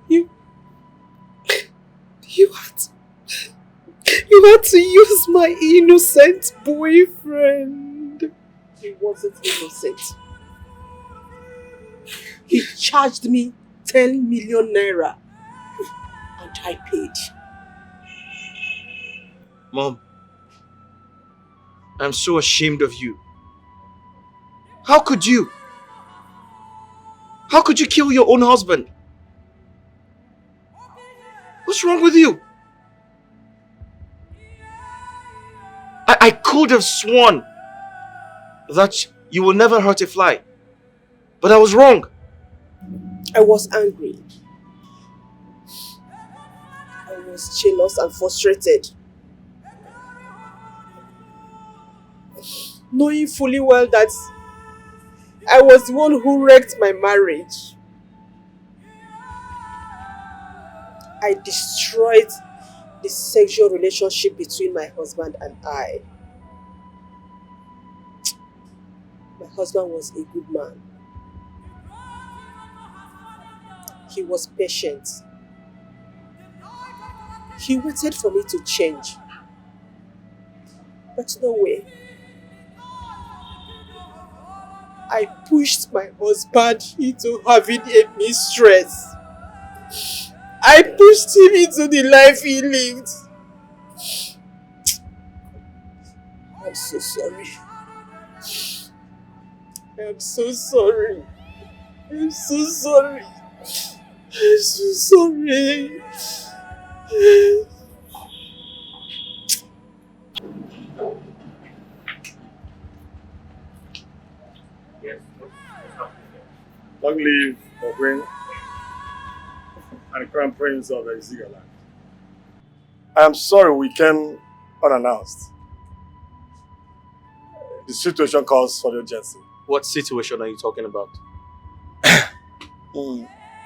You had to use my innocent boyfriend. He wasn't innocent. He charged me 10 million naira and I paid. Mom, I'm so ashamed of you. How could you? How could you kill your own husband? What's wrong with you? I could have sworn that you will never hurt a fly. But I was wrong. I was angry. I was jealous and frustrated. knowing fully well that I was the one who wrecked my marriage. I destroyed the sexual relationship between my husband and I. My husband was a good man. He was patient. He waited for me to change. But no way. I pushed my husband into having a mistress. I pushed him into the life he lived. I'm so sorry. I'm so sorry. I'm so sorry. I'm so sorry. Long live the Queen and Crown Prince of Exigaland. I am sorry we came unannounced. The situation calls for the urgency. What situation are you talking about?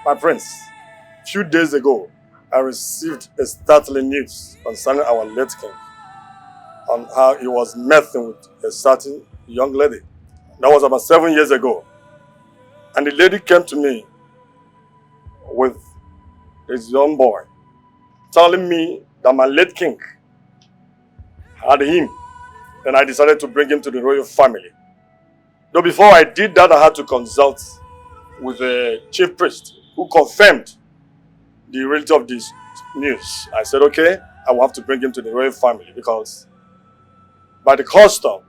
My prince, a few days ago, I received a startling news concerning our late king on how he was messing with a certain young lady. That was about 7 years ago. And the lady came to me with his young boy, telling me that my late king had him. Then I decided to bring him to the royal family. Though before I did that, I had to consult with the chief priest who confirmed the reality of this news. I said, okay, I will have to bring him to the royal family because by the custom,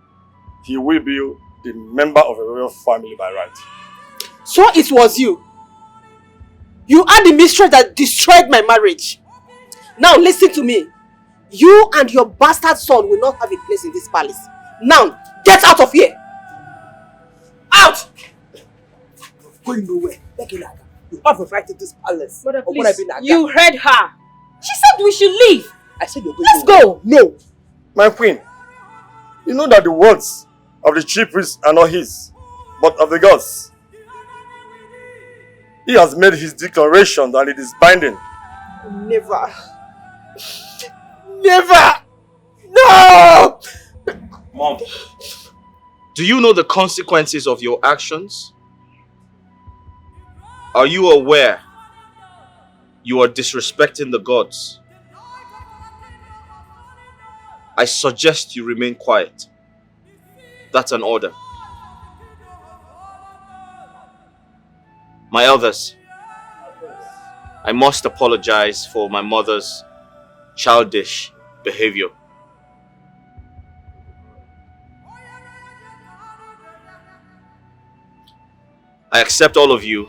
he will be the member of a royal family by right. So it was you. You are the mistress that destroyed my marriage. Now listen to me. You and your bastard son will not have a place in this palace. Now, get out of here. Out! Going nowhere. You have a right to this palace. Mother, please, you heard her. She said we should leave. I said you're going Let's go. No. My queen, you know that the words of the chief priest are not his, but of the gods. He has made his declaration that it is binding. Never. Never! No! Mom, do you know the consequences of your actions? Are you aware you are disrespecting the gods? I suggest you remain quiet. That's an order. My elders, I must apologize for my mother's childish behavior. I accept all of you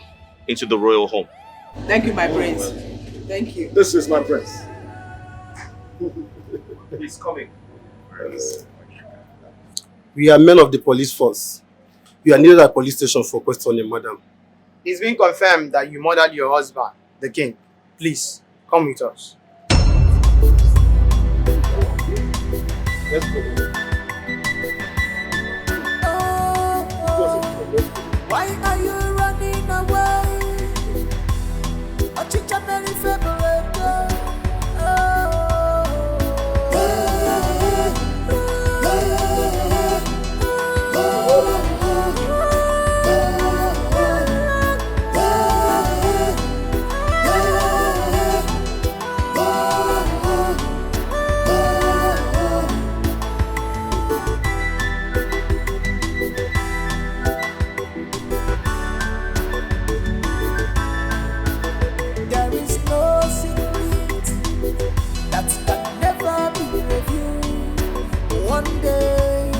into the royal home. Thank you, my prince. Thank you. This is my prince. He's coming. We are men of the police force. You are needed at police station for questioning, madam. It's been confirmed that you murdered your husband, the king. Please, come with us. Let's go. Why are you running away? There is no secret that can never be revealed. One day,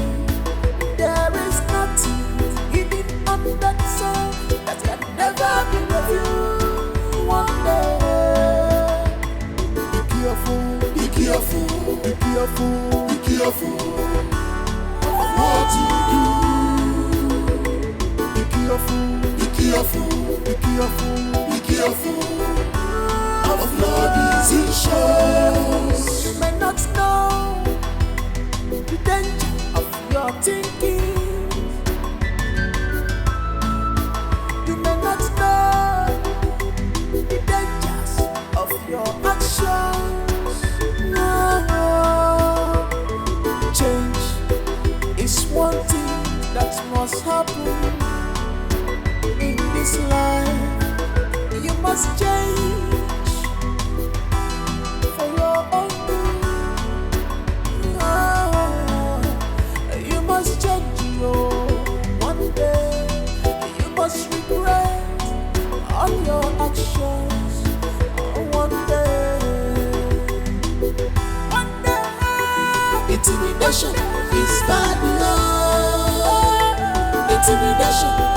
there is nothing hidden under the sun that can never be revealed. One day, be careful, be careful, be careful, be careful of what you do. Be careful, be careful, be careful, be careful of your decisions. You may not know the danger of your thinking. Intimidation is bad love. Intimidation